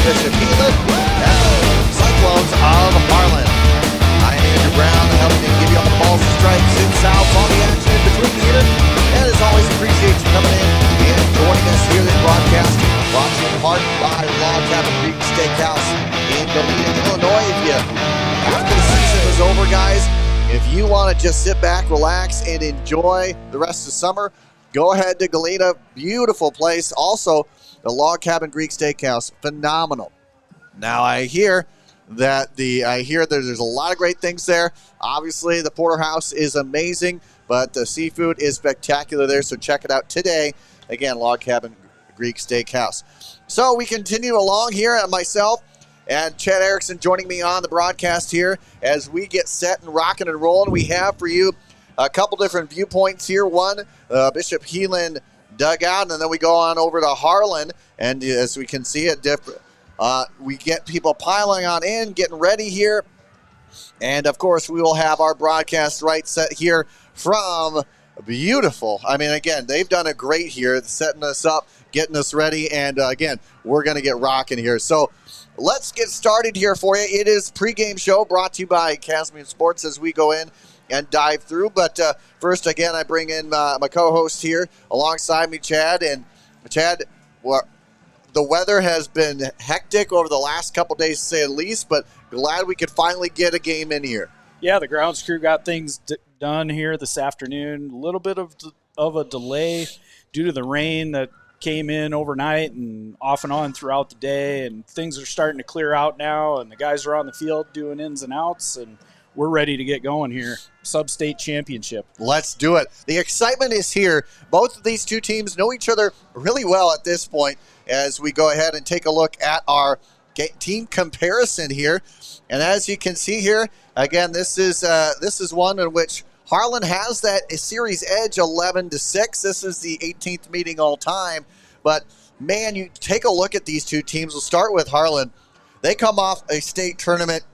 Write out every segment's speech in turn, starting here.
Bishop Heelan and the Cyclones of Harlan. I am Andrew Brown, helping to give you all the balls and strikes in south, all the action in between here. And as always, appreciate you coming in and joining us here this broadcast. Brought to you in part by Log Cabin Creek Steakhouse in Galena, Illinois. After the season is over, guys, if you want to just sit back, relax, and enjoy the rest of summer, go ahead to Galena. Beautiful place. Also, the Log Cabin Greek Steakhouse, phenomenal. Now, I hear that there's a lot of great things there. Obviously, the porterhouse is amazing, but the seafood is spectacular there, so check it out today. Again, Log Cabin Greek Steakhouse. So we continue along here, myself and Chad Erickson joining me on the broadcast here as we get set and rocking and rolling. We have for you a couple different viewpoints here. One, Bishop Heelan dugout, and then we go on over to Harlan, and as we can see it, we get people piling on in, getting ready here, and of course we will have our broadcast right set here from beautiful. I mean, again, they've done a great here, setting us up, getting us ready, and again, we're going to get rocking here. So let's get started here for you. It is pregame show brought to you by Casimir Sports as we go in and dive through. But first, again, I bring in my co-host here alongside me, Chad. And Chad, the weather has been hectic over the last couple days, to say the least, but glad we could finally get a game in here. Yeah, the grounds crew got things done here this afternoon. A little bit of a delay due to the rain that came in overnight and off and on throughout the day, and things are starting to clear out now, and the guys are on the field doing ins and outs, and we're ready to get going here. Substate championship. Let's do it. The excitement is here. Both of these two teams know each other really well at this point as we go ahead and take a look at our team comparison here. And as you can see here, again, this is one in which Harlan has that series edge 11-6. This is the 18th meeting all time. But, man, you take a look at these two teams. We'll start with Harlan. They come off a state tournament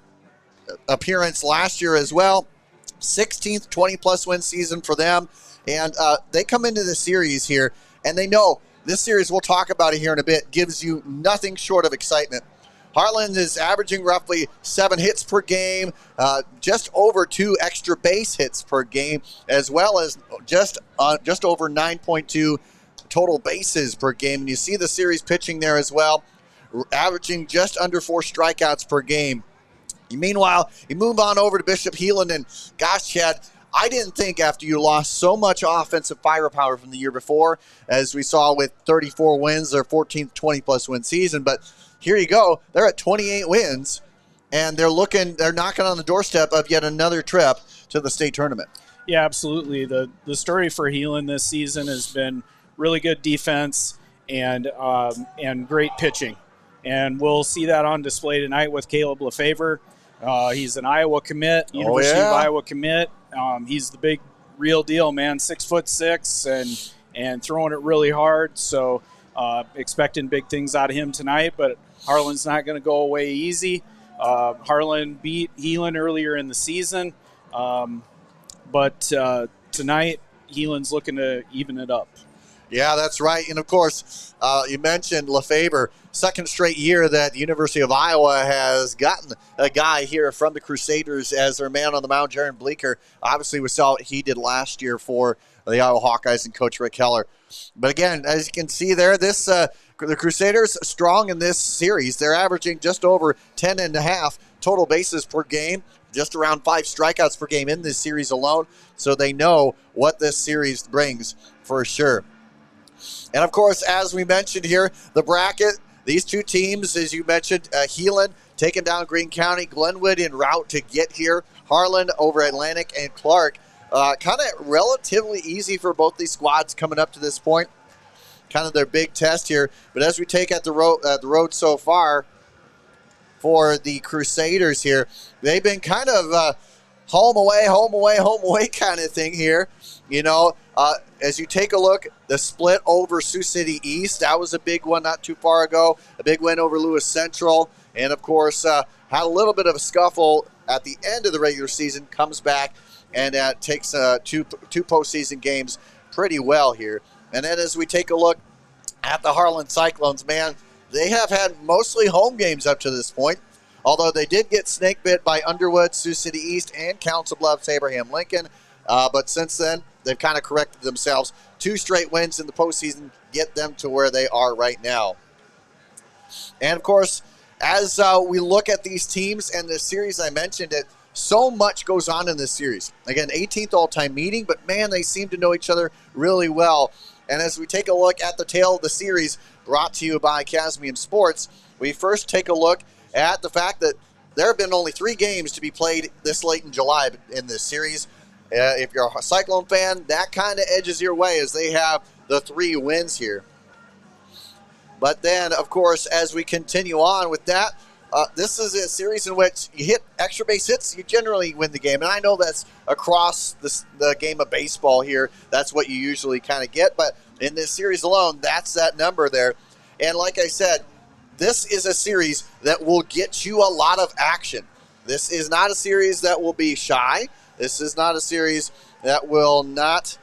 appearance last year as well. 16th 20-plus win season for them. And they come into the series here, and they know this series, we'll talk about it here in a bit, gives you nothing short of excitement. Harlan is averaging roughly 7 hits per game, just over 2 extra base hits per game, as well as just over 9.2 total bases per game. And you see the series pitching there as well, averaging just under 4 strikeouts per game. Meanwhile, you move on over to Bishop Heelan, and gosh, Chad, I didn't think after you lost so much offensive firepower from the year before, as we saw with 34 wins, their 14th 20-plus win season, but here you go. They're at 28 wins, and they're knocking on the doorstep of yet another trip to the state tournament. Yeah, absolutely. The story for Heelan this season has been really good defense and great pitching, and we'll see that on display tonight with Caleb Lefevre. He's an Iowa commit, University of Iowa commit. He's the big real deal, man. 6'6" and throwing it really hard. So expecting big things out of him tonight, but Harlan's not going to go away easy. Harlan beat Heelan earlier in the season, but tonight Heelan's looking to even it up. Yeah, that's right. And, of course, you mentioned Lefevre, second straight year that the University of Iowa has gotten a guy here from the Crusaders as their man on the mound, Jaron Bleeker. Obviously, we saw what he did last year for the Iowa Hawkeyes and Coach Rick Heller. But, again, as you can see there, the Crusaders strong in this series. They're averaging just over 10.5 total bases per game, just around 5 strikeouts per game in this series alone. So they know what this series brings for sure. And, of course, as we mentioned here, the bracket, these two teams, as you mentioned, Heelan taking down Greene County, Glenwood en route to get here, Harlan over Atlantic, and Clark. Kind of relatively easy for both these squads coming up to this point. Kind of their big test here. But as we take at the road so far for the Crusaders here, they've been kind of home away kind of thing here. You know, as you take a look, the split over Sioux City East, that was a big one not too far ago. A big win over Lewis Central. And, of course, had a little bit of a scuffle at the end of the regular season, comes back and takes two postseason games pretty well here. And then as we take a look at the Harlan Cyclones, man, they have had mostly home games up to this point, although they did get snake bit by Underwood, Sioux City East, and Council Bluffs, Abraham Lincoln. But since then, they've kind of corrected themselves. 2 straight wins in the postseason get them to where they are right now. And, of course, as we look at these teams and the series, I mentioned it, so much goes on in this series. Again, 18th all-time meeting, but, man, they seem to know each other really well. And as we take a look at the tale of the series brought to you by Casmium Sports, we first take a look at the fact that there have been only 3 games to be played this late in July in this series. If you're a Cyclone fan, that kind of edges your way as they have the 3 wins here. But then, of course, as we continue on with that, this is a series in which you hit extra base hits, you generally win the game. And I know that's across the game of baseball here. That's what you usually kind of get. But in this series alone, that's that number there. And like I said, this is a series that will get you a lot of action. This is not a series that will be shy. This is not a series that will not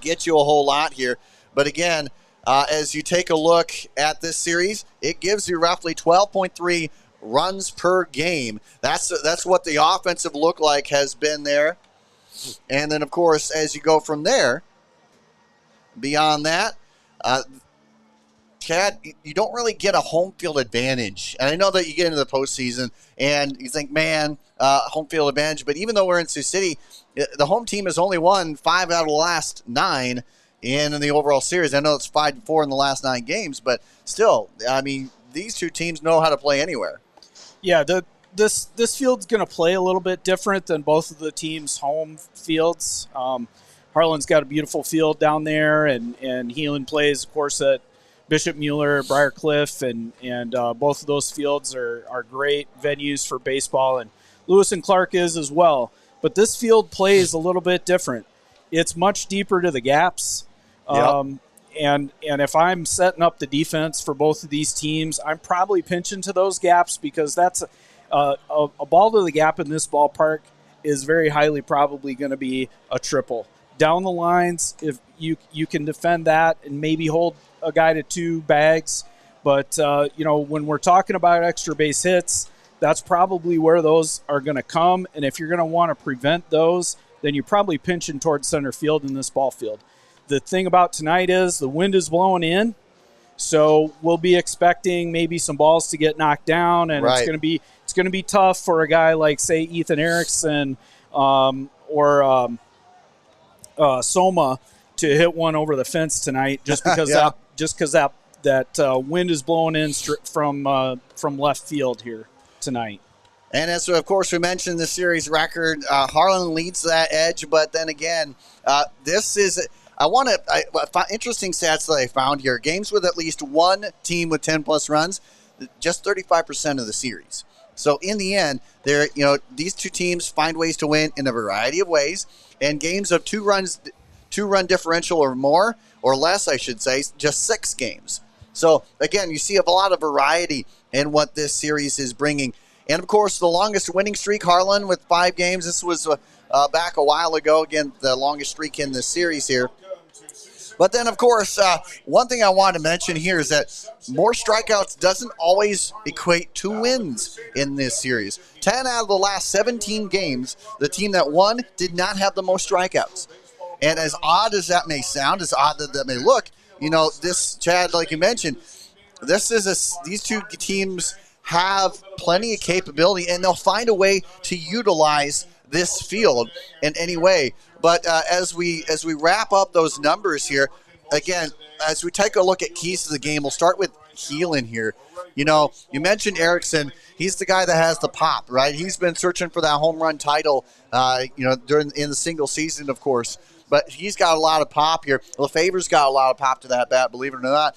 get you a whole lot here. But again, as you take a look at this series, it gives you roughly 12.3 runs per game. That's what the offensive look like has been there. And then, of course, as you go from there, beyond that, Chad, you don't really get a home field advantage. And I know that you get into the postseason and you think, man, home field advantage. But even though we're in Sioux City, the home team has only won 5 out of the last 9 in the overall series. I know it's 5-4 in the last 9 games, but still, I mean, these 2 teams know how to play anywhere. Yeah, this field's going to play a little bit different than both of the teams' home fields. Harlan's got a beautiful field down there, and Heelan plays, of course, at Bishop Mueller, Briarcliff, and both of those fields are great venues for baseball, and Lewis and Clark is as well. But this field plays a little bit different. It's much deeper to the gaps. Yep. And if I'm setting up the defense for both of these teams, I'm probably pinching to those gaps because that's a ball to the gap in this ballpark is very highly probably going to be a triple. Down the lines, if you can defend that and maybe hold a guy to 2 bags, but when we're talking about extra base hits, that's probably where those are going to come. And if you're going to want to prevent those, then you're probably pinching towards center field in this ball field. The thing about tonight is the wind is blowing in, so we'll be expecting maybe some balls to get knocked down, and right. it's going to be tough for a guy like, say, Ethan Erickson or Soma to hit one over the fence tonight, just because that wind is blowing in from left field here tonight. And as, of course, we mentioned the series record, Harlan leads that edge. But then again, this is interesting stats that I found here. Games with at least one team with 10-plus runs, just 35% of the series. So in the end, these 2 teams find ways to win in a variety of ways. And games of 2-run differential or more, or less, I should say, just 6 games. So again, you see a lot of variety in what this series is bringing. And, of course, the longest winning streak, Harlan, with 5 games. This was back a while ago. Again, the longest streak in this series here. But then, of course, one thing I want to mention here is that more strikeouts doesn't always equate to wins in this series. 10 out of the last 17 games, the team that won did not have the most strikeouts. And as odd as that may sound, as odd as that may look, this, Chad, like you mentioned, these 2 teams have plenty of capability, and they'll find a way to utilize this field in any way. But as we wrap up those numbers here, again, as we take a look at keys to the game, we'll start with Heelan here. You mentioned Erickson. He's the guy that has the pop, right? He's been searching for that home run title, in the single season, of course. But he's got a lot of pop here. Lefever's got a lot of pop to that bat, believe it or not.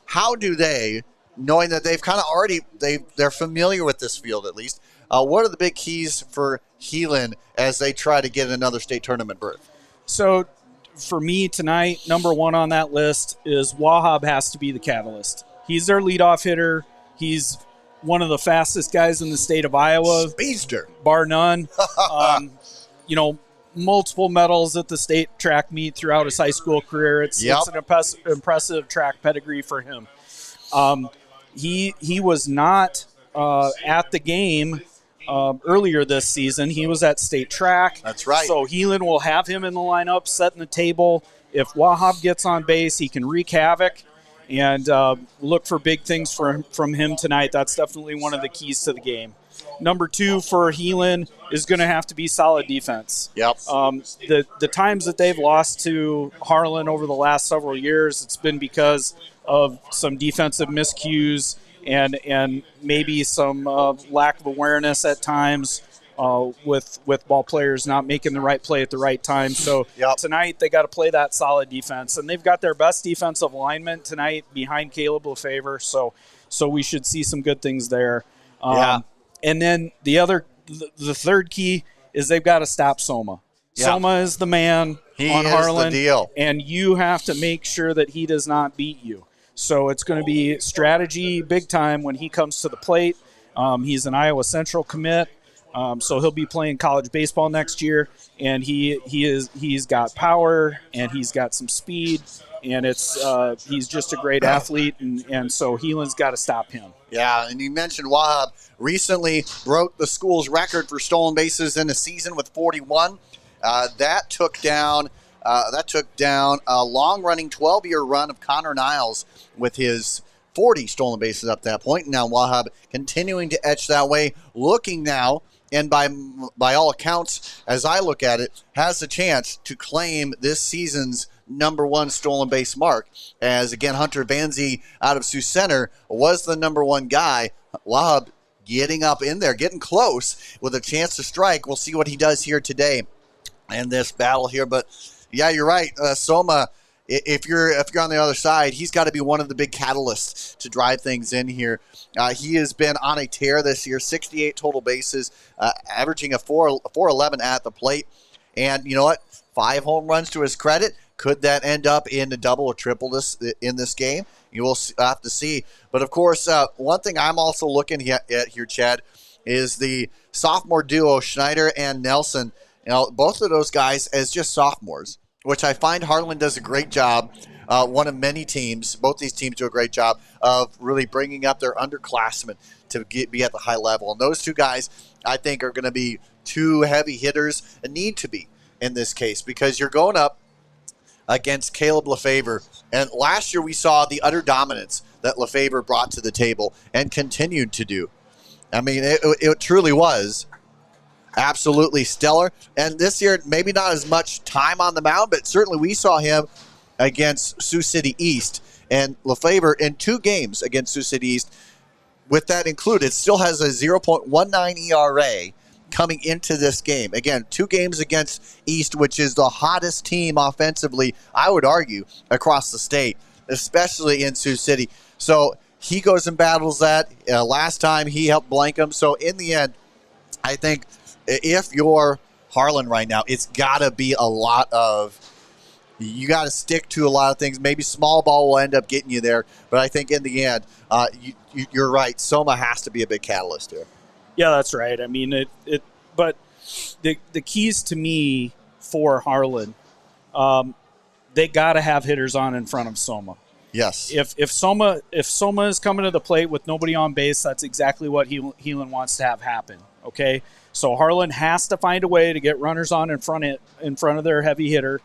How do they, knowing that they've kind of already, they're familiar with this field at least, what are the big keys for Heelan as they try to get another state tournament berth? So for me tonight, number 1 on that list is Wahab has to be the catalyst. He's their leadoff hitter. He's one of the fastest guys in the state of Iowa. Speedster. Bar none. Multiple medals at the state track meet throughout his high school career. It's an impressive track pedigree for him. He was not at the game earlier this season. He was at state track. That's right. So Heelan will have him in the lineup, setting the table. If Wahab gets on base, he can wreak havoc. And look for big things from him tonight. That's definitely one of the keys to the game. Number 2 for Heelan is going to have to be solid defense. Yep. The times that they've lost to Harlan over the last several years, it's been because of some defensive miscues and maybe some lack of awareness at times with ball players not making the right play at the right time. So tonight they got to play that solid defense, and they've got their best defensive lineman tonight behind Caleb Lefevre. So we should see some good things there. And then the third key is they've got to stop Soma. Soma is the man on Harlan, the deal. And you have to make sure that he does not beat you. So it's going to be strategy big time when he comes to the plate. He's an Iowa Central commit, so he'll be playing college baseball next year. And he's got power and he's got some speed, and he's just a great athlete. And so Heelan's got to stop him. Yeah, and you mentioned Wahab recently broke the school's record for stolen bases in a season with 41. That took down a long-running 12-year run of Connor Niles with his 40 stolen bases up to that point. Now Wahab continuing to etch that way, looking now, and by all accounts, as I look at it, has the chance to claim this season's number 1 stolen base mark, as again Hunter Vanzee out of Sioux Center was the number 1 guy. Wahab getting up in there, getting close with a chance to strike. We'll see what he does here today in this battle here. But yeah, you're right, Soma. If you're on the other side, he's got to be one of the big catalysts to drive things in here. He has been on a tear this year, 68 total bases, averaging a 4.11 at the plate. And you know what? 5 home runs to his credit. Could that end up in a double or triple in this game? You will have to see. But, of course, one thing I'm also looking at here, Chad, is the sophomore duo, Schneider and Nelson. You know, both of those guys as just sophomores, which I find Harlan does a great job. One of many teams, both these teams do a great job of really bringing up their underclassmen to be at the high level. And those two guys, I think, are going to be 2 heavy hitters and need to be in this case, because you're going up against Caleb Lefevre. And last year we saw the utter dominance that Lefevre brought to the table and continued to do. I mean, it truly was absolutely stellar. And this year, maybe not as much time on the mound, but certainly we saw him against Sioux City East. And Lefevre in 2 games against Sioux City East, with that included, still has a 0.19 ERA coming into this game. Again, 2 games against East, which is the hottest team offensively, I would argue, across the state, especially in Sioux City. So he goes and battles that. Last time he helped blank him. So in the end, I think if you're Harlan right now, it's got to be a lot of, you got to stick to a lot of things. Maybe small ball will end up getting you there. But I think in the end, you're right. Soma has to be a big catalyst here. Yeah, that's right. I mean, but the keys to me for Harlan, they got to have hitters on in front of Soma. Yes. If Soma is coming to the plate with nobody on base, that's exactly what Heelan wants to have happen. Okay, so Harlan has to find a way to get runners on in front of their heavy hitter,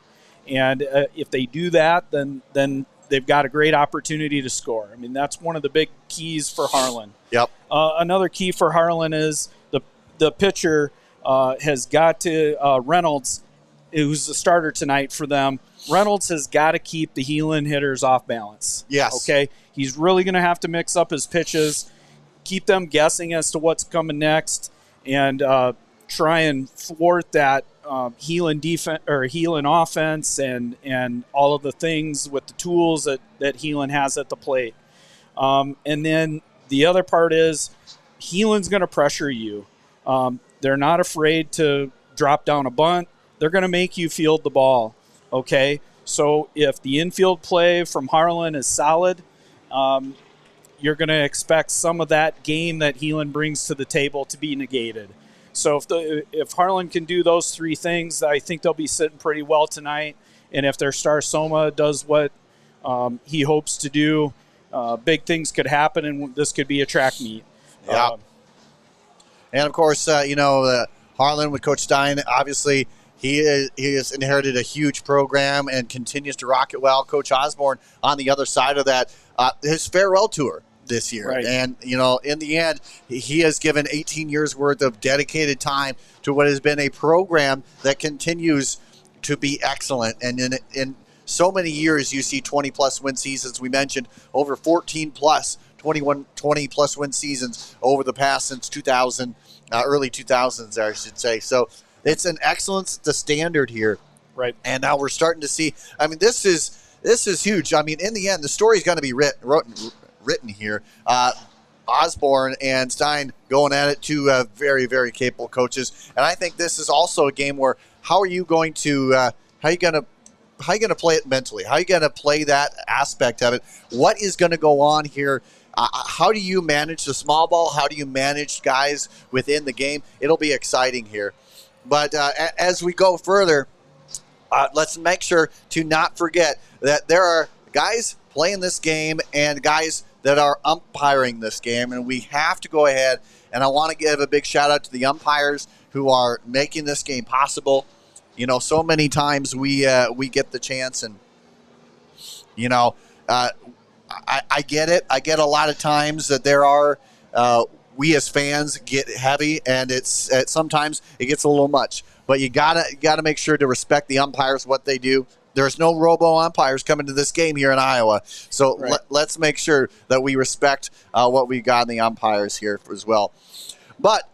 and if they do that, then they've got a great opportunity to score. I mean, that's one of the big keys for Harlan. Yep. Another key for Harlan is the pitcher has got to Reynolds, who's the starter tonight for them. Reynolds has got to keep the Heelan hitters off balance. Yes. Okay. He's really going to have to mix up his pitches, keep them guessing as to what's coming next, and try and thwart that Heelan defense or Heelan offense and all of the things with the tools that Heelan has at the plate. And then the other part is Heelan's going to pressure you. They're not afraid to drop down a bunt. They're going to make you field the ball. Okay, so if the infield play from Harlan is solid, you're going to expect some of that game that Heelan brings to the table to be negated. So if Harlan can do those 3 things, I think they'll be sitting pretty well tonight. And if their star Soma does what he hopes to do, big things could happen, and this could be a track meet. Yeah. And, of course, Harlan with Coach Stein, obviously, he has inherited a huge program and continues to rock it well. Coach Osborne on the other side of that, his farewell tour this year. Right. And, in the end, he has given 18 years worth of dedicated time to what has been a program that continues to be excellent. And in so many years, you see 20-plus win seasons. We mentioned over 14-plus, 20-plus win seasons over the past since 2000, early 2000s, I should say. So it's an excellence, the standard here. Right. And now we're starting to see, this is huge. In the end, the story's going to be written here. Osborne and Stein going at it, two very, very capable coaches. And I think this is also a game where how are you going to play it mentally? How are you going to play that aspect of it? What is going to go on here? How do you manage the small ball? How do you manage guys within the game? It'll be exciting here. But as we go further, let's make sure to not forget that there are guys playing this game and guys that are umpiring this game. And we have to go ahead, and I want to give a big shout out to the umpires who are making this game possible. So many times we get the chance, and I get it. I get a lot of times that there are we as fans get heavy, and it's sometimes it gets a little much. But you gotta make sure to respect the umpires, what they do. There's no robo umpires coming to this game here in Iowa, so right. Let's make sure that we respect what we got in the umpires here as well. But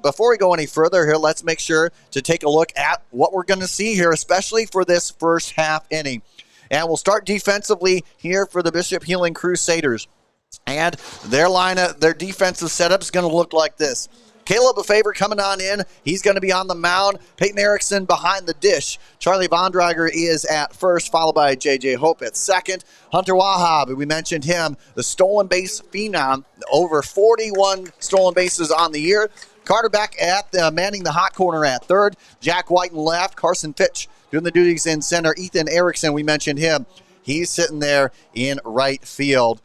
before we go any further here, let's make sure to take a look at what we're going to see here, especially for this first half inning. And we'll start defensively here for the Bishop Heelan Crusaders. And their lineup, their defensive setup is going to look like this. Caleb Lefevre coming on in. He's going to be on the mound. Peyton Erickson behind the dish. Charlie Vondrager is at first, followed by J.J. Hope at second. Hunter Wahab, we mentioned him, the stolen base phenom, over 41 stolen bases on the year. Carter Beck manning the hot corner at third. Jack White in left. Carson Fitch doing the duties in center. Ethan Erickson, we mentioned him. He's sitting there in right field.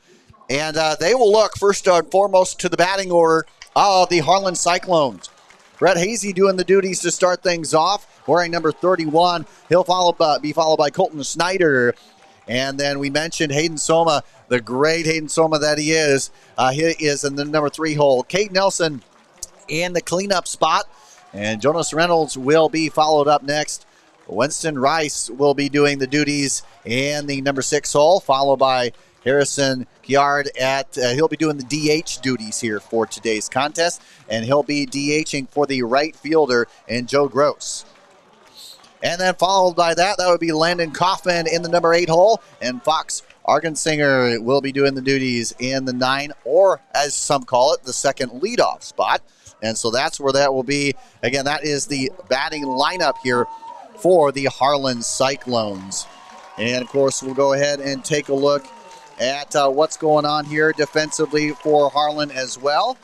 And they will look first and foremost to the batting order of the Harlan Cyclones. Brett Hazy doing the duties to start things off, wearing number 31. He'll be followed by Colton Snyder. And then we mentioned Hayden Soma, the great Hayden Soma that he is. He is in the number 3 hole. Kate Nelson in the cleanup spot. And Jonas Reynolds will be followed up next. Winston Rice will be doing the duties in the number 6 hole, followed by Harrison Kiard he'll be doing the DH duties here for today's contest, and he'll be DHing for the right fielder and Joe Gross. And then followed by that would be Landon Kaufman in the number 8 hole, and Fox Argensinger will be doing the duties in the 9, or as some call it, the second leadoff spot. And so that's where that will be. Again, that is the batting lineup here for the Harlan Cyclones. And of course, we'll go ahead and take a look at what's going on here defensively for Harlan as well.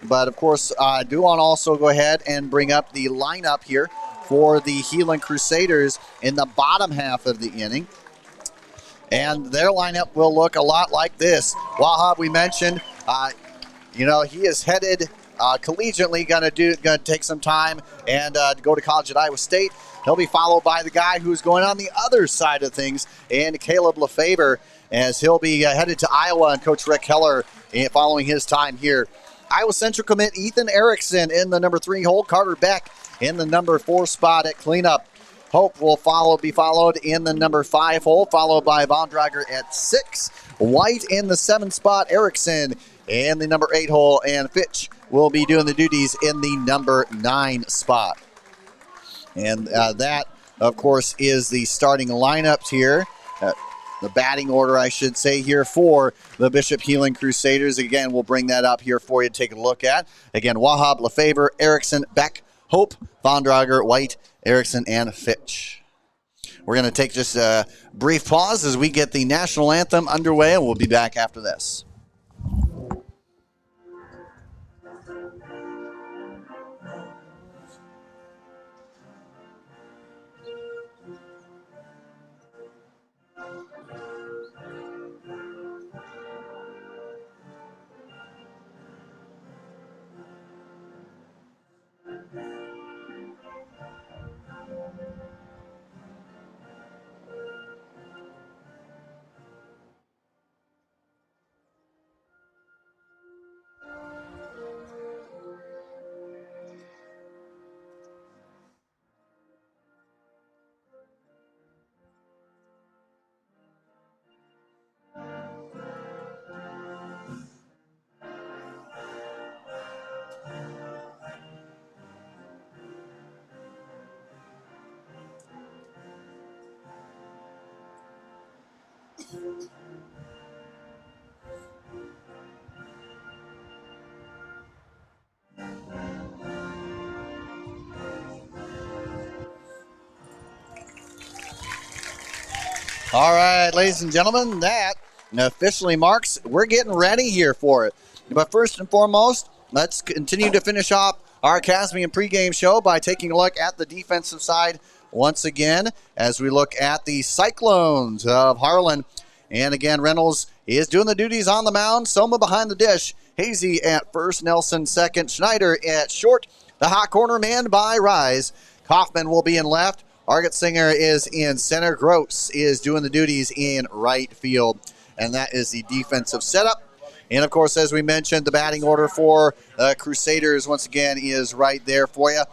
But of course, I do want to also go ahead and bring up the lineup here for the Heelan Crusaders in the bottom half of the inning. And their lineup will look a lot like this. Wahab, we mentioned, he is headed collegiately, going to take some time and go to college at Iowa State. He'll be followed by the guy who's going on the other side of things, and Caleb Lefevre, as he'll be headed to Iowa, and Coach Rick Heller following his time here. Iowa Central commit Ethan Erickson in the number 3 hole. Carter Beck in the number 4 spot at cleanup. Hope will be followed in the number 5 hole, followed by Vondrager at 6. White in the 7 spot. Erickson in the number 8 hole, and Fitch will be doing the duties in the number 9 spot. And that, of course, is the starting lineups here. The batting order, I should say, here for the Bishop Heelan Crusaders. Again, we'll bring that up here for you to take a look at. Again, Wahab, Lefevre, Erickson, Beck, Hope, Vondrager, White, Erickson, and Fitch. We're going to take just a brief pause as we get the national anthem underway, and we'll be back after this. All right, ladies and gentlemen, that officially marks we're getting ready here for it. But first and foremost, let's continue to finish off our Academy and pregame show by taking a look at the defensive side once again as we look at the Cyclones of Harlan. And again, Reynolds is doing the duties on the mound. Soma behind the dish. Hazy at first, Nelson second, Schneider at short. The hot corner manned by Rise. Kaufman will be in left. Argetsinger is in center. Gross is doing the duties in right field. And that is the defensive setup. And, of course, as we mentioned, the batting order for Crusaders, once again, is right there for you.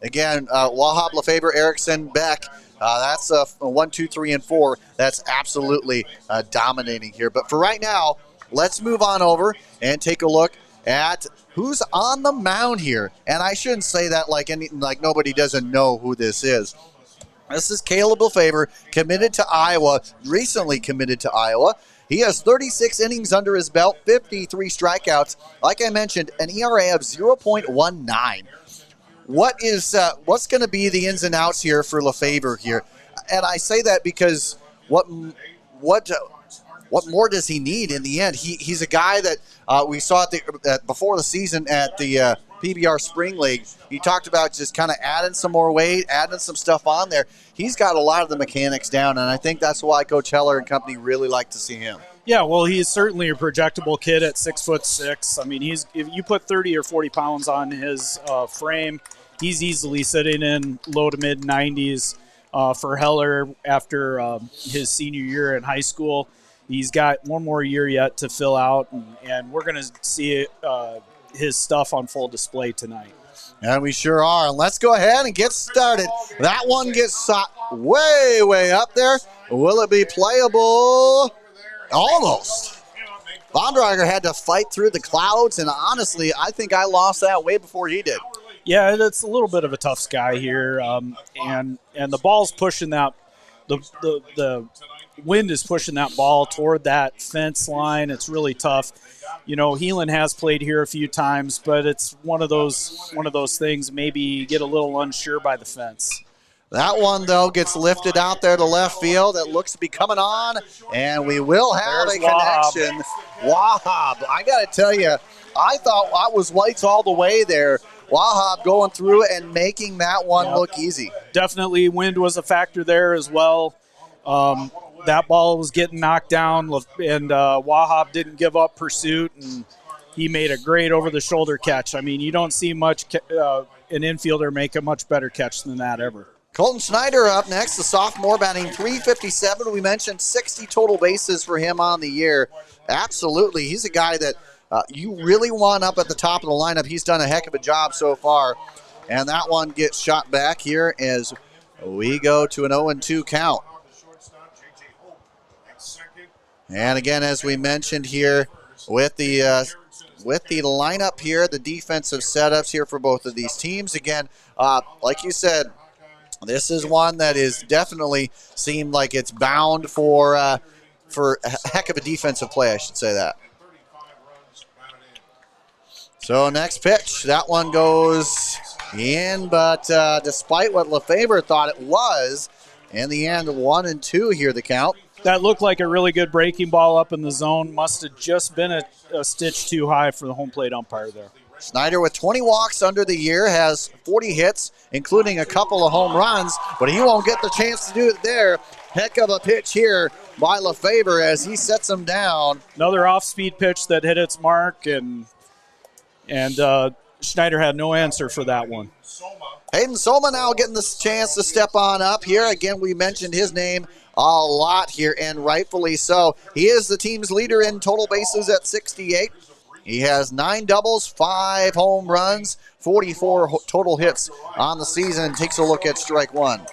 Again, Wahab, Lefebvre, Erickson, Beck. That's a 1, 2, 3, and 4. That's absolutely dominating here. But for right now, let's move on over and take a look at who's on the mound here. And I shouldn't say that like nobody doesn't know who this is. This is Caleb Lefebvre, committed to Iowa, recently committed to Iowa. He has 36 innings under his belt, 53 strikeouts. Like I mentioned, an ERA of 0.19. What's going to be the ins and outs here for Lefebvre here? And I say that because what more does he need in the end? He's a guy that we saw before the season at the PBR Spring League. He talked about just kind of adding some more weight, adding some stuff on there. He's got a lot of the mechanics down, and I think that's why Coach Heller and company really like to see him. Yeah, well, he's certainly a projectable kid at 6'6". I mean, if you put 30 or 40 pounds on his frame, he's easily sitting in low to mid 90s for Heller after his senior year in high school. He's got one more year yet to fill out, and we're going to see his stuff on full display tonight. And we sure are. And let's go ahead and get started. That one gets shot way, way up there. Will it be playable? Almost. Bondrager had to fight through the clouds, and honestly, I think I lost that way before he did. Yeah, it's a little bit of a tough sky here, and the ball's pushing that the wind is pushing that ball toward that fence line. It's really tough. You know, Heelan has played here a few times, but it's one of those things. Maybe you get a little unsure by the fence. That one, though, gets lifted out there to left field. It looks to be coming on, and we will have a connection. Wahab. I got to tell you, I thought I was whites all the way there. Wahab going through and making that one look easy. Definitely wind was a factor there as well. That ball was getting knocked down, and Wahab didn't give up pursuit, and he made a great over-the-shoulder catch. I mean, you don't see much an infielder make a much better catch than that ever. Colton Schneider up next, the sophomore, batting .357. We mentioned 60 total bases for him on the year. Absolutely. He's a guy that you really want up at the top of the lineup. He's done a heck of a job so far. And that one gets shot back here as we go to an 0-2 count. And again, as we mentioned here, with the lineup here, the defensive setups here for both of these teams. Again, like you said, this is one that is definitely seemed like it's bound for a heck of a defensive play, I should say that. So next pitch, that one goes in, but despite what Lefebvre thought it was, in the end, 1-2 here the count. That looked like a really good breaking ball up in the zone. Must have just been a stitch too high for the home plate umpire there. Schneider with 20 walks under the year, has 40 hits, including a couple of home runs, but he won't get the chance to do it there. Heck of a pitch here by Lefebvre as he sets him down. Another off-speed pitch that hit its mark, and Schneider had no answer for that one. Hayden Soma now getting this chance to step on up here. Again, we mentioned his name a lot here, and rightfully so. He is the team's leader in total bases at 68. He has 9 doubles, 5 home runs, 44 total hits on the season. Takes a look at strike one.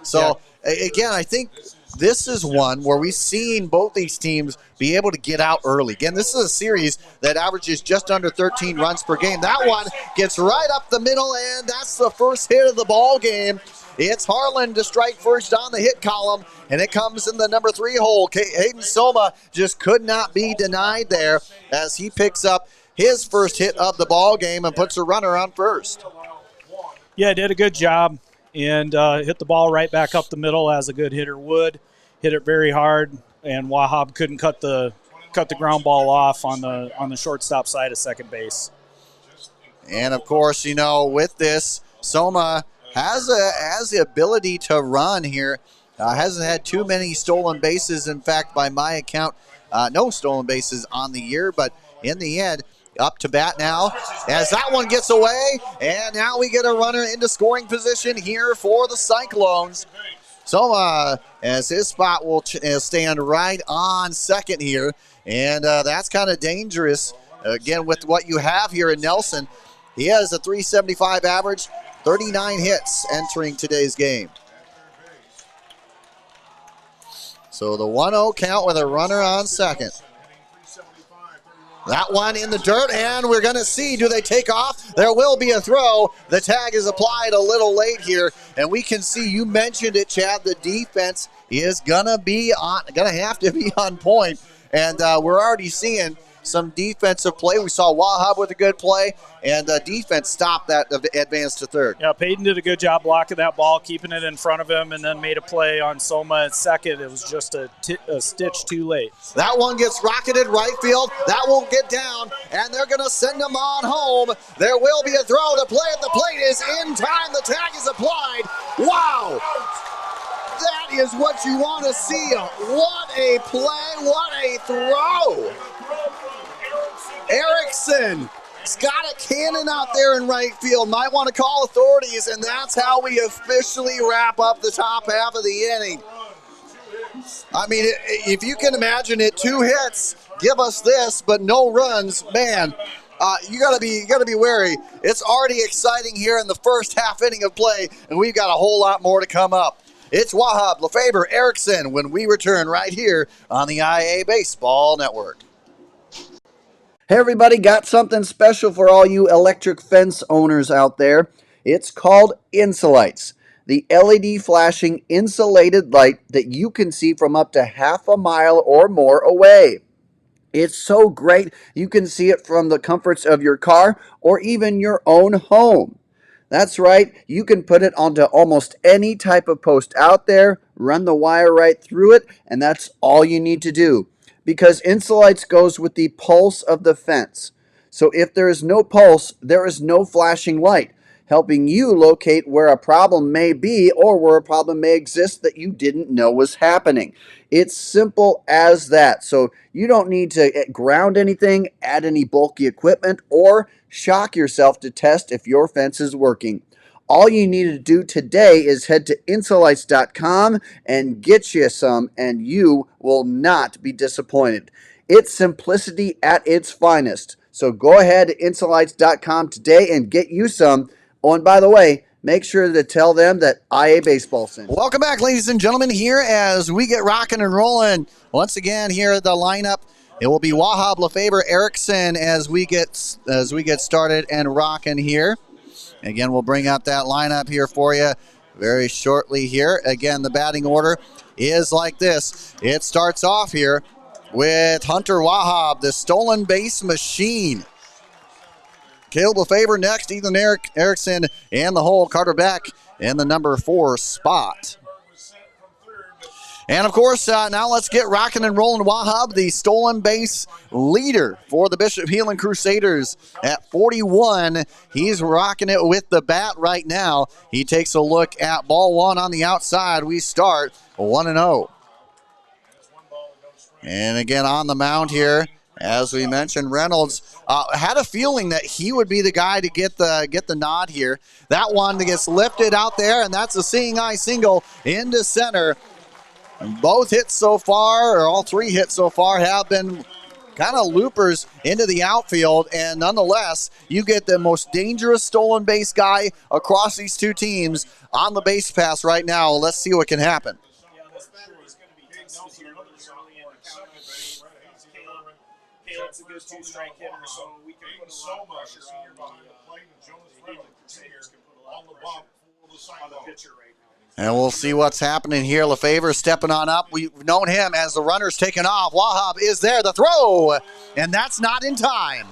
So, again, I think this is one where we've seen both these teams be able to get out early. Again, this is a series that averages just under 13 runs per game. That one gets right up the middle, and that's the first hit of the ball game. It's Harlan to strike first on the hit column, and it comes in the number 3 hole. Hayden Soma just could not be denied there as he picks up his first hit of the ball game and puts a runner on first. Yeah, did a good job and hit the ball right back up the middle as a good hitter would. Hit it very hard, and Wahab couldn't cut the ground ball off on the shortstop side of second base. And of course, you know, with this, Soma has the ability to run here. Hasn't had too many stolen bases. In fact, by my account, no stolen bases on the year. But in the end, up to bat now as that one gets away. And now we get a runner into scoring position here for the Cyclones. Soma, as his spot will stand right on second here. And that's kind of dangerous, again, with what you have here in Nelson. He has a .375 average, 39 hits entering today's game. So the 1-0 count with a runner on second. That one in the dirt, and we're going to see, do they take off? There will be a throw. The tag is applied a little late here, and we can see, you mentioned it, Chad, the defense is going to have to be on point, and we're already seeing some defensive play. We saw Wahab with a good play, and defense stopped that advance to third. Yeah, Peyton did a good job blocking that ball, keeping it in front of him, and then made a play on Soma at second. It was just a stitch too late. That one gets rocketed right field. That won't get down, and they're going to send him on home. There will be a throw. The play at the plate is in time. The tag is applied. Wow! That is what you want to see. What a play. What a throw. Erickson's got a cannon out there in right field. Might want to call authorities, and that's how we officially wrap up the top half of the inning. I mean, if you can imagine it, 2 hits, give us this, but no runs, man. You gotta be wary. It's already exciting here in the first half inning of play, and we've got a whole lot more to come up. It's Wahab, Lefebvre, Erickson when we return right here on the IA Baseball Network. Hey everybody, got something special for all you electric fence owners out there. It's called Insolites, the LED flashing insulated light that you can see from up to half a mile or more away. It's so great you can see it from the comforts of your car or even your own home. That's right, you can put it onto almost any type of post out there, run the wire right through it, and that's all you need to do. Because Insolites goes with the pulse of the fence. So if there is no pulse, there is no flashing light, helping you locate where a problem may be or where a problem may exist that you didn't know was happening. It's simple as that. So you don't need to ground anything, add any bulky equipment, or shock yourself to test if your fence is working. All you need to do today is head to Insolites.com and get you some, and you will not be disappointed. It's simplicity at its finest. So go ahead to Insolites.com today and get you some. Oh, and by the way, make sure to tell them that IA Baseball sent you. Welcome back, ladies and gentlemen, here as we get rocking and rolling. Once again, here at the lineup, it will be Wahab, Lefebvre, Erickson as we get started and rocking here. Again, we'll bring up that lineup here for you very shortly here. Again, the batting order is like this. It starts off here with Hunter Wahab, the stolen base machine. Caleb Lefebvre next, Ethan Erickson, and the hole, Carter Beck in the number 4 spot. And, of course, now let's get rocking and rolling. Wahab, the stolen base leader for the Bishop Heelan Crusaders at 41. He's rocking it with the bat right now. He takes a look at ball 1 on the outside. We start 1-0. And, again, on the mound here, as we mentioned, Reynolds had a feeling that he would be the guy to get the nod here. That one that gets lifted out there, and that's a seeing eye single into center. Both hits so far, or all 3 hits so far, have been kind of loopers into the outfield, and nonetheless, you get the most dangerous stolen base guy across these 2 teams on the base pass right now. Let's see what can happen. Caleb's a good 2-strike hitter, so we can put a lot of pressure on the Crusaders can put a lot of pressure on the pitcher right now. And we'll see what's happening here. Lefevre stepping on up. We've known him as the runner's taken off. Wahab is there. The throw. And that's not in time.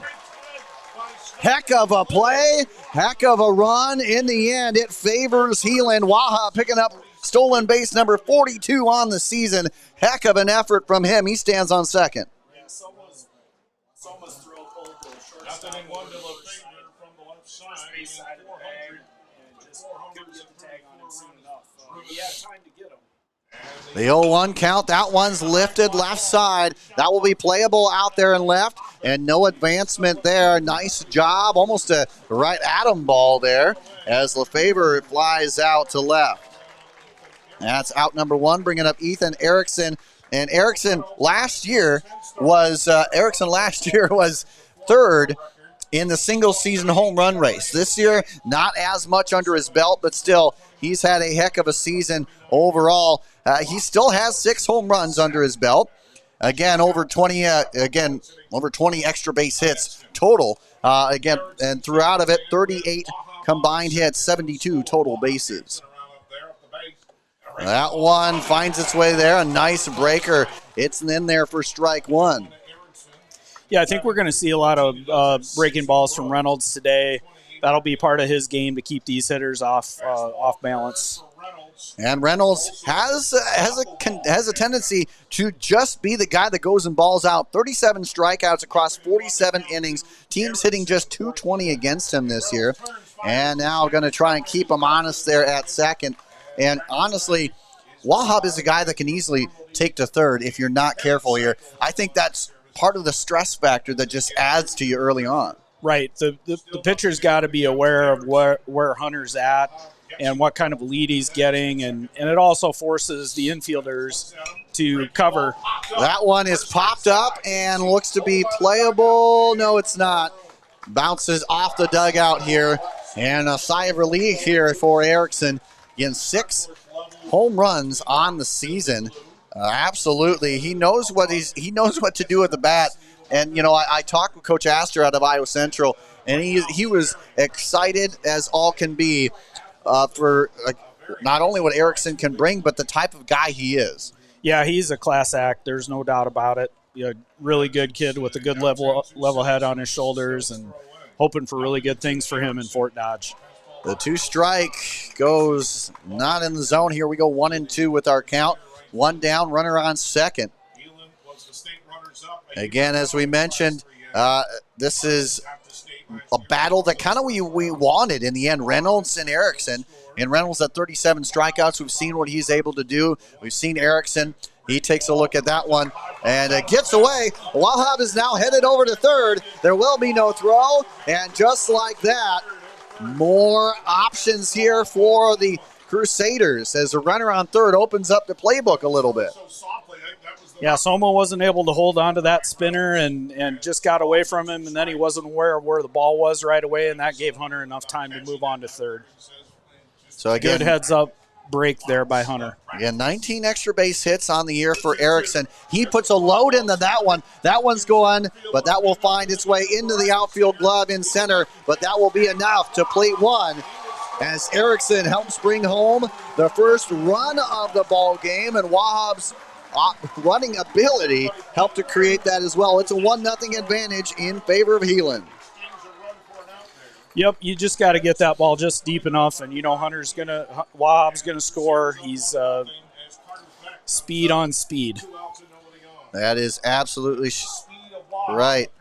Heck of a play. Heck of a run. In the end, it favors Heelan. Wahab picking up stolen base number 42 on the season. Heck of an effort from him. He stands on second. Yeah, someone's throw pulled the short side. One to Lefevre from the left side. Side of the bag and just couldn't get the tag on him soon enough. He had time to get him. The 0-1 count. That one's lifted left side. That will be playable out there and left. And no advancement there. Nice job. Almost a right Adam ball there as Lefevre flies out to left. That's out number one, bringing up Ethan Erickson. And Erickson last year was third in the single season home run race. This year, not as much under his belt, but still, he's had a heck of a season overall. He still has 6 home runs under his belt. Again, over 20 extra base hits total. And throughout of it, 38 combined hits, 72 total bases. That one finds its way there. A nice breaker. It's in there for strike one. Yeah, I think we're going to see a lot of breaking balls from Reynolds today. That'll be part of his game to keep these hitters off balance. And Reynolds has a tendency to just be the guy that goes and balls out. 37 strikeouts across 47 innings. Teams hitting just 220 against him this year. And now going to try and keep him honest there at second. And honestly, Wahab is a guy that can easily take to third if you're not careful here. I think that's part of the stress factor that just adds to you early on. Right. The pitcher's got to be aware of where Hunter's at and what kind of lead he's getting, and it also forces the infielders to cover. That one is popped up and looks to be playable. No, it's not. Bounces off the dugout here, and a sigh of relief here for Erickson. Again, 6 home runs on the season. Absolutely, he knows what to do with the bat. And I talked with Coach Astor out of Iowa Central, and he was excited as all can be for not only what Erickson can bring, but the type of guy he is. Yeah, he's a class act. There's no doubt about it. Really good kid with a good level head on his shoulders, and hoping for really good things for him in Fort Dodge. The 2-strike goes not in the zone. Here we go 1-2 with our count. 1 down, runner on second. Again, as we mentioned, this is a battle that kind of we wanted in the end. Reynolds and Erickson. And Reynolds at 37 strikeouts. We've seen what he's able to do. We've seen Erickson. He takes a look at that one and gets away. Wahab is now headed over to third. There will be no throw. And just like that, more options here for the Crusaders as the runner on third opens up the playbook a little bit. Yeah, Soma wasn't able to hold on to that spinner and just got away from him, and then he wasn't aware of where the ball was right away, and that gave Hunter enough time to move on to third. So again, good heads-up break there by Hunter. Again, 19 extra base hits on the year for Erickson. He puts a load into that one. That one's going, but that will find its way into the outfield glove in center, but that will be enough to plate one as Erickson helps bring home the first run of the ball game, and Wahab's running ability helped to create that as well. It's a 1-0 advantage in favor of Heelan. Yep, you just got to get that ball just deep enough, and Wahab's gonna score. He's speed on speed. That is absolutely right.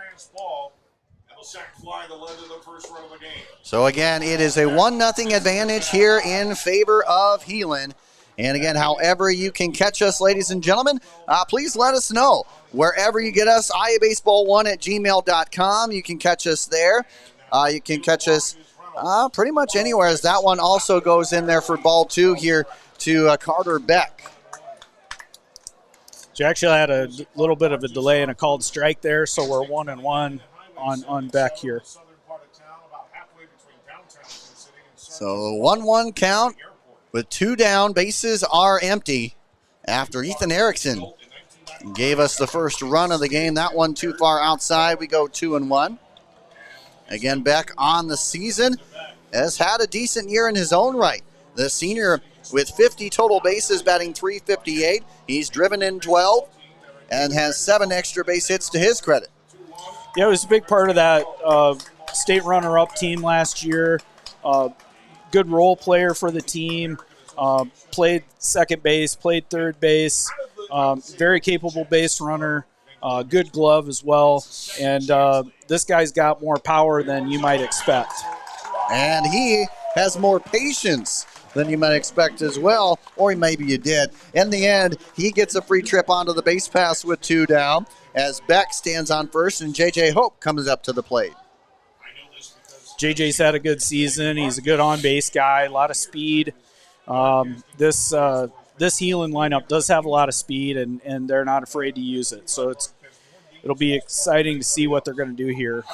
So again, it is a 1-0 advantage here in favor of Heelan. And again, however you can catch us, ladies and gentlemen, please let us know. Wherever you get us, iabaseball1@gmail.com. You can catch us there. You can catch us pretty much anywhere, as that one also goes in there for ball 2 here to Carter Beck. So you actually had a little bit of a delay and a called strike there, so we're 1-1 on Beck here. So 1-1 count. With 2 down, bases are empty after Ethan Erickson gave us the first run of the game. That one too far outside. We go 2-1. Again, Beck on the season has had a decent year in his own right. The senior with 50 total bases, batting .358. He's driven in 12 and has 7 extra base hits to his credit. Yeah, it was a big part of that state runner-up team last year. Good role player for the team. Played second base, played third base. Very capable base runner. Good glove as well. And this guy's got more power than you might expect. And he has more patience than you might expect as well, or maybe you did. In the end, he gets a free trip onto the base pass with 2 down as Beck stands on first and J.J. Hope comes up to the plate. JJ's had a good season. He's a good on-base guy, a lot of speed. This Heelan lineup does have a lot of speed, and they're not afraid to use it. So it'll be exciting to see what they're going to do here.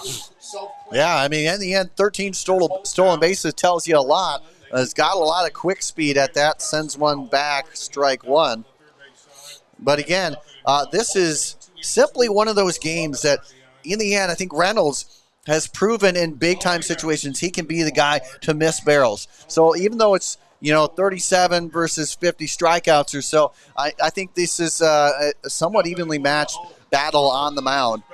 Yeah, I mean, in the end, 13 stolen bases tells you a lot. It's got a lot of quick speed at that, sends one back, strike one. But again, this is simply one of those games that, in the end, I think Reynolds has proven in big-time situations he can be the guy to miss barrels. So even though it's 37 versus 50 strikeouts or so, I think this is a somewhat evenly matched battle on the mound.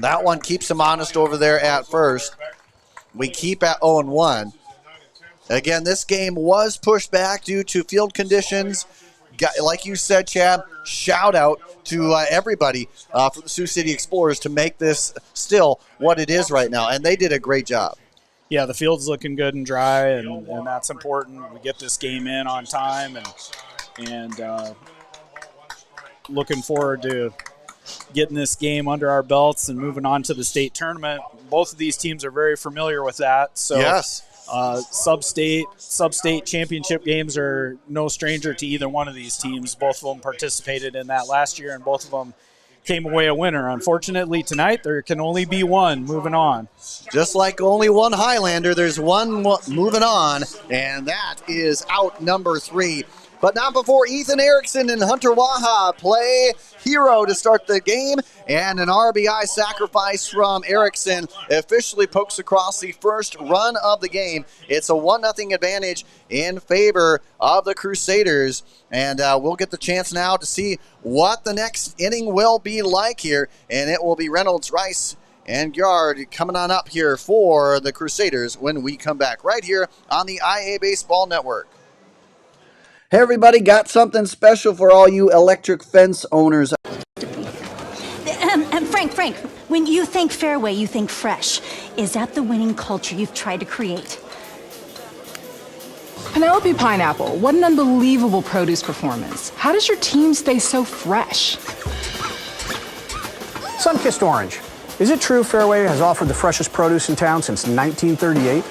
That one keeps him honest over there at first. We keep at 0-1. Again, this game was pushed back due to field conditions. Like you said, Chad, shout out to everybody for the Sioux City Explorers to make this still what it is right now, and they did a great job. Yeah, the field's looking good and dry, and that's important. We get this game in on time, and looking forward to getting this game under our belts and moving on to the state tournament. Both of these teams are very familiar with that. So yes. Substate championship games are no stranger to either one of these teams. Both of them participated in that last year, and both of them came away a winner. Unfortunately, tonight there can only be one moving on. Just like only one Highlander, there's one moving on, and that is out number 3. But not before Ethan Erickson and Hunter Waha play hero to start the game, and an RBI sacrifice from Erickson officially pokes across the first run of the game. It's a 1-0 advantage in favor of the Crusaders, and we'll get the chance now to see what the next inning will be like here, and it will be Reynolds, Rice, and Yard coming on up here for the Crusaders when we come back right here on the IA Baseball Network. Hey everybody, got something special for all you electric fence owners. Frank, when you think fairway, you think fresh. Is that the winning culture you've tried to create? Penelope Pineapple, what an unbelievable produce performance. How does your team stay so fresh? Sunkissed Orange. Is it true Fairway has offered the freshest produce in town since 1938?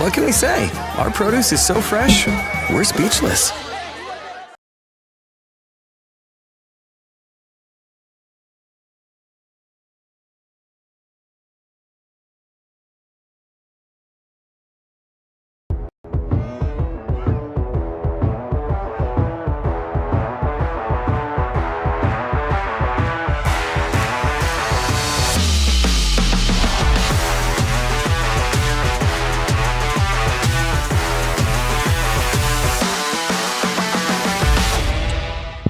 What can we say? Our produce is so fresh, we're speechless.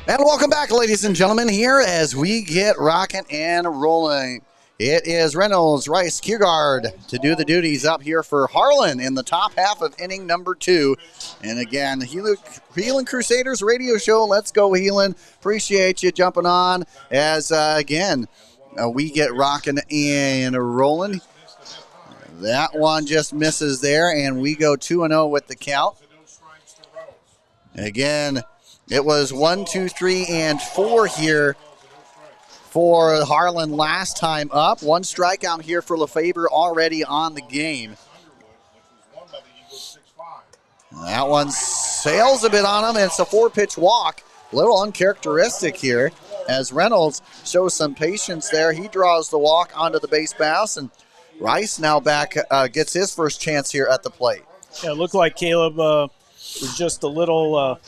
And welcome back, ladies and gentlemen, here as we get rocking and rolling. It is Reynolds, Rice, Kiergaard to do the duties up here for Harlan in the top half of inning number 2. And again, Heelan Crusaders radio show. Let's go, Heelan. Appreciate you jumping on as, again, we get rocking and rolling. That one just misses there, and we go 2-0 with the count. Again, it was 1, 2, 3, and 4 here for Harlan last time up. 1 strikeout here for Lefebvre already on the game. That one sails a bit on him, and it's a 4-pitch walk. A little uncharacteristic here as Reynolds shows some patience there. He draws the walk onto the base pass, and Rice now back gets his first chance here at the plate. Yeah, it looked like Caleb was just a little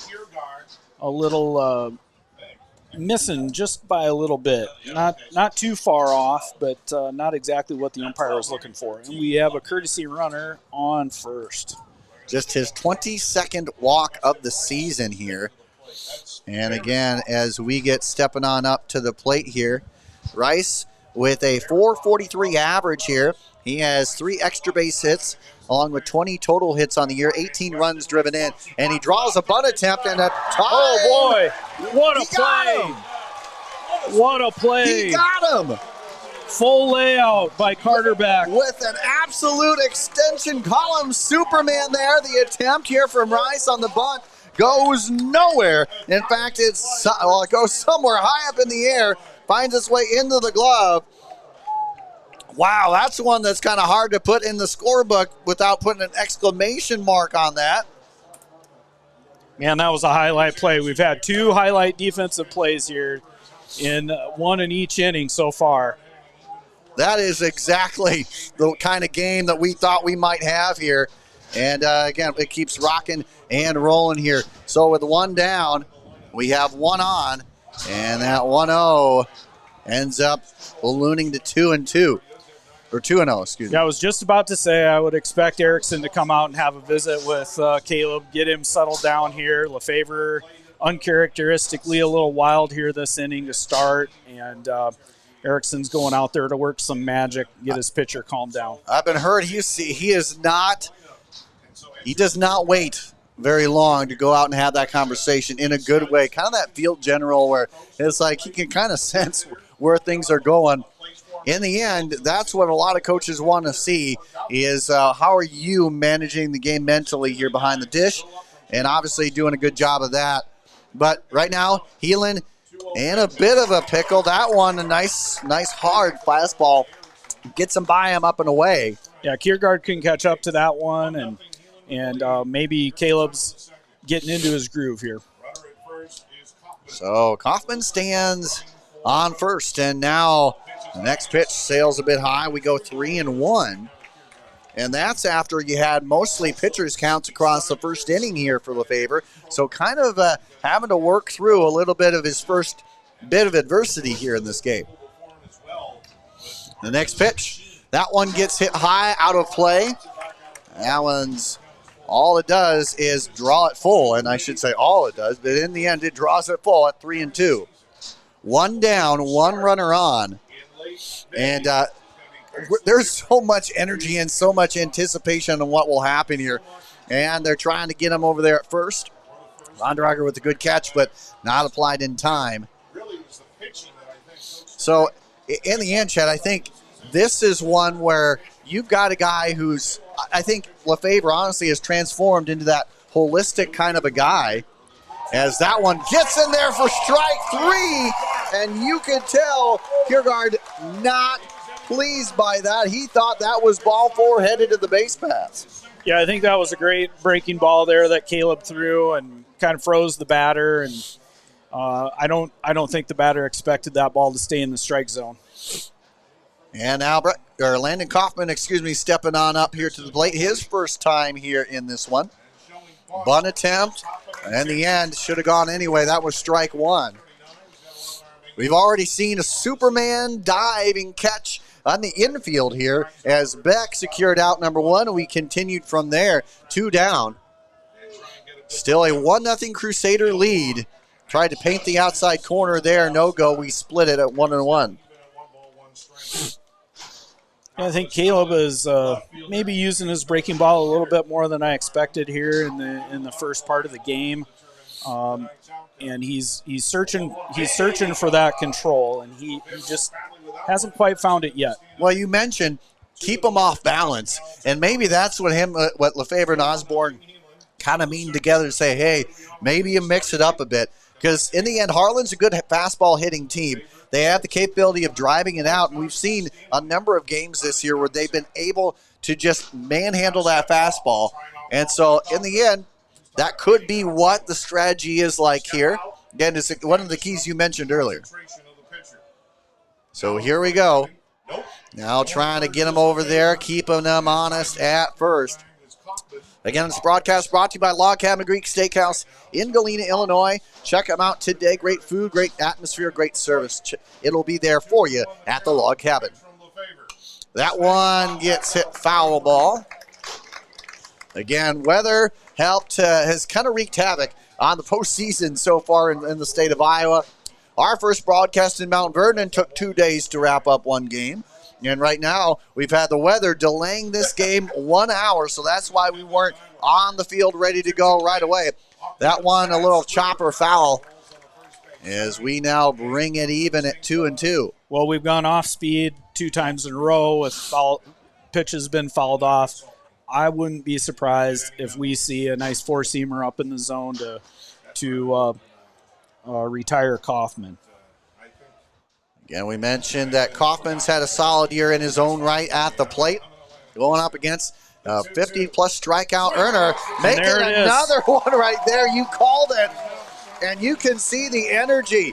missing just by a little bit. Not too far off, but not exactly what the umpire was looking for. And we have a courtesy runner on first. Just his 22nd walk of the season here. And again, as we get stepping on up to the plate here, Rice with a 443 average here. He has 3 extra base hits, along with 20 total hits on the year, 18 runs driven in. And he draws a bunt attempt and a tie. Oh, boy. What a play. What a play. He got him. Full layout by Carter Beck. With an absolute extension column Superman there. The attempt here from Rice on the bunt goes nowhere. In fact, it goes somewhere high up in the air, finds its way into the glove. Wow, that's one that's kind of hard to put in the scorebook without putting an exclamation mark on that. Man, that was a highlight play. We've had 2 highlight defensive plays here, one in each inning so far. That is exactly the kind of game that we thought we might have here. And again, it keeps rocking and rolling here. So with 1 down, we have 1 on, and that 1-0 ends up ballooning to 2-2. Or 2-0, excuse me. Yeah, I was just about to say I would expect Erickson to come out and have a visit with Caleb, get him settled down here. Lefevre, uncharacteristically a little wild here this inning to start, and Erickson's going out there to work some magic, get his pitcher calmed down. I've been heard he does not wait very long to go out and have that conversation in a good way. Kind of that field general where it's like he can kind of sense where things are going. In the end, that's what a lot of coaches want to see is how are you managing the game mentally here behind the dish, and obviously doing a good job of that. But right now, Heelan in a bit of a pickle. That one, a nice hard fastball, gets him by him up and away. Yeah, Kiergaard couldn't catch up to that one, and maybe Caleb's getting into his groove here. So Kaufman stands on first, and now the next pitch sails a bit high. We go 3-1, and that's after you had mostly pitchers counts across the first inning here for Lefevre. So kind of having to work through a little bit of his first bit of adversity here in this game. The next pitch, that one gets hit high out of play. That one's all it does is draw it full, and I should say all it does, but in the end it draws it full at 3-2. 1 down, 1 runner on. And there's so much energy and so much anticipation on what will happen here. And they're trying to get him over there at first. Vondrager with a good catch, but not applied in time. So in the end, Chad, I think this is one where you've got a guy who's, I think Lefevre honestly has transformed into that holistic kind of a guy. As that one gets in there for strike 3, and you could tell Kiergaard not pleased by that. He thought that was ball 4 headed to the base paths. Yeah, I think that was a great breaking ball there that Caleb threw and kind of froze the batter. And I don't think the batter expected that ball to stay in the strike zone. And now Landon Kaufman, stepping on up here to the plate. His first time here in this one. Bunt attempt. And in the end, should have gone anyway. That was strike 1. We've already seen a Superman diving catch on the infield here as Beck secured out number 1. And we continued from there, 2 down. Still a 1-0 Crusader lead. Tried to paint the outside corner there. No go. We split it at 1-1. I think Caleb is maybe using his breaking ball a little bit more than I expected here in the first part of the game, and he's searching for that control, and he just hasn't quite found it yet. Well, you mentioned keep him off balance, and maybe that's what Lefevre and Osborne kind of mean together to say, hey, maybe you mix it up a bit, because in the end, Harlan's a good fastball hitting team. They have the capability of driving it out, and we've seen a number of games this year where they've been able to just manhandle that fastball. And so, in the end, that could be what the strategy is like here. Again, it's one of the keys you mentioned earlier. So here we go. Now trying to get them over there, keeping them honest at first. Again, this broadcast brought to you by Log Cabin Greek Steakhouse in Galena, Illinois. Check them out today. Great food, great atmosphere, great service. It'll be there for you at the Log Cabin. That one gets hit foul ball. Again, weather has kind of wreaked havoc on the postseason so far in the state of Iowa. Our first broadcast in Mount Vernon took 2 days to wrap up one game. And right now, we've had the weather delaying this game 1 hour, so that's why we weren't on the field ready to go right away. That one, a little chopper foul, as we now bring it even at 2-2. Well, we've gone off speed 2 times in a row with pitches been fouled off. I wouldn't be surprised if we see a nice four-seamer up in the zone to retire Kaufman. Again, we mentioned that Kaufman's had a solid year in his own right at the plate, going up against a 50-plus strikeout earner, making another one right there. You called it, and you can see the energy.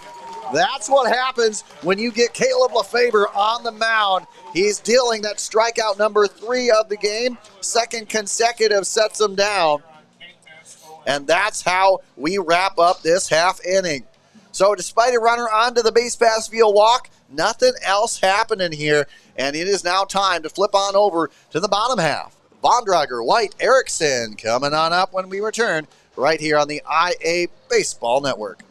That's what happens when you get Caleb Lefebvre on the mound. He's dealing that strikeout number 3 of the game. Second consecutive sets him down. And that's how we wrap up this half inning. So despite a runner onto the base pass via walk, nothing else happening here. And it is now time to flip on over to the bottom half. Vondrager, White, Erickson coming on up when we return right here on the IA Baseball Network.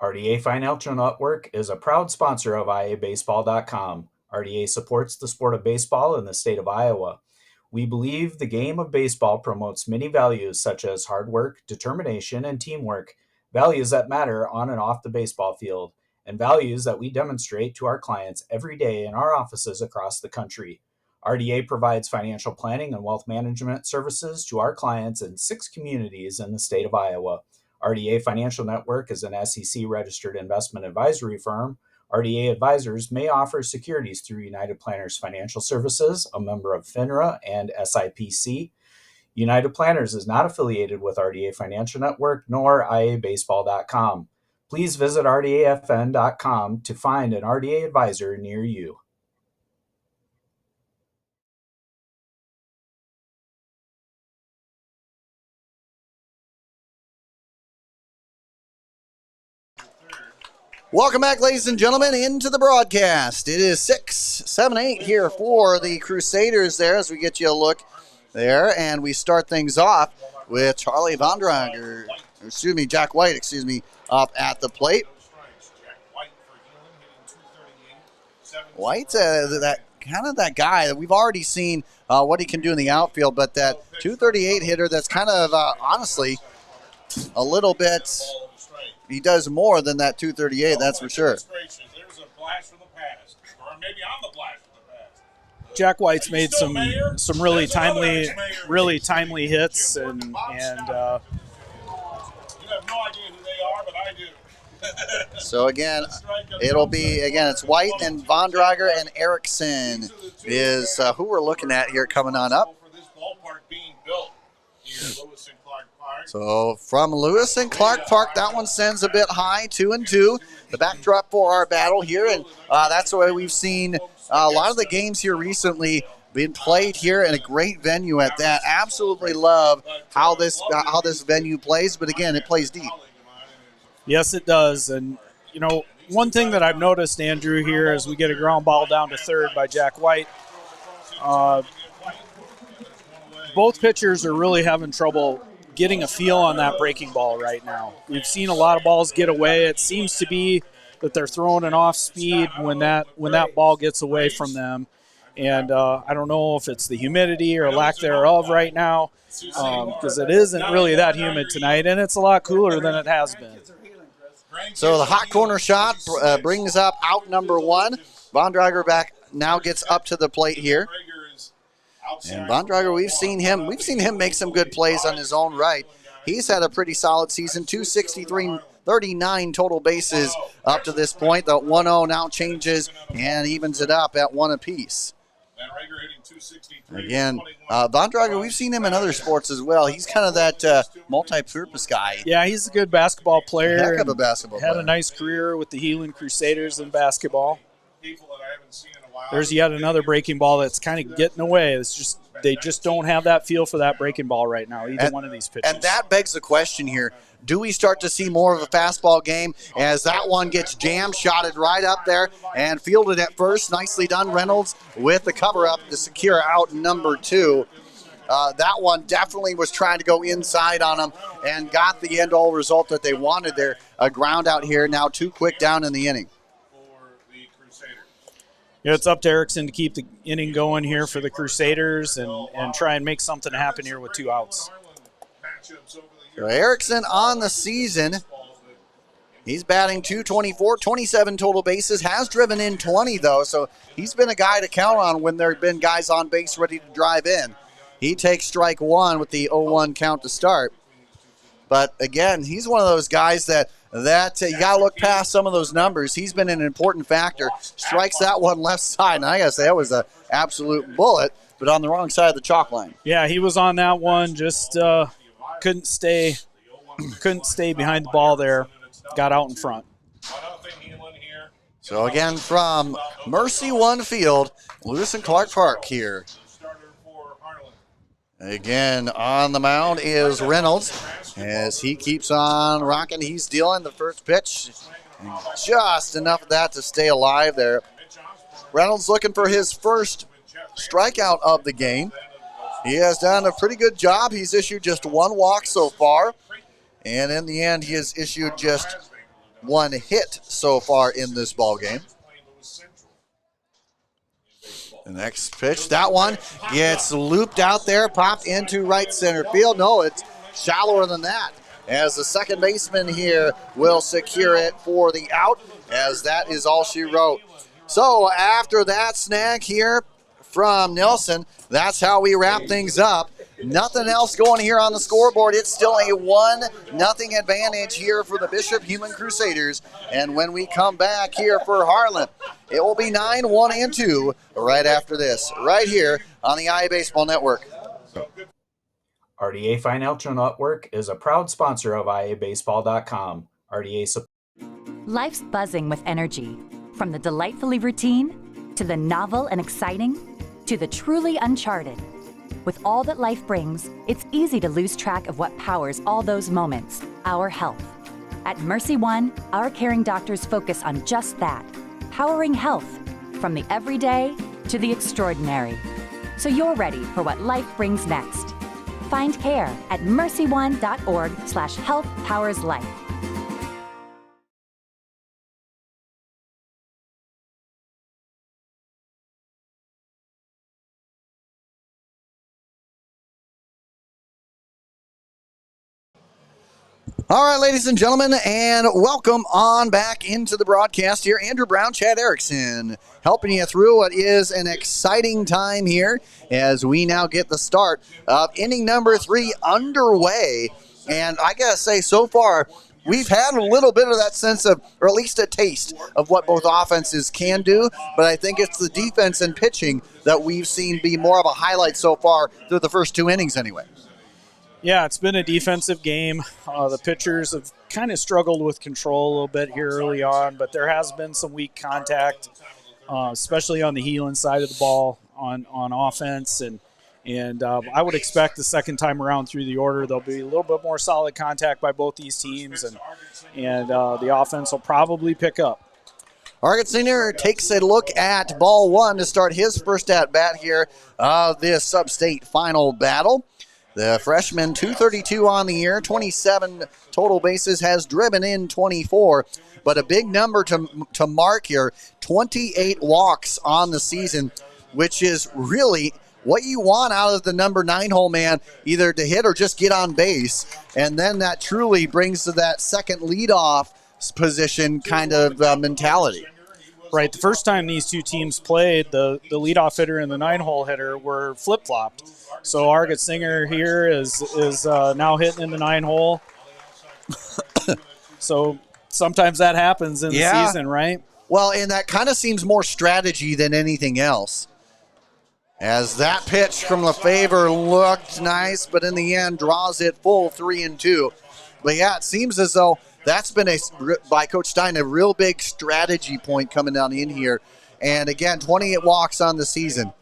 RDA Financial Network is a proud sponsor of IABaseball.com. RDA supports the sport of baseball in the state of Iowa. We believe the game of baseball promotes many values such as hard work, determination, and teamwork, values that matter on and off the baseball field, and values that we demonstrate to our clients every day in our offices across the country. RDA provides financial planning and wealth management services to our clients in 6 communities in the state of Iowa. RDA Financial Network is an SEC-registered investment advisory firm. RDA advisors may offer securities through United Planners Financial Services, a member of FINRA and SIPC. United Planners is not affiliated with RDA Financial Network nor IABaseball.com. Please visit RDAFN.com to find an RDA advisor near you. Welcome back, ladies and gentlemen, into the broadcast. It is 6-7-8 here for the Crusaders there as we get you a look there. And we start things off with Jack White, up at the plate. White's that guy that we've already seen what he can do in the outfield, but that 238 hitter that's kind of, honestly, a little bit... He does more than that 238, that's for sure. Jack White's made some really timely hits, and You have no idea who they are, but I do. So again, it's White and Vondrager and Erickson is who we're looking at here coming on up. So from Lewis and Clark Park, that one sends a bit high, 2-2. The backdrop for our battle here, and that's the way we've seen a lot of the games here recently been played here in a great venue at that. Absolutely love how this venue plays, but again, it plays deep. Yes, it does. And, one thing that I've noticed, Andrew, here as we get a ground ball down to third by Jack White, both pitchers are really having trouble getting a feel on that breaking ball right now. We've seen a lot of balls get away. It seems to be that they're throwing it off speed when that ball gets away from them. And I don't know if it's the humidity or lack thereof right now, because it isn't really that humid tonight, and it's a lot cooler than it has been. So the hot corner shot brings up out number 1. Vondrager back now gets up to the plate here. And Vondrager, we've seen him make some good plays on his own right. He's had a pretty solid season, 263, 39 total bases up to this point. The 1-0 now changes and evens it up at 1 apiece. Again, Vondrager, we've seen him in other sports as well. He's kind of that multi-purpose guy. Yeah, he's a good basketball player. Heck of a basketball player. Had a nice career with the Heelan Crusaders in basketball. there's yet another breaking ball that's kind of getting away. It's just they just don't have that feel for that breaking ball right now, either one of these pitches. And that begs the question here. Do we start to see more of a fastball game as that one gets jammed, shotted right up there, and fielded at first? Nicely done, Reynolds, with the cover-up to secure out number 2. That one definitely was trying to go inside on him and got the end-all result that they wanted there. A ground out here, now 2 quick down in the inning. Yeah, it's up to Erickson to keep the inning going here for the Crusaders and try and make something happen here with 2 outs. So Erickson on the season, he's batting .224, 27 total bases, has driven in 20 though, so he's been a guy to count on when there have been guys on base ready to drive in. He takes strike 1 with the 0-1 count to start. But again, he's one of those guys that you got to look past some of those numbers. He's been an important factor. Strikes that one left side, and I got to say that was an absolute bullet, but on the wrong side of the chalk line. Yeah, he was on that one, just couldn't stay behind the ball there. Got out in front. So again, from Mercy One Field, Lewis and Clark Park here. Again, on the mound is Reynolds as he keeps on rocking. He's dealing the first pitch. Just enough of that to stay alive there. Reynolds looking for his first strikeout of the game. He has done a pretty good job. He's issued just 1 walk so far. And in the end, he has issued just 1 hit so far in this ball game. The next pitch, that one gets looped out there, popped into right center field. No, it's shallower than that, as the second baseman here will secure it for the out, as that is all she wrote. So after that snag here from Nelson, that's how we wrap things up. Nothing else going here on the scoreboard. It's still a 1-0 advantage here for the Bishop Heelan Crusaders. And when we come back here for Harlan, it will be 9-1-2 right after this, right here on the IA Baseball Network. RDA Financial Network is a proud sponsor of IABaseball.com. RDA Life's buzzing with energy. From the delightfully routine, to the novel and exciting, to the truly uncharted. With all that life brings, it's easy to lose track of what powers all those moments, our health. At Mercy One, our caring doctors focus on just that, powering health, from the everyday to the extraordinary. So you're ready for what life brings next. Find care at mercyone.org/health-powers-life. All right, ladies and gentlemen, and welcome on back into the broadcast here. Andrew Brown, Chad Erickson, helping you through what is an exciting time here as we now get the start of inning number 3 underway. And I got to say, so far, we've had a little bit of that sense of, or at least a taste of what both offenses can do, but I think it's the defense and pitching that we've seen be more of a highlight so far through the first 2 innings anyway. Yeah, it's been a defensive game. The pitchers have kind of struggled with control a little bit here early on, but there has been some weak contact, especially on the Heelan side of the ball on offense. And I would expect the second time around through the order there'll be a little bit more solid contact by both these teams, and the offense will probably pick up. Argett Senior takes a look at ball 1 to start his first at-bat here of this Substate final battle. The freshman, 232 on the year, 27 total bases, has driven in 24. But a big number to mark here, 28 walks on the season, which is really what you want out of the number 9 hole man, either to hit or just get on base. And then that truly brings to that second leadoff position kind of mentality. Right, the first time these two teams played, the leadoff hitter and the 9-hole hitter were flip-flopped. So Argett Singer here is now hitting in the 9-hole. So sometimes that happens in the season, right? Well, and that kind of seems more strategy than anything else. As that pitch from LeFevre looked nice, but in the end draws it full 3-2. But yeah, it seems as though that's been by Coach Stein a real big strategy point coming down in here, And again, 28 walks on the season.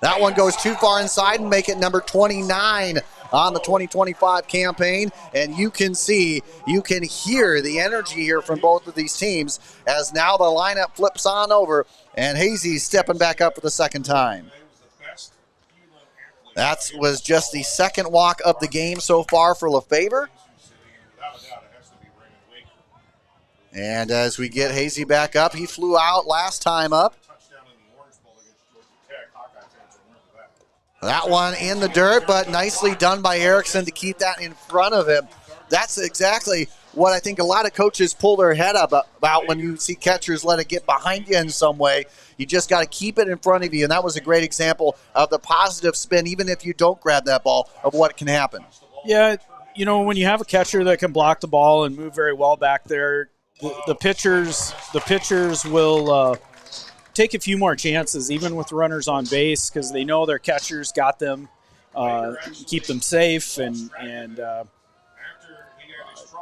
That one goes too far inside and make it number 29 on the 2025 campaign. And you can see, you can hear the energy here from both of these teams as now the lineup flips on over and Hazy's stepping back up for the second time. That was just the second walk of the game so far for Lefevre. And as we get Hazy back up, he flew out last time up. That one in the dirt, but nicely done by Erickson to keep that in front of him. That's exactly what I think a lot of coaches pull their head up about when you see catchers let it get behind you in some way. You just got to keep it in front of you, and that was a great example of the positive spin, even if you don't grab that ball, of what can happen. Yeah, you know, when you have a catcher that can block the ball and move very well back there, the pitchers will take a few more chances, even with runners on base, because they know their catchers got them, keep them safe, and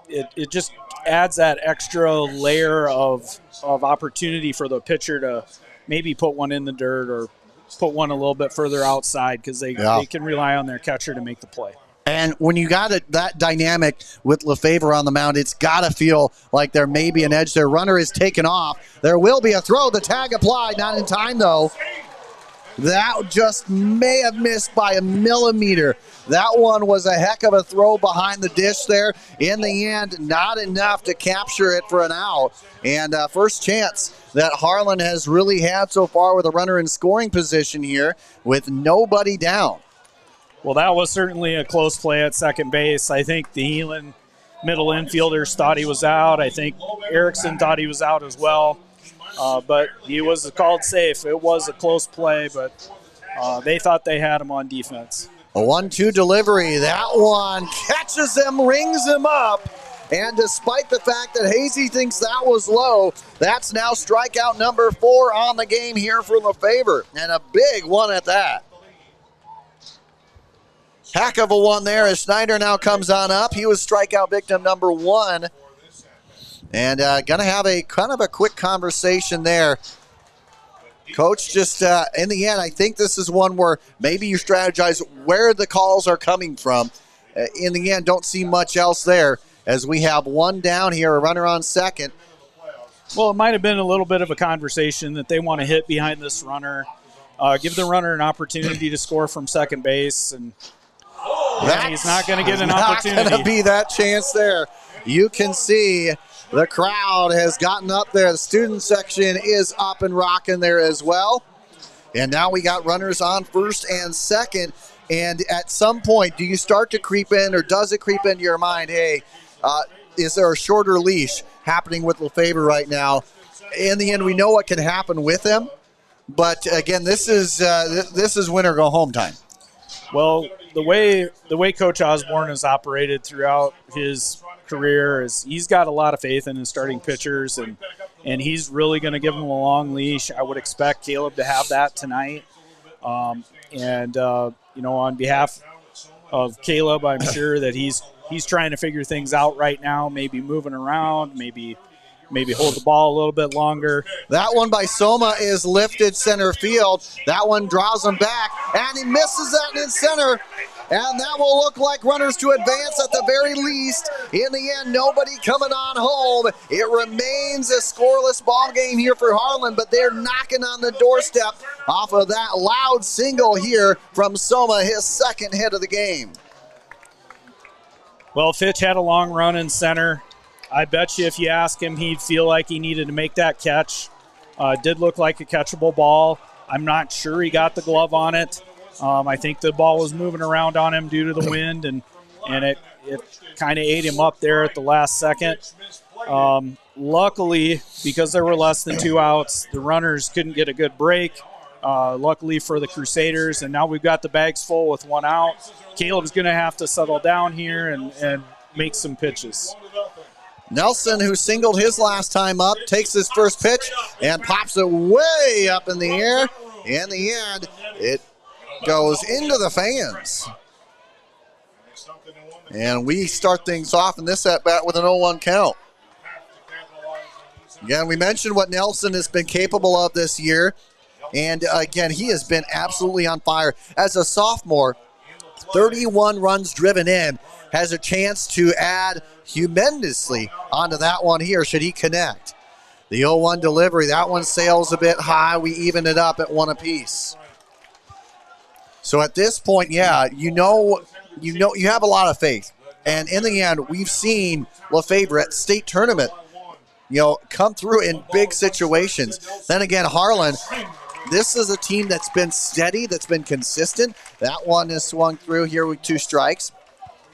it just adds that extra layer of opportunity for the pitcher to maybe put one in the dirt or put one a little bit further outside, because they can rely on their catcher to make the play. And when you got that dynamic with Lefevre on the mound, it's got to feel like there may be an edge there. Runner is taken off. There will be a throw. The tag applied. Not in time, though. That just may have missed by a millimeter. That one was a heck of a throw behind the dish there. In the end, not enough to capture it for an out. And first chance that Harlan has really had so far with a runner in scoring position here with nobody down. Well, that was certainly a close play at second base. I think the Heelan middle infielders thought he was out. I think Erickson thought he was out as well. But he was called safe. It was a close play, but they thought they had him on defense. A 1-2 delivery. That one catches him, rings him up. And despite the fact that Hazy thinks that was low, that's now strikeout number 4 on the game here for Lefevre. And a big one at that. Heck of a one there as Schneider now comes on up. He was strikeout victim number 1. And going to have a kind of a quick conversation there. Coach, just in the end, I think this is one where maybe you strategize where the calls are coming from. In the end, don't see much else there as we have one down here, a runner on second. Well, it might have been a little bit of a conversation that they want to hit behind this runner, give the runner an opportunity to score from second base, and he's not going to get an opportunity. Not going to be that chance there. You can see the crowd has gotten up there. The student section is up and rocking there as well. And now we got runners on first and second. And at some point, do you start to creep in, or does it creep into your mind, hey, is there a shorter leash happening with Lefevre right now? In the end, we know what can happen with them. But again, this is win or go home time. Well, the way Coach Osborne has operated throughout his career is he's got a lot of faith in his starting pitchers, and he's really going to give them a long leash. I would expect Caleb to have that tonight. On behalf of Caleb, I'm sure that he's trying to figure things out right now, maybe moving around, maybe hold the ball a little bit longer. That one by Soma is lifted center field. That one draws him back, and he misses that in center. And that will look like runners to advance at the very least. In the end, nobody coming on home. It remains a scoreless ball game here for Harlan, but they're knocking on the doorstep off of that loud single here from Soma, his second hit of the game. Well, Fitch had a long run in center. I bet you if you ask him, he'd feel like he needed to make that catch. Did look like a catchable ball. I'm not sure he got the glove on it. I think the ball was moving around on him due to the wind, and it kind of ate him up there at the last second. Luckily, because there were less than 2 outs, the runners couldn't get a good break. Luckily for the Crusaders, and now we've got the bags full with 1 out. Caleb's going to have to settle down here and make some pitches. Nelson, who singled his last time up, takes his first pitch and pops it way up in the air. In the end, it goes into the fans. And we start things off in this at-bat with an 0-1 count. Yeah, we mentioned what Nelson has been capable of this year. And again, he has been absolutely on fire. As a sophomore, 31 runs driven in, has a chance to add humongously onto that one here should he connect. The 0-1 delivery, that one sails a bit high. We even it up at 1 apiece. So at this point, yeah, you have a lot of faith. And in the end, we've seen Lefebvre at state tournament, come through in big situations. Then again, Harlan, this is a team that's been steady, that's been consistent. That one is swung through here with 2 strikes.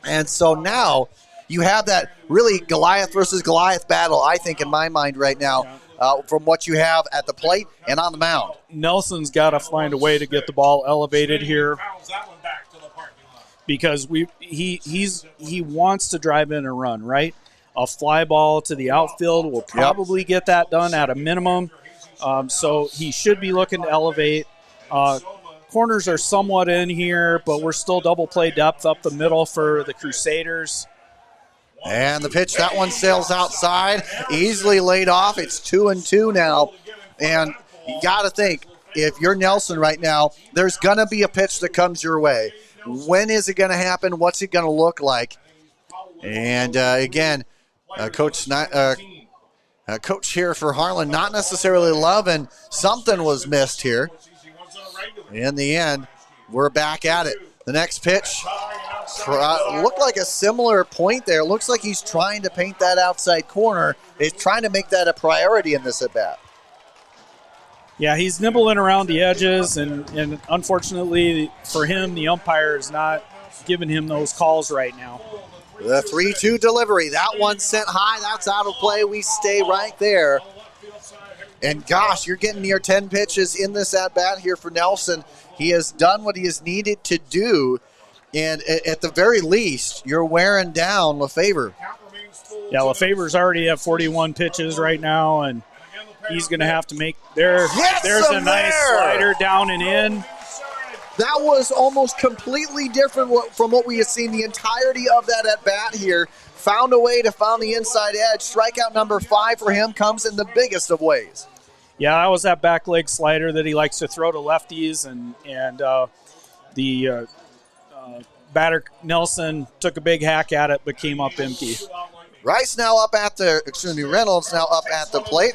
And so now you have that really Goliath versus Goliath battle, I think, in my mind right now, from what you have at the plate and on the mound. Nelson's got to find a way to get the ball elevated here because he wants to drive in a run, right? A fly ball to the outfield will probably get that done at a minimum. So he should be looking to elevate. Corners are somewhat in here, but we're still double play depth up the middle for the Crusaders. And the pitch, that one sails outside, easily laid off. It's 2-2 now. And you got to think, if you're Nelson right now, there's going to be a pitch that comes your way. When is it going to happen? What's it going to look like? And again, Coach here for Harlan, not necessarily loving something was missed here. In the end, we're back at it. The next pitch looked like a similar point there. Looks like he's trying to paint that outside corner. He's trying to make that a priority in this at-bat. Yeah, he's nibbling around the edges, and unfortunately for him, the umpire is not giving him those calls right now. The 3-2 delivery. That one sent high. That's out of play. We stay right there. And gosh, you're getting near 10 pitches in this at-bat here for Nelson. He has done what he has needed to do. And at the very least, you're wearing down Lefebvre. Yeah, Lefebvre's already at 41 pitches right now, and he's going to have to make there's a nice slider down and in. That was almost completely different from what we have seen the entirety of that at-bat here. Found a way to find the inside edge. Strikeout number 5 for him comes in the biggest of ways. Yeah, that was that back leg slider that he likes to throw to lefties, and the batter Nelson took a big hack at it but came up empty. Reynolds now up at the plate.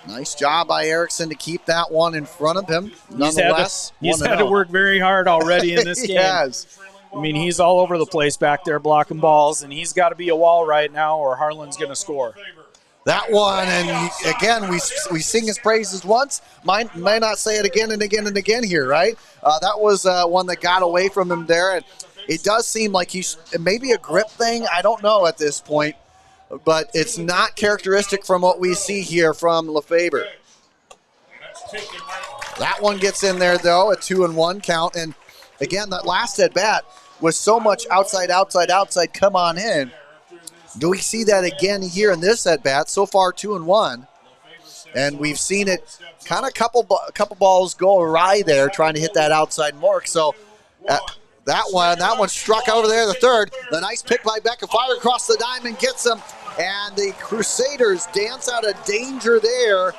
Nice job by Erickson to keep that one in front of him. Nonetheless, he's had to work very hard already in this game. Yes. I mean, he's all over the place back there blocking balls, and he's got to be a wall right now or Harlan's going to score. That one, and again, we sing his praises once, might not say it again and again and again here, right? That was one that got away from him there, and it does seem like he's maybe a grip thing. I don't know at this point, but it's not characteristic from what we see here from Lefebvre. That one gets in there, though, a 2-1 count, and again, that last at-bat was so much outside, come on in. Do we see that again here in this at-bat? So far, 2-1. And we've seen it kind of couple balls go awry there trying to hit that outside mark. So that one struck over there, the third. The nice pick by Becca. Fire across the diamond, gets him. And the Crusaders dance out of danger there.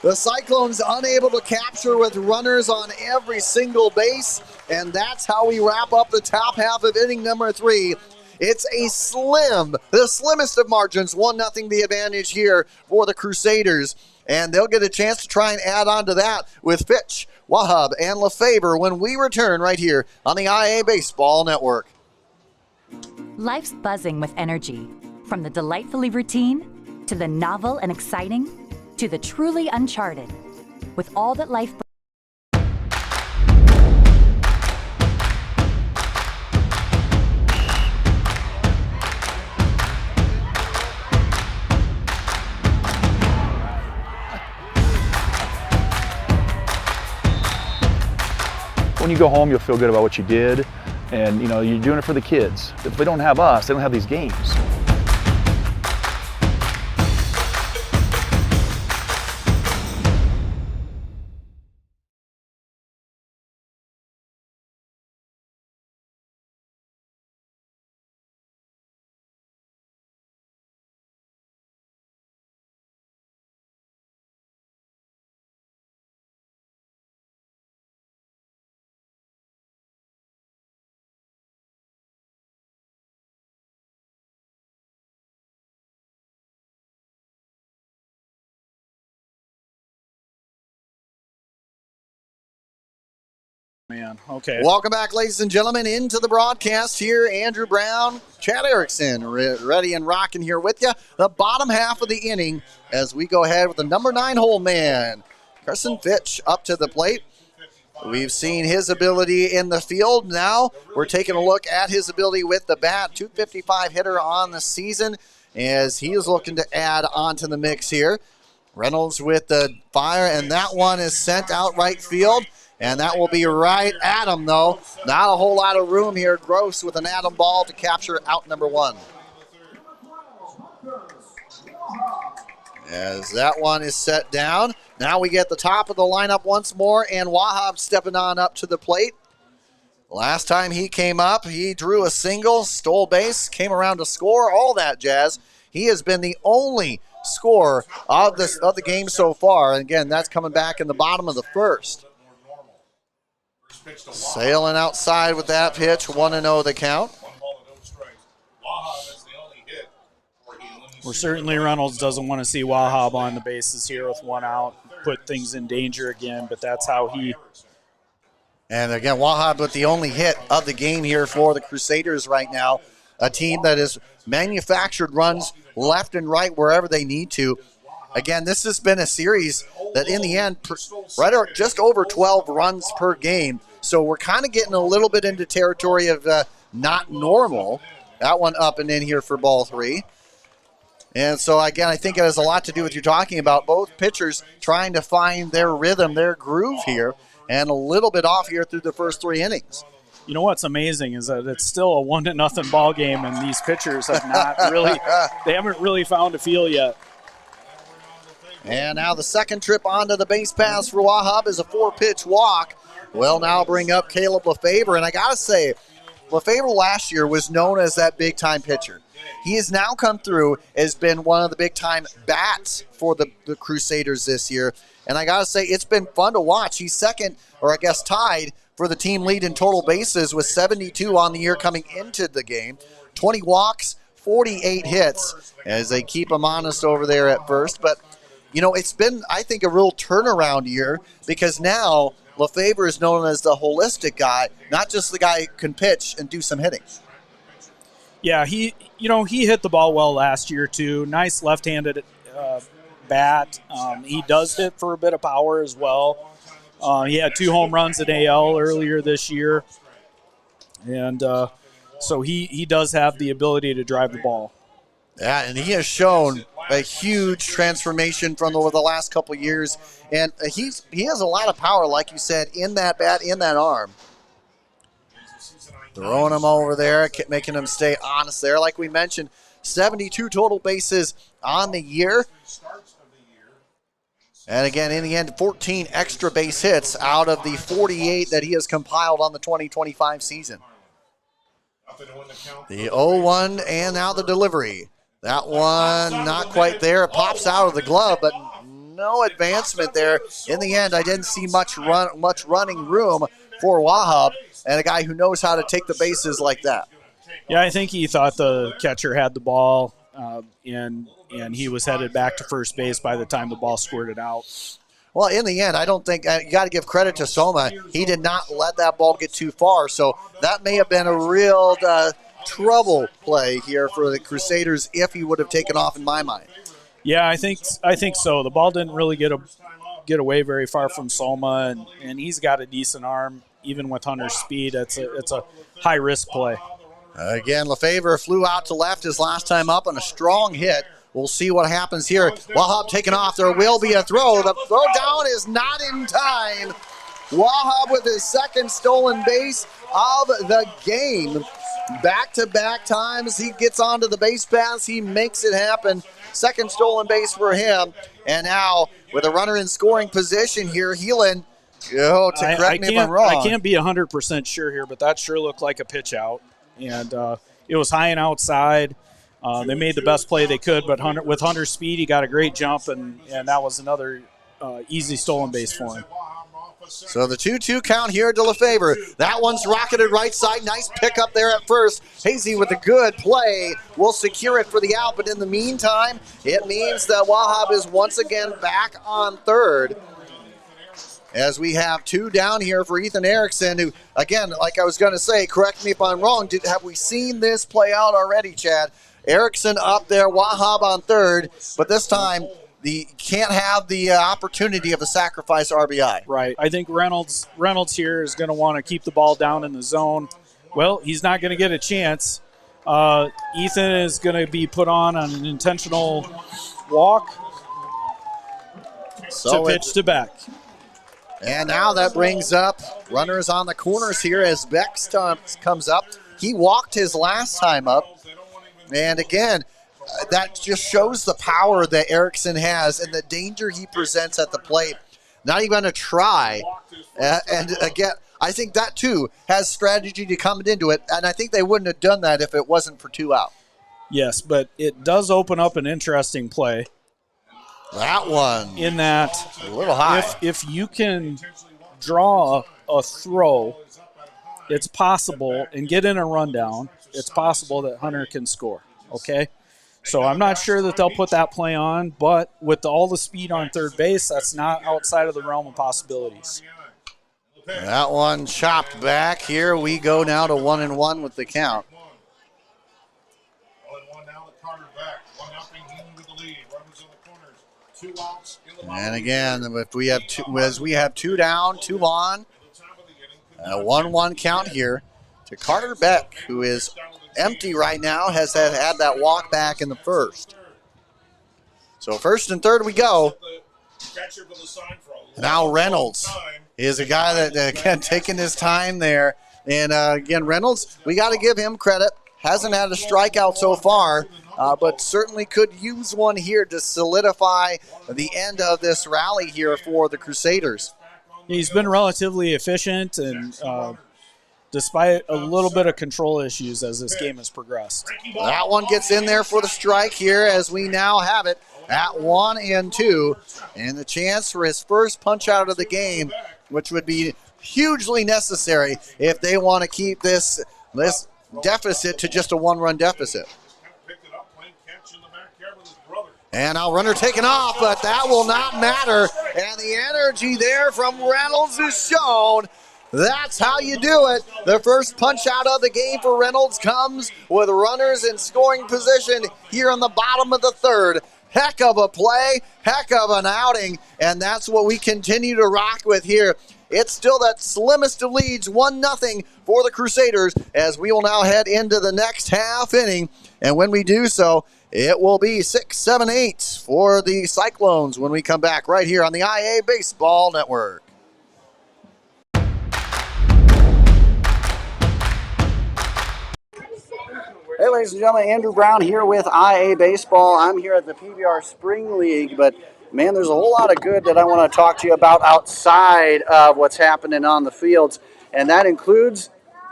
The Cyclones unable to capture with runners on every single base. And that's how we wrap up the top half of inning number 3. It's the slimmest of margins, 1-0 the advantage here for the Crusaders. And they'll get a chance to try and add on to that with Fitch, Wahab, and Lefebvre when we return right here on the IA Baseball Network. Life's buzzing with energy. From the delightfully routine, to the novel and exciting, to the truly uncharted. With all that life brings. When you go home, you'll feel good about what you did, and you're doing it for the kids. If they don't have us, they don't have these games. Man, okay. Welcome back, ladies and gentlemen, into the broadcast here. Andrew Brown, Chad Erickson, ready and rocking here with you. The bottom half of the inning as we go ahead with the number 9 hole man, Carson Fitch, up to the plate. We've seen his ability in the field. Now we're taking a look at his ability with the bat. 255 hitter on the season as he is looking to add on to the mix here. Reynolds with the fire, and that one is sent out right field. And that will be right at him, though. Not a whole lot of room here. Gross with an atom ball to capture out number 1. As that one is set down. Now we get the top of the lineup once more, and Wahab stepping on up to the plate. Last time he came up, he drew a single, stole base, came around to score, all that jazz. He has been the only scorer of the game so far. And again, that's coming back in the bottom of the first. Sailing outside with that pitch, 1-0 the count. Well, certainly Reynolds doesn't want to see Wahab on the bases here with 1 out, put things in danger again, but that's how he... And again, Wahab with the only hit of the game here for the Crusaders right now, a team that has manufactured runs left and right wherever they need to. Again, this has been a series that in the end, just over 12 runs per game. So we're kind of getting a little bit into territory of not normal. That one up and in here for ball 3. And so, again, I think it has a lot to do with you talking about both pitchers trying to find their rhythm, their groove here, and a little bit off here through the first 3 innings. You know what's amazing is that it's still a 1-0 ball game, and these pitchers have not really, they haven't really found a feel yet. And now the second trip onto the base pass for Wahab is a 4-pitch walk. We'll now bring up Caleb Lefebvre, and I got to say, Lefebvre last year was known as that big-time pitcher. He has now come through as been one of the big-time bats for the Crusaders this year, and I got to say, it's been fun to watch. He's second, or I guess tied, for the team lead in total bases with 72 on the year coming into the game. 20 walks, 48 hits, as they keep him honest over there at first. But, you know, it's been, I think, a real turnaround year because now Lefebvre is known as the holistic guy, not just the guy who can pitch and do some hitting. Yeah, he hit the ball well last year, too. Nice left-handed bat. He does hit for a bit of power as well. He had 2 home runs at AL earlier this year. And so he does have the ability to drive the ball. Yeah, and he has shown a huge transformation from over the last couple of years. And he has a lot of power, like you said, in that bat, in that arm. Throwing him over there, making him stay honest there. Like we mentioned, 72 total bases on the year. And again, in the end, 14 extra base hits out of the 48 that he has compiled on the 2025 season. The 0-1 and now the delivery. That one not quite there. It pops out of the glove, but no advancement there. In the end, I didn't see much running room for Wahab and a guy who knows how to take the bases like that. Yeah, I think he thought the catcher had the ball, and he was headed back to first base by the time the ball squirted out. Well, in the end, I don't think you got to give credit to Soma. He did not let that ball get too far, so that may have been a real trouble play here for the Crusaders if he would have taken off, in my mind. Yeah, I think so. The ball didn't really get away very far from Soma, and he's got a decent arm, even with Hunter's speed. It's a high risk play. Again, Lefebvre flew out to left his last time up on a strong hit. We'll see what happens here. Wahab taking off. There will be a throw. The throw down is not in time. Wahab with his second stolen base of the game. Back-to-back times he gets onto the base pass. He makes it happen. Second stolen base for him. And now with a runner in scoring position here, Heelan, correct me if I'm wrong. I can't be 100% sure here, but that sure looked like a pitch out. And it was high and outside. They made the best play they could, but with Hunter's speed, he got a great jump, and that was another easy stolen base for him. So the 2-2 count here to Lefebvre. That one's rocketed right side. Nice pick up there at first. Hazy with a good play will secure it for the out, but in the meantime, it means that Wahab is once again back on third. as we have 2 down here for Ethan Erickson, who, again, like I was going to say, correct me if I'm wrong, have we seen this play out already, Chad? Erickson up there, Wahab on third, but this time can't have the opportunity of a sacrifice RBI. Right. I think Reynolds here is going to want to keep the ball down in the zone. Well, he's not going to get a chance. Ethan is going to be put on an intentional walk to pitch to Beck. And now that brings up runners on the corners here as Beck comes up. He walked his last time up. And again, that just shows the power that Erickson has and the danger he presents at the plate. Not even a try. And again, I think that too has strategy to come into it. And I think they wouldn't have done that if it wasn't for 2 out. Yes, but it does open up an interesting play. That one. In that, a little high. If you can draw a throw, it's possible, and get in a rundown, it's possible that Hunter can score, okay? So I'm not sure that they'll put that play on, but with all the speed on third base, that's not outside of the realm of possibilities. That one chopped back. Here we go now to 1-1 with the count. And again, if we have as we have 2 down, 2 on, a 1-1 count here to Carter Beck, who is empty right now, has had that walk back in the first. So first and third we go. Now Reynolds is a guy that, again, taking his time there. And, again, Reynolds, we got to give him credit. Hasn't had a strikeout so far, but certainly could use one here to solidify the end of this rally here for the Crusaders. He's been relatively efficient, and despite a little bit of control issues as this game has progressed. That one gets in there for the strike here as we now have it at 1-2, and the chance for his first punch out of the game, which would be hugely necessary if they want to keep this deficit to just a 1-run deficit. And now runner taken off, but that will not matter. And the energy there from Reynolds is shown. That's how you do it. The first punch out of the game for Reynolds comes with runners in scoring position here on the bottom of the third. Heck of a play, heck of an outing, and that's what we continue to rock with here. It's still that slimmest of leads, 1-0 for the Crusaders, as we will now head into the next half inning. And when we do so, it will be 6-7-8 for the Cyclones when we come back right here on the IA Baseball Network. Hey, ladies and gentlemen, Andrew Brown here with IA Baseball. I'm here at the PBR Spring League, but man, there's a whole lot of good that I want to talk to you about outside of what's happening on the fields, and that includes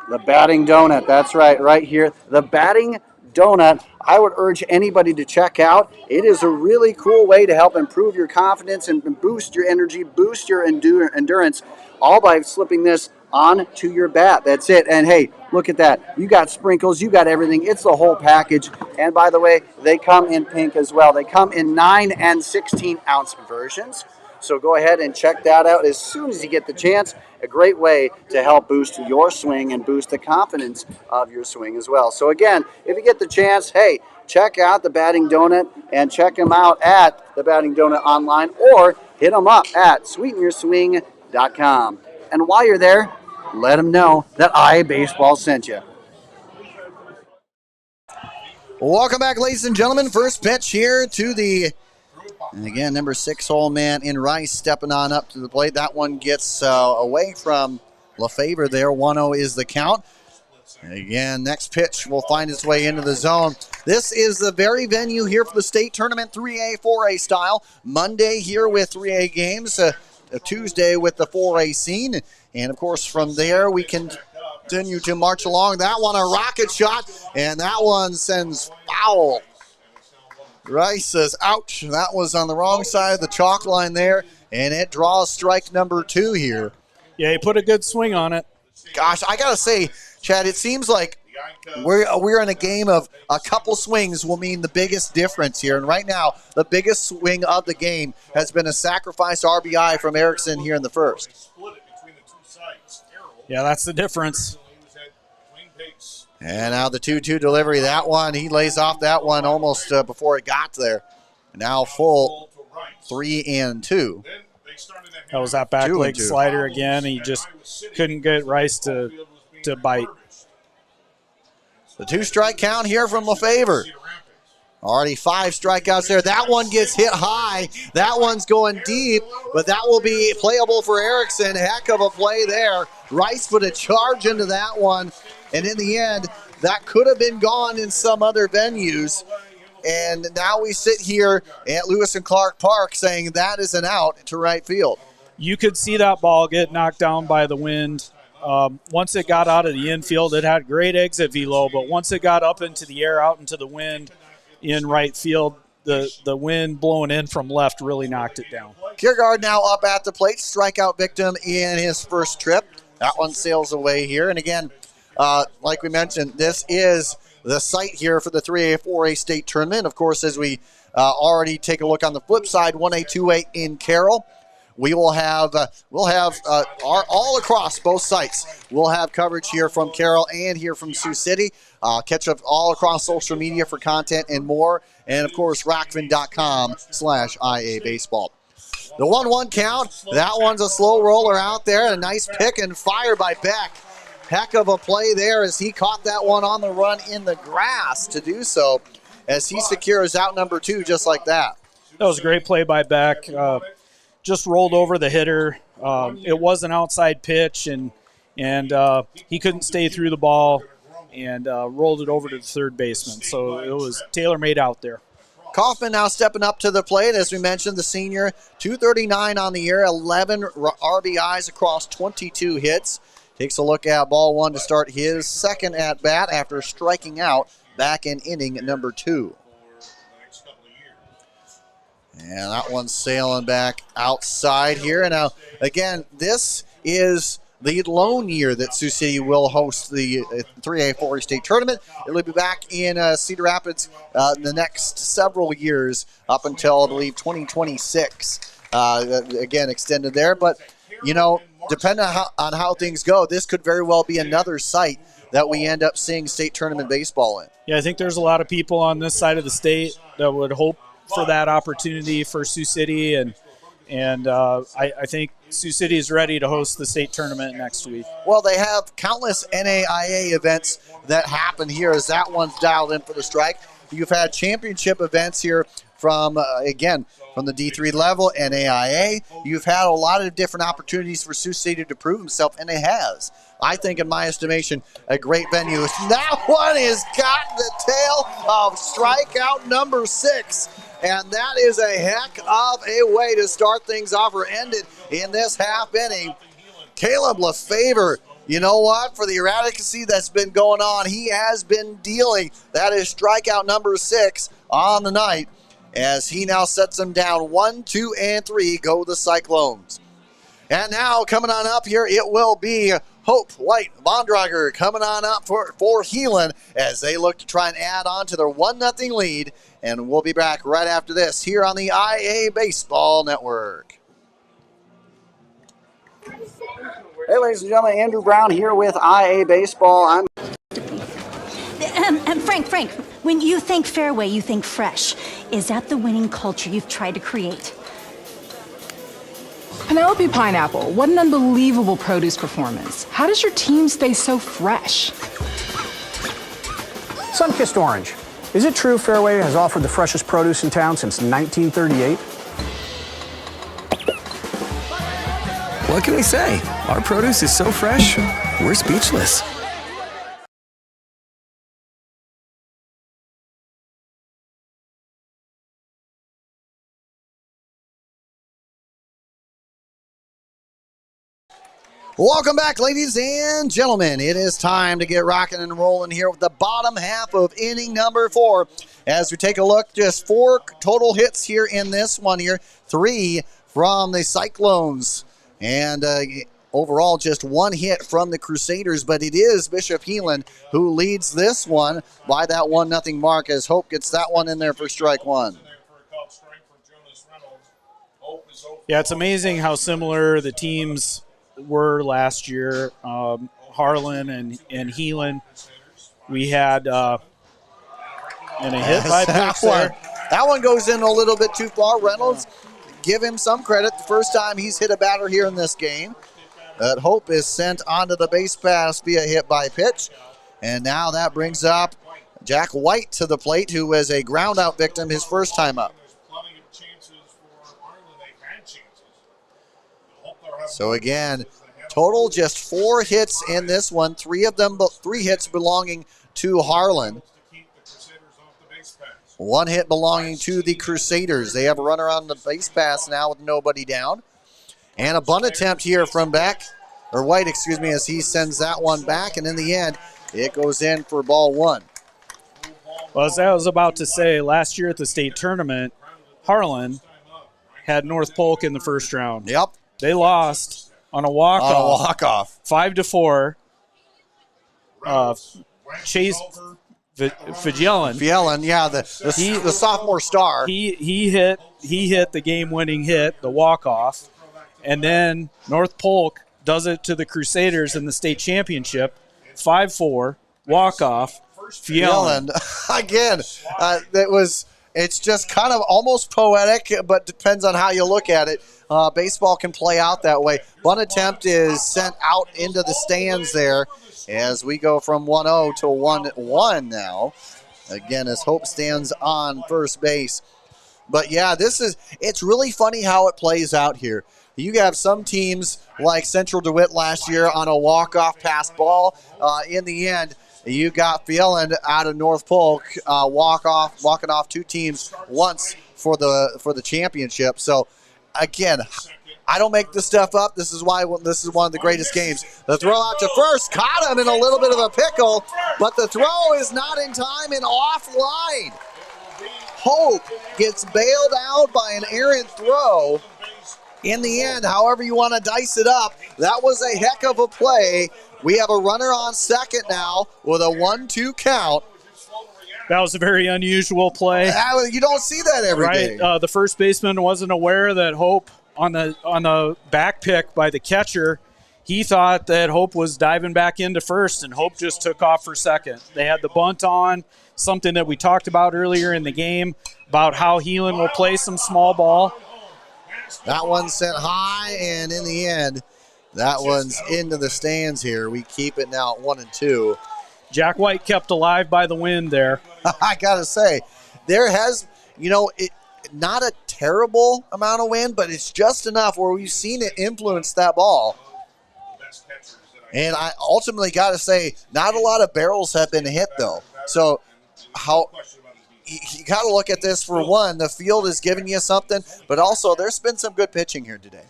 the batting donut. That's right here, the batting donut. I would urge anybody to check out. It is a really cool way to help improve your confidence and boost your energy, boost your endurance, all by slipping this onto your bat. That's it. And hey, look at that. You got sprinkles, you got everything. It's the whole package. And by the way, they come in pink as well. They come in 9 and 16 ounce versions. So go ahead and check that out as soon as you get the chance. A great way to help boost your swing and boost the confidence of your swing as well. So again, if you get the chance, hey, check out the Batting Donut and check them out at the Batting Donut online, or hit them up at sweetenyourswing.com. And while you're there, let them know that IA Baseball sent you. Welcome back, ladies and gentlemen. First pitch here to the, and again, number 6 hole man in Rice stepping on up to the plate. That one gets away from LaFavor there. 1-0 is the count. And again, next pitch will find its way into the zone. This is the very venue here for the state tournament, 3A, 4A style. Monday here with 3A games. A Tuesday with the 4A scene. And, of course, from there we continue to march along. That one a rocket shot, and that one sends foul. Rice says, ouch. That was on the wrong side of the chalk line there, and it draws strike number 2 here. Yeah, he put a good swing on it. Gosh, I got to say, Chad, it seems like we're in a game of a couple swings will mean the biggest difference here. And right now, the biggest swing of the game has been a sacrifice RBI from Erickson here in the first. Yeah, that's the difference. And now the 2-2 delivery. That one, he lays off that one almost before it got there. Now full 3-2. That was that back leg slider again. He just couldn't get Rice to bite. The 2-strike count here from Lefevre. Already 5 strikeouts there. That one gets hit high. That one's going deep, but that will be playable for Erickson. Heck of a play there. Rice put a charge into that one, and in the end, that could have been gone in some other venues. And now we sit here at Lewis and Clark Park saying that is an out to right field. You could see that ball get knocked down by the wind. Once it got out of the infield, it had great exit velo, but once it got up into the air, out into the wind in right field, the wind blowing in from left really knocked it down. Kiergaard now up at the plate, strikeout victim in his first trip. That one sails away here. And again, like we mentioned, this is the site here for the 3A, 4A state tournament. Of course, as we already take a look on the flip side, 1A, 2A in Carroll. We will have all across both sites. We'll have coverage here from Carroll and here from Sioux City. Catch up all across social media for content and more. And, of course, rockfin.com/IA baseball. The 1-1 count, that one's a slow roller out there. A nice pick and fire by Beck. Heck of a play there as he caught that one on the run in the grass to do so as he secures out number 2 just like that. That was a great play by Beck. Just rolled over the hitter. It was an outside pitch, and he couldn't stay through the ball and rolled it over to the third baseman. So it was tailor-made out there. Kaufman now stepping up to the plate. As we mentioned, the senior, 239 on the year, 11 RBIs across 22 hits. Takes a look at ball 1 to start his second at-bat after striking out back in inning number 2. And that one's sailing back outside here. And now, again, this is the lone year that Sioux City will host the 3A, 4A state tournament. It will be back in Cedar Rapids the next several years up until, I believe, 2026. Again, extended there. But, you know, depending on how things go, this could very well be another site that we end up seeing state tournament baseball in. Yeah, I think there's a lot of people on this side of the state that would hope for that opportunity for Sioux City, and I think Sioux City is ready to host the state tournament next week. Well, they have countless NAIA events that happen here as that one's dialed in for the strike. You've had championship events here from, again, from the D3 level, NAIA. You've had a lot of different opportunities for Sioux City to prove himself, and it has. I think, in my estimation, a great venue. That one has got the tail of strikeout number 6. And that is a heck of a way to start things off or end it in this half inning. Caleb Lefevre, you know what? For the erraticacy that's been going on, he has been dealing. That is strikeout number 6 on the night as he now sets them down 1, 2, and 3. Go the Cyclones. And now coming on up here, it will be Hope White Vondrager coming on up for Heelan as they look to try and add on to their 1-0 lead. And we'll be back right after this here on the IA Baseball Network. Hey, ladies and gentlemen, Andrew Brown here with IA Baseball. Frank, when you think fairway, you think fresh. Is that the winning culture you've tried to create? Penelope Pineapple, what an unbelievable produce performance. How does your team stay so fresh? Sunkissed Orange. Is it true Fairway has offered the freshest produce in town since 1938? What can we say? Our produce is so fresh, we're speechless. Welcome back, ladies and gentlemen. It is time to get rocking and rolling here with the bottom half of inning number 4. As we take a look, just 4 total hits here in this one here. 3 from the Cyclones. And overall just one hit from the Crusaders, but it is Bishop Heelan who leads this one by that 1-0 mark as Hope gets that one in there for strike one. Yeah, it's amazing how similar the teams were last year. Harlan and Heelan. We had and a hit by pitch there. That one goes in a little bit too far. Reynolds, give him some credit. The first time he's hit a batter here in this game. That Hope is sent onto the base pass via hit by pitch. And now that brings up Jack White to the plate, who was a ground out victim his first time up. So again, total just 4 hits in this one. 3 hits belonging to Harlan. 1 hit belonging to the Crusaders. They have a runner on the base pass now with nobody down. And a bunt attempt here from White, as he sends that one back. And in the end, it goes in for ball 1. Well, as I was about to say, last year at the state tournament, Harlan had North Polk in the first round. Yep. They lost on a walk-off. 5-4. Chase Fielen, yeah, the sophomore star. He hit the game-winning hit, the walk-off, and then North Polk does it to the Crusaders in the state championship. 5-4, walk-off. Fielen again. It's just kind of almost poetic, but depends on how you look at it. Baseball can play out that way. Bunt attempt is sent out into the stands there as we go from 1-0 to 1-1 now. Again, as Hope stands on first base. But yeah, it's really funny how it plays out here. You have some teams like Central DeWitt last year on a walk-off pass ball. In the end, you got Fielen out of North Polk walking off 2 teams once for the championship. So again, I don't make this stuff up. This is why this is one of the greatest games. The throw out to first caught him in a little bit of a pickle, but the throw is not in time and offline. Hope gets bailed out by an errant throw. In the end, however you want to dice it up, that was a heck of a play. We have a runner on second now with a 1-2 count. That was a very unusual play. You don't see that every day. The first baseman wasn't aware that Hope on the back pick by the catcher, he thought that Hope was diving back into first, and Hope just took off for second. They had the bunt on, something that we talked about earlier in the game about how Heelan will play some small ball. That one sent high, and in the end, that one's into the stands here. We keep it now at 1-2. Jack White kept alive by the wind there. I got to say, there has, not a terrible amount of wind, but it's just enough where we've seen it influence that ball. And I ultimately got to say, not a lot of barrels have been hit, though. So you got to look at this for one. The field is giving you something, but also there's been some good pitching here today.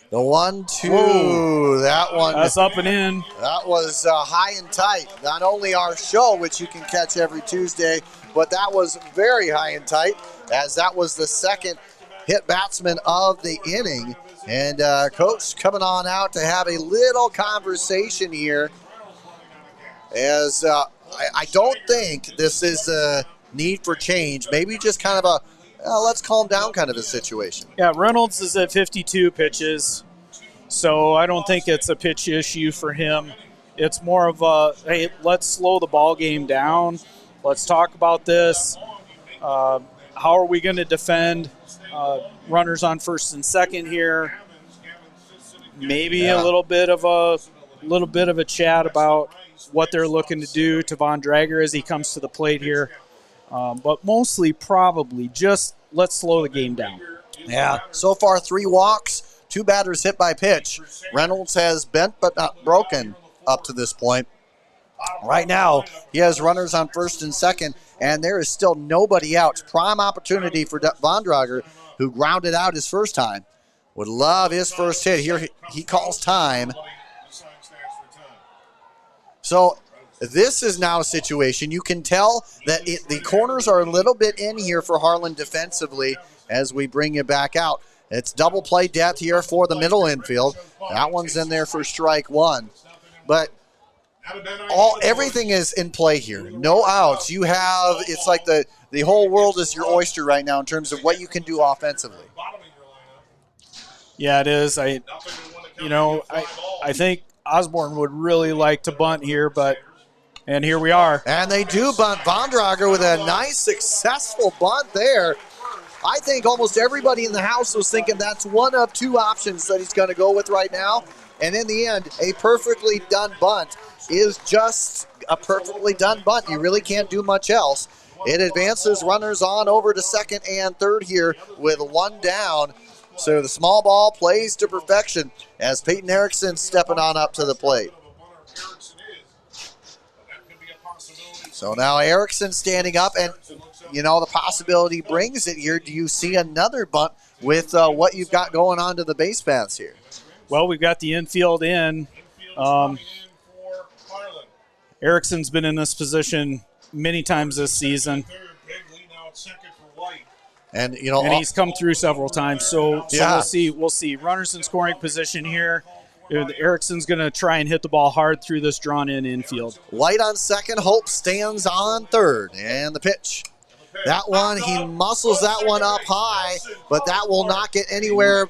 The 1-2, that one. That's up and in. That was high and tight. Not only our show, which you can catch every Tuesday, but that was very high and tight, as that was the second hit batsman of the inning. And Coach coming on out to have a little conversation here, as I don't think this is a need for change. Maybe just kind of a let's calm down kind of a situation. Yeah, Reynolds is at 52 pitches, so I don't think it's a pitch issue for him. It's more of a, hey, let's slow the ball game down. Let's talk about this. How are we going to defend runners on first and second here? Maybe a little bit of a chat about what they're looking to do to Von Drager as he comes to the plate here. But mostly probably just let's slow the game down. Yeah, so far 3 walks, 2 batters hit by pitch. Reynolds has bent but not broken up to this point. Right now, he has runners on first and second, and there is still nobody out. It's prime opportunity for Von Drager, who grounded out his first time. Would love his first hit. Here he calls time. So this is now a situation. You can tell that the corners are a little bit in here for Harlan defensively as we bring it back out. It's double play depth here for the middle infield. That one's in there for strike one. But everything is in play here. No outs. You have, it's like the whole world is your oyster right now in terms of what you can do offensively. Yeah, it is. I think Osborne would really like to bunt here, and here we are. And they do bunt. Vondrager with a nice, successful bunt there. I think almost everybody in the house was thinking that's one of two options that he's going to go with right now. And in the end, a perfectly done bunt is just a perfectly done bunt. You really can't do much else. It advances runners on over to second and third here with one down. So the small ball plays to perfection as Peyton Erickson stepping on up to the plate. So now Erickson standing up, and the possibility brings it here. Do you see another bunt with what you've got going on to the base paths here? Well, we've got the infield in. Erickson's been in this position many times this season. And he's come through several times. So yeah. We'll see. Runners in scoring position here. Erickson's going to try and hit the ball hard through this drawn-in infield. Light on second. Hope stands on third. And the pitch. That one, he muscles that one up high, but that will not get anywhere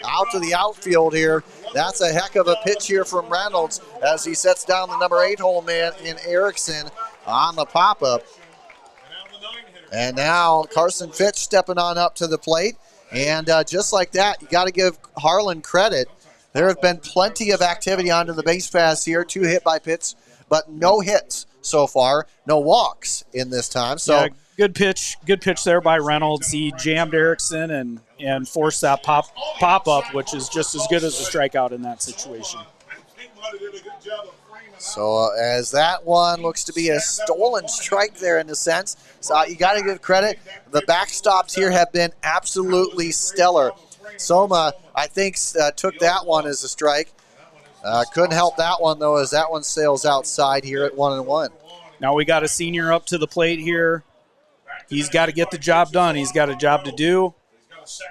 out to the outfield here. That's a heck of a pitch here from Reynolds as he sets down the number 8-hole man in Erickson on the pop-up. And now Carson Fitch stepping on up to the plate. And just like that, you got to give Harlan credit. There have been plenty of activity onto the base pass here, 2 hit by pitch, but no hits so far, no walks in this time. So yeah, good pitch there by Reynolds. He jammed Erickson and forced that pop up, which is just as good as a strikeout in that situation. So as that one looks to be a stolen strike there in a sense. So you got to give credit. The backstops here have been absolutely stellar. Soma, I think, took that one as a strike. Couldn't help that one, though, as that one sails outside here at 1-1. Now we got a senior up to the plate here. He's got to get the job done. He's got a job to do.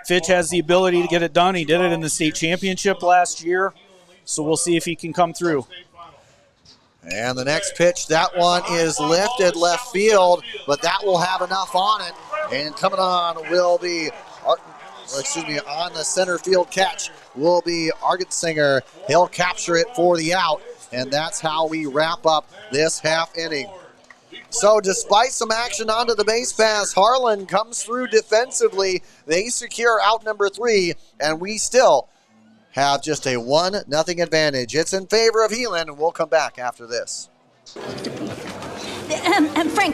Fitch has the ability to get it done. He did it in the state championship last year. So we'll see if he can come through. And the next pitch, that one is lifted left field, but that will have enough on it. And coming on will be, on the center field catch will be Argensinger. He'll capture it for the out, and that's how we wrap up this half inning. So despite some action onto the base pass, Harlan comes through defensively. They secure out number 3, and we still have just a 1-0 advantage. It's in favor of Heelan, and we'll come back after this.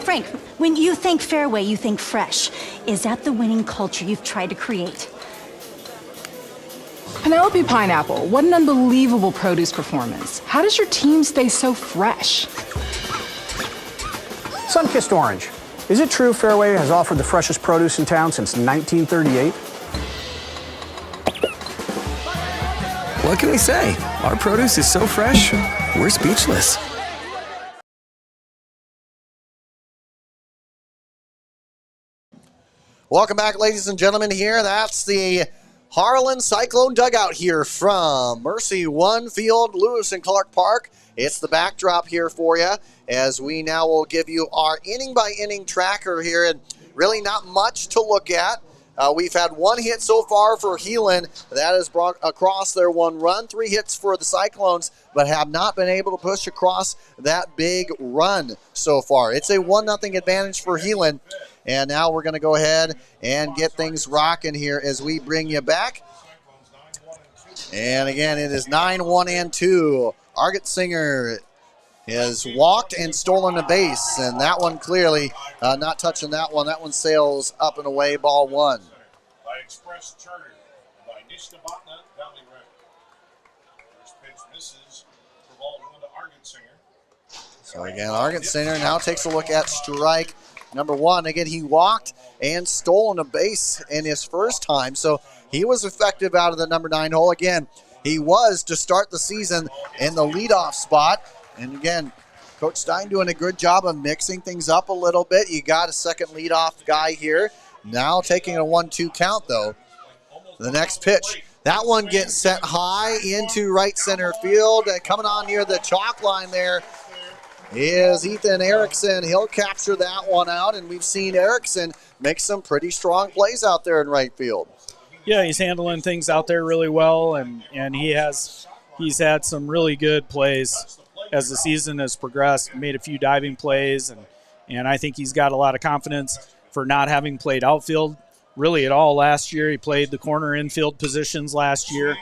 Frank, when you think fairway, you think fresh. Is that the winning culture you've tried to create? Penelope Pineapple, what an unbelievable produce performance. How does your team stay so fresh? Sun-kissed orange. Is it true Fairway has offered the freshest produce in town since 1938? What can we say? Our produce is so fresh, we're speechless. Welcome back, ladies and gentlemen, here. That's the Harlan Cyclone dugout here from Mercy One Field, Lewis and Clark Park. It's the backdrop here for you as we now will give you our inning-by-inning tracker here, and really not much to look at. We've had 1 hit so far for Heelan. That has brought across their 1 run. 3 hits for the Cyclones, but have not been able to push across that big run so far. It's a 1-0 advantage for Heelan. And now we're going to go ahead and get things rocking here as we bring you back. And again, it is 9-1-2. Argensinger has walked and stolen a base, and that one clearly not touching that one. That one sails up and away, ball 1. By Express Charter, by Nishnabotna Valley Road. First pitch misses for ball 1 to Argensinger. So again, Argensinger now takes a look at strike number 1. Again, he walked and stolen a base in his first time, so he was effective out of the number 9 hole. Again, he was to start the season in the leadoff spot. And again, Coach Stein doing a good job of mixing things up a little bit. You got a second leadoff guy here. Now taking a 1-2 count, though. The next pitch, that one gets set high into right center field. Coming on near the chalk line there is Ethan Erickson. He'll capture that one out, and we've seen Erickson make some pretty strong plays out there in right field. Yeah, he's handling things out there really well, and he's had some really good plays as the season has progressed. Made a few diving plays, and I think he's got a lot of confidence for not having played outfield really at all last year. He played the corner infield positions last year.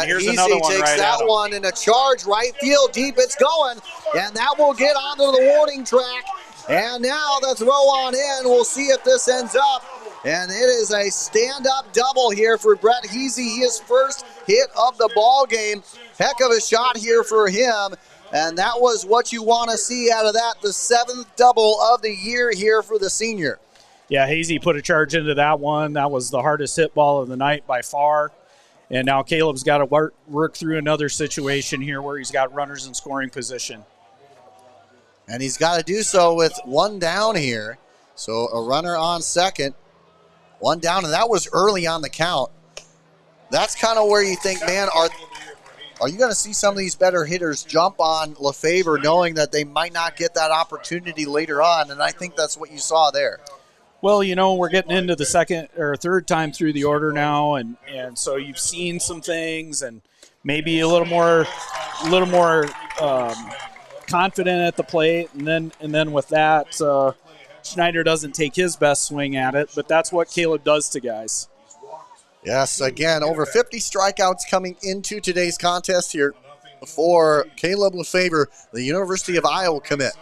Here's another one takes right that one in a charge right field deep. It's going, and that will get onto the warning track. And now the throw on in. We'll see if this ends up. And it is a stand-up double here for Brett Heasy. His first hit of the ball game. Heck of a shot here for him. And that was what you want to see out of that. The 7th double of the year here for the senior. Yeah, Hazy put a charge into that one. That was the hardest hit ball of the night by far. And now Caleb's got to work through another situation here where he's got runners in scoring position. And he's got to do so with one down here. So a runner on second. One down, and that was early on the count. That's kind of where you think, man, are you going to see some of these better hitters jump on Lefebvre knowing that they might not get that opportunity later on? And I think that's what you saw there. Well, we're getting into the second or third time through the order now, and so you've seen some things, and maybe a little more confident at the plate, and then with that, Schneider doesn't take his best swing at it, but that's what Caleb does to guys. Yes, again, over 50 strikeouts coming into today's contest here for Caleb Lefebvre, the University of Iowa commit.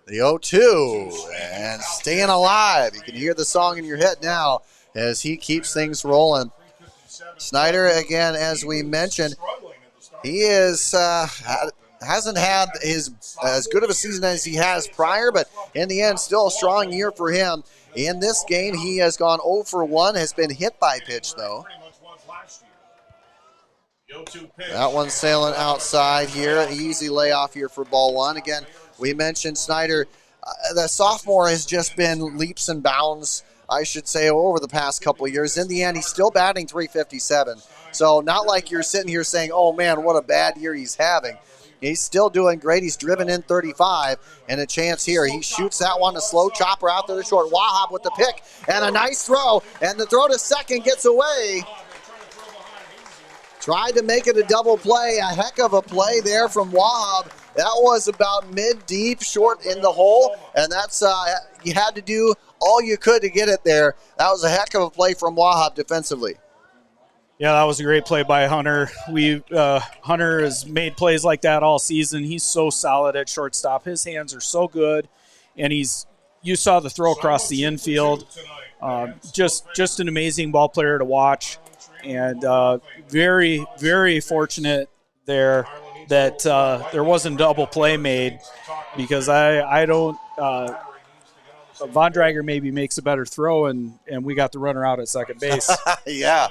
The 0-2, and staying alive. You can hear the song in your head now as he keeps things rolling. Schneider, again, as we mentioned, he hasn't had as good of a season as he has prior, but in the end, still a strong year for him. In this game, he has gone 0 for 1, has been hit by pitch, though. That one's sailing outside here. An easy layoff here for ball one. Again, we mentioned Schneider. The sophomore has just been leaps and bounds, I should say, over the past couple of years. In the end, he's still batting .357. So not like you're sitting here saying, oh, man, what a bad year he's having. He's still doing great. He's driven in 35, and a chance here. He shoots that one, a slow chopper out to the short. Wahab with the pick, and a nice throw, and the throw to second gets away. Tried to make it a double play. A heck of a play there from Wahab. That was about mid-deep, short in the hole, and that's you had to do all you could to get it there. That was a heck of a play from Wahab defensively. Yeah, that was a great play by Hunter. Hunter has made plays like that all season. He's so solid at shortstop. His hands are so good, and you saw the throw across the infield. Just an amazing ball player to watch, and very, very fortunate there that there wasn't double play made, because I don't Von Drager maybe makes a better throw, and we got the runner out at second base. Yeah.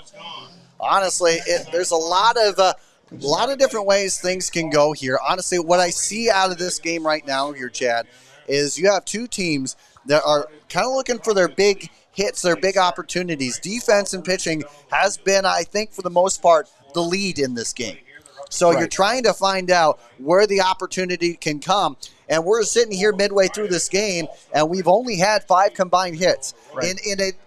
Honestly, there's a lot of different ways things can go here. Honestly, what I see out of this game right now here, Chad, is you have two teams that are kind of looking for their big hits, their big opportunities. Defense and pitching has been, I think, for the most part, the lead in this game. So You're trying to find out where the opportunity can come. And we're sitting here midway through this game, and we've only had 5 combined hits. Right.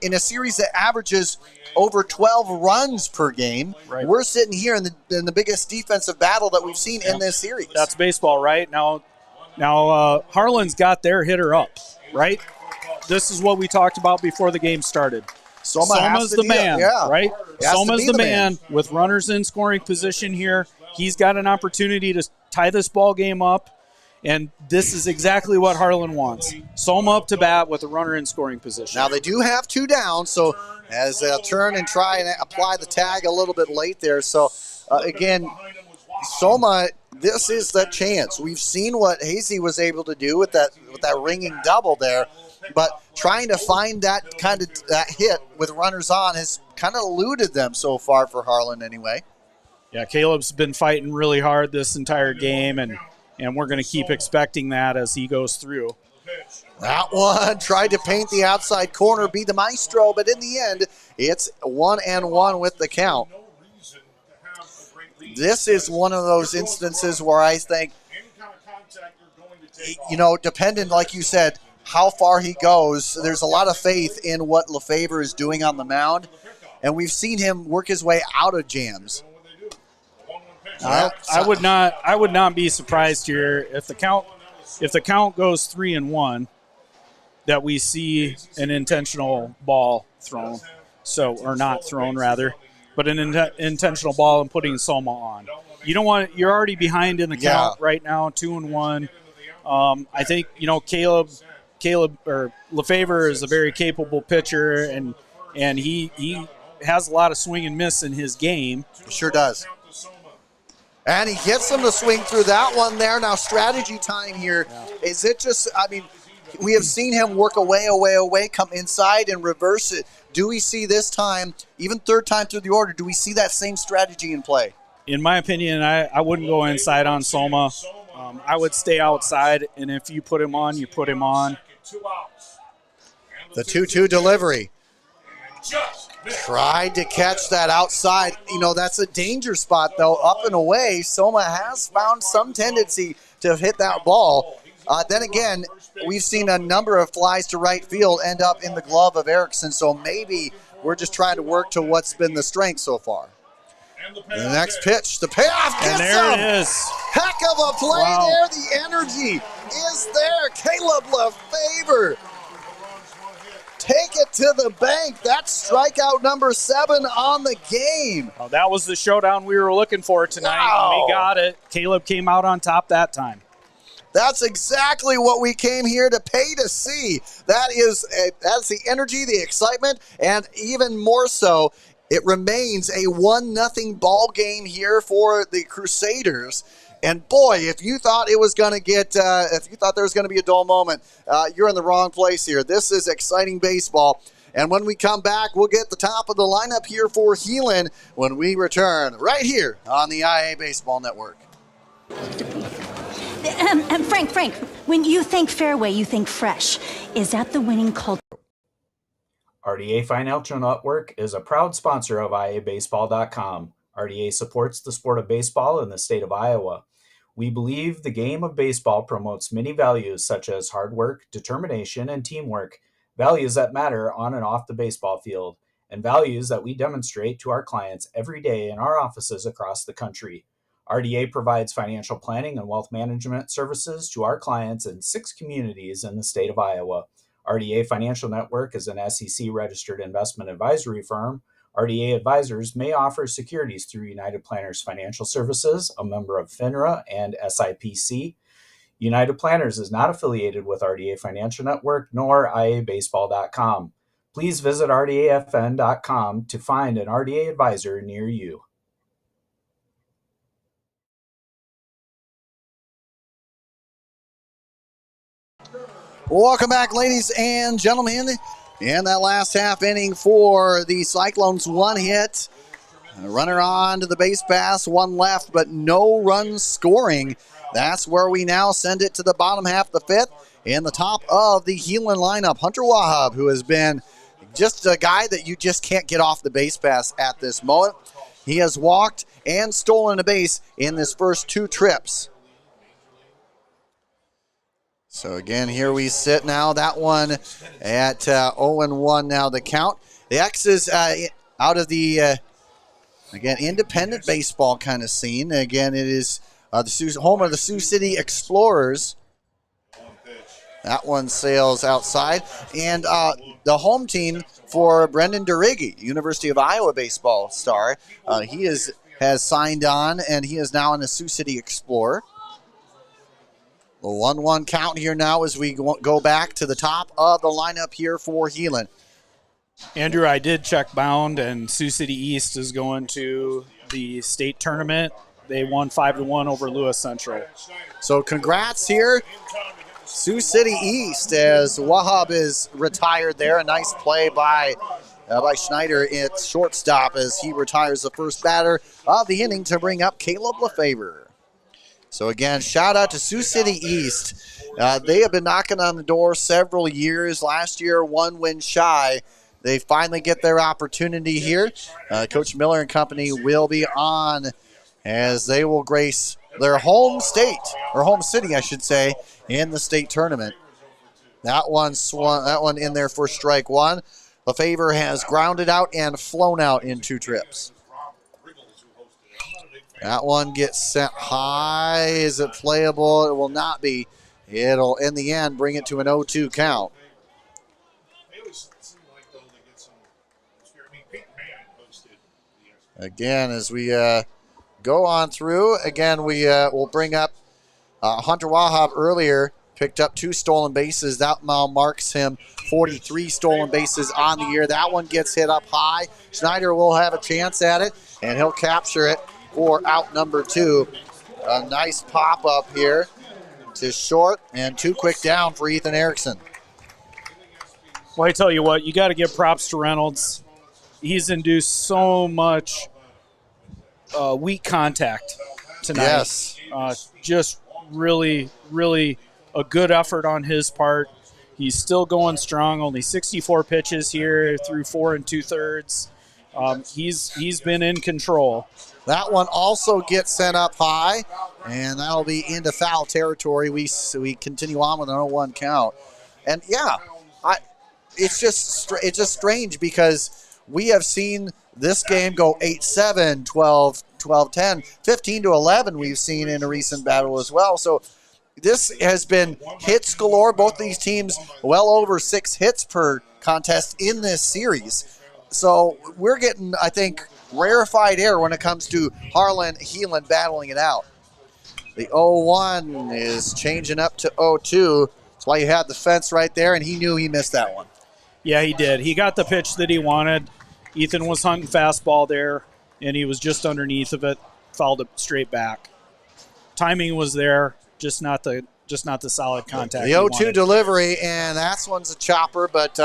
In a series that averages over 12 runs per game, we're sitting here in the biggest defensive battle that we've seen in this series. That's baseball, right? Now Harlan's got their hitter up, right? This is what we talked about before the game started. Soma's the man, right? Soma's the man with runners in scoring position here. He's got an opportunity to tie this ball game up, and this is exactly what Harlan wants. Soma up to bat with a runner in scoring position. Now they do have 2 down, so as they'll turn and try and apply the tag a little bit late there. So again, Soma, this is the chance. We've seen what Hazy was able to do with that ringing double there, but trying to find that kind of that hit with runners on has kind of eluded them so far for Harlan anyway. Yeah, Caleb's been fighting really hard this entire game, and we're going to keep expecting that as he goes through. That one tried to paint the outside corner, be the maestro, but in the end, it's 1-1 with the count. This is one of those instances where I think, dependent, like you said, how far he goes, there's a lot of faith in what Lefevre is doing on the mound, and we've seen him work his way out of jams. I would not be surprised here if the count goes 3-1 that we see an intentional ball thrown, or not thrown rather, but an intentional ball and putting Soma on. You don't want, you're already behind in the count right now, 2-1. I think Caleb or Lefevre is a very capable pitcher, and he has a lot of swing and miss in his game. Sure does. And he gets them to swing through that one there. Now strategy time here. Is it just, we have seen him work away, come inside and reverse it. Do we see this time, even third time through the order, do we see that same strategy in play? In my opinion, I wouldn't go inside on Soma. I would stay outside, and if you put him on, you put him on. The 2-2 delivery. Tried to catch that outside. That's a danger spot, though. Up and away, Soma has found some tendency to hit that ball. Then again, we've seen a number of flies to right field end up in the glove of Erickson, so maybe we're just trying to work to what's been the strength so far. The next pitch, the payoff gets and there him. It is. Heck of a play there. The energy is there. Caleb Lefevre. Take it to the bank. That's strikeout number 7 on the game. Oh, that was the showdown we were looking for tonight. Wow. We got it. Caleb came out on top that time. That's exactly what we came here to pay to see. That's the energy, the excitement, and even more so, it remains a 1-0 ball game here for the Crusaders. And boy, if you thought it was going to if you thought there was going to be a dull moment, you're in the wrong place here. This is exciting baseball. And when we come back, we'll get the top of the lineup here for Heelan when we return right here on the IA Baseball Network. Frank, when you think fairway, you think fresh. Is that the winning culture? RDA Financial Network is a proud sponsor of IABaseball.com. RDA supports the sport of baseball in the state of Iowa. We believe the game of baseball promotes many values such as hard work, determination, and teamwork, values that matter on and off the baseball field, and values that we demonstrate to our clients every day in our offices across the country. RDA provides financial planning and wealth management services to our clients in 6 communities in the state of Iowa. RDA Financial Network is an SEC-registered investment advisory firm. RDA advisors may offer securities through United Planners Financial Services, a member of FINRA and SIPC. United Planners is not affiliated with RDA Financial Network nor IABaseball.com. Please visit RDAFN.com to find an RDA advisor near you. Welcome back, ladies and gentlemen. In that last half inning for the Cyclones, 1 hit. A runner on to the base pass, 1 left, but no runs scoring. That's where we now send it to the bottom half of the 5th. In the top of the Heelan lineup, Hunter Wahab, who has been just a guy that you just can't get off the base pass at this moment. He has walked and stolen a base in his first 2 trips. So again, here we sit now. That one at 0-1 now the count. The X is out of the, again, independent baseball kind of scene. Again, it is the home of the Sioux City Explorers. That one sails outside. And the home team for Brendan Durigge, University of Iowa baseball star. He has signed on, and he is now in the Sioux City Explorer. The 1-1 count here now as we go back to the top of the lineup here for Heelan. Andrew, I did check bound, and Sioux City East is going to the state tournament. They won 5-1 over Lewis Central. So congrats here, Sioux City East, as Wahab is retired there. A nice play by Schneider at shortstop as he retires the first batter of the inning to bring up Caleb Lefevre. So again, shout out to Sioux City East They have been knocking on the door several years. Last year, 1 win shy. They finally get their opportunity here. Coach Miller and company will be on as they will grace their home state, or home city, I should say, in the state tournament. That one in there for strike one. Lefevre has grounded out and flown out in 2 trips. That one gets sent high. Is it playable? It will not be. It'll, in the end, bring it to an 0-2 count. Again, as we go on through, again, we will bring up Hunter Wahab earlier. Picked up 2 stolen bases. That now marks him 43 stolen bases on the year. That one gets hit up high. Schneider will have a chance at it, and he'll capture it for out number 2. A nice pop-up here to short, and 2 quick down for Ethan Erickson. Well, I tell you what, you got to give props to Reynolds. He's induced so much weak contact tonight. Yes. Just really, really a good effort on his part. He's still going strong, only 64 pitches here through 4 2/3. He's been in control. That one also gets sent up high, and that'll be into foul territory. We continue on with an 0-1 count. And, yeah, it's just strange because we have seen this game go 8-7, 12-10, 15-11 we've seen in a recent battle as well. So this has been hits galore. Both these teams well over 6 hits per contest in this series. So we're getting, I think, rarefied air when it comes to Harlan, Heelan battling it out. The 0-1 is changing up to 0-2. That's why you had the fence right there, and he knew he missed that one. Yeah, he did. He got the pitch that he wanted. Ethan was hunting fastball there, and he was just underneath of it, fouled it straight back. Timing was there, just not the solid contact. The 0-2 delivery, and that one's a chopper, but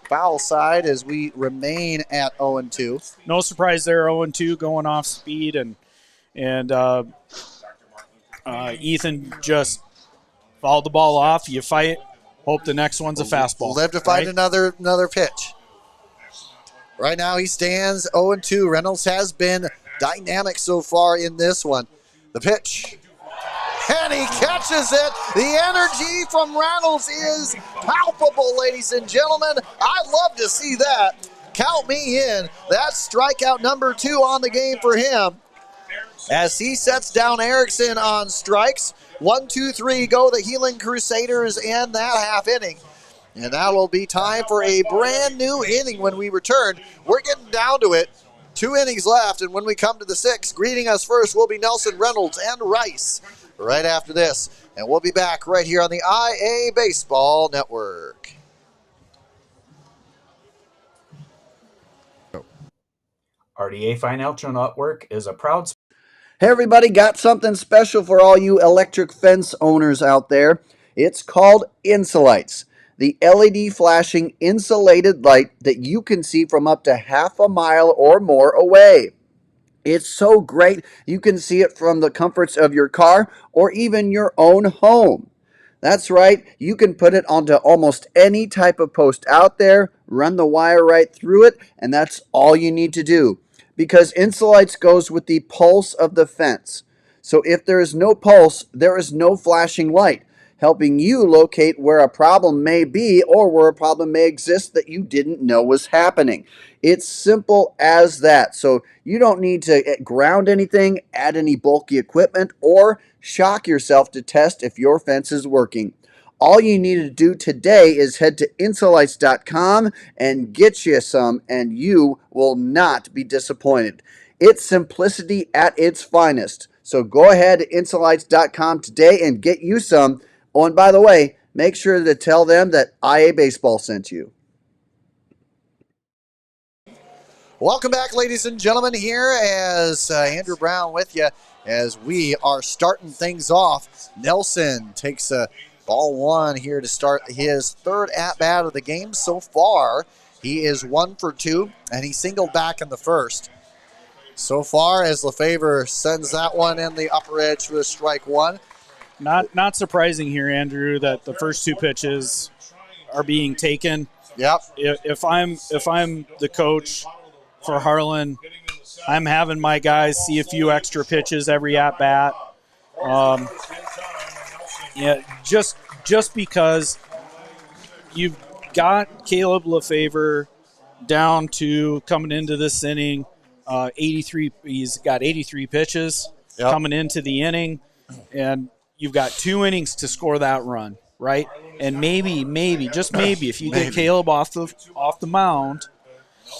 foul side as we remain at 0-2. No surprise there, 0-2 going off speed, and Ethan just fouled the ball off. You fight, hope the next one's a fastball. Live to fight, right? another pitch. Right now he stands 0-2. Reynolds has been dynamic so far in this one. The pitch. And he catches it. The energy from Reynolds is palpable, ladies and gentlemen. I'd love to see that. Count me in. That's strikeout number 2 on the game for him. As he sets down Erickson on strikes. 1, 2, 3 go the Heelan Crusaders in that half inning. And that will be time for a brand new inning when we return. We're getting down to it. 2 innings left, and when we come to the 6th, greeting us first will be Nelson, Reynolds, and Rice right after this. And we'll be back right here on the IA Baseball Network. RDA Financial Network is a proud sponsor. Hey everybody, got something special for all you electric fence owners out there. It's called Insulites, the LED flashing insulated light that you can see from up to half a mile or more away. It's so great you can see it from the comforts of your car or even your own home. That's right, you can put it onto almost any type of post out there, run the wire right through it, and that's all you need to do. Because Insulites goes with the pulse of the fence. So if there is no pulse, there is no flashing light, helping you locate where a problem may be or where a problem may exist that you didn't know was happening. It's simple as that. So you don't need to ground anything, add any bulky equipment, or shock yourself to test if your fence is working. All you need to do today is head to Insulites.com and get you some, and you will not be disappointed. It's simplicity at its finest. So go ahead to Insulites.com today and get you some. Oh, and by the way, make sure to tell them that IA Baseball sent you. Welcome back, ladies and gentlemen, here as Andrew Brown with you as we are starting things off. Nelson takes a ball 1 here to start his 3rd at-bat of the game so far. He is 1 for 2, and he singled back in the 1st. So far, as Lefevre sends that one in the upper edge for strike 1. Not surprising here, Andrew, that the first 2 pitches are being taken. Yep. If I'm the coach for Harlan, I'm having my guys see a few extra pitches every at bat. Just because you've got Caleb Lefevre down to coming into this inning, 83. He's got 83 pitches coming into the inning, and you've got 2 innings to score that run, right? And maybe, just maybe, if you get Caleb off the mound,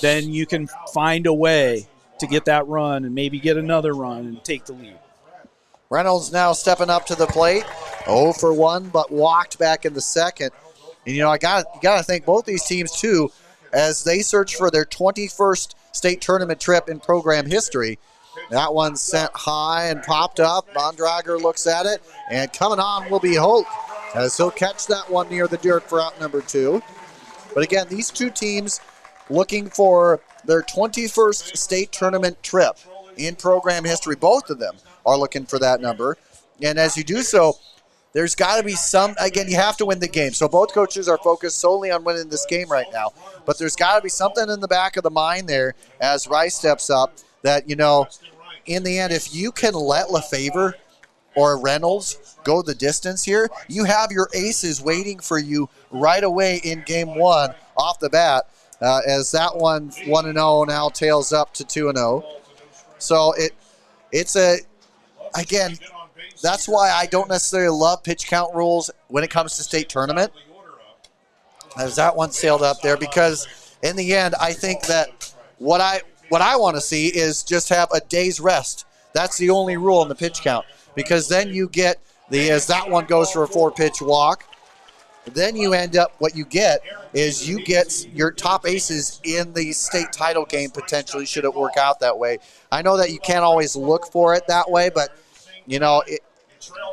then you can find a way to get that run and maybe get another run and take the lead. Reynolds now stepping up to the plate. 0 for 1, but walked back in the second. And, you gotta thank both these teams, too, as they search for their 21st state tournament trip in program history. That one sent high and popped up. Bondrager looks at it, and coming on will be Holt, as he'll catch that one near the dirt for out number 2. But again, these 2 teams looking for their 21st state tournament trip in program history. Both of them are looking for that number. And as you do so, there's got to be again, you have to win the game. So both coaches are focused solely on winning this game right now. But there's got to be something in the back of the mind there as Rice steps up that, in the end, if you can let Lefevre or Reynolds go the distance here, you have your aces waiting for you right away in game 1 off the bat, as that one 1-0 now tails up to 2-0. So again, that's why I don't necessarily love pitch count rules when it comes to state tournament, as that one sailed up there, because in the end, I think that what I want to see is just have a day's rest. That's the only rule in the pitch count, because then you get as that one goes for a 4-pitch walk, then you end up, what you get is you get your top aces in the state title game potentially, should it work out that way. I know that you can't always look for it that way, but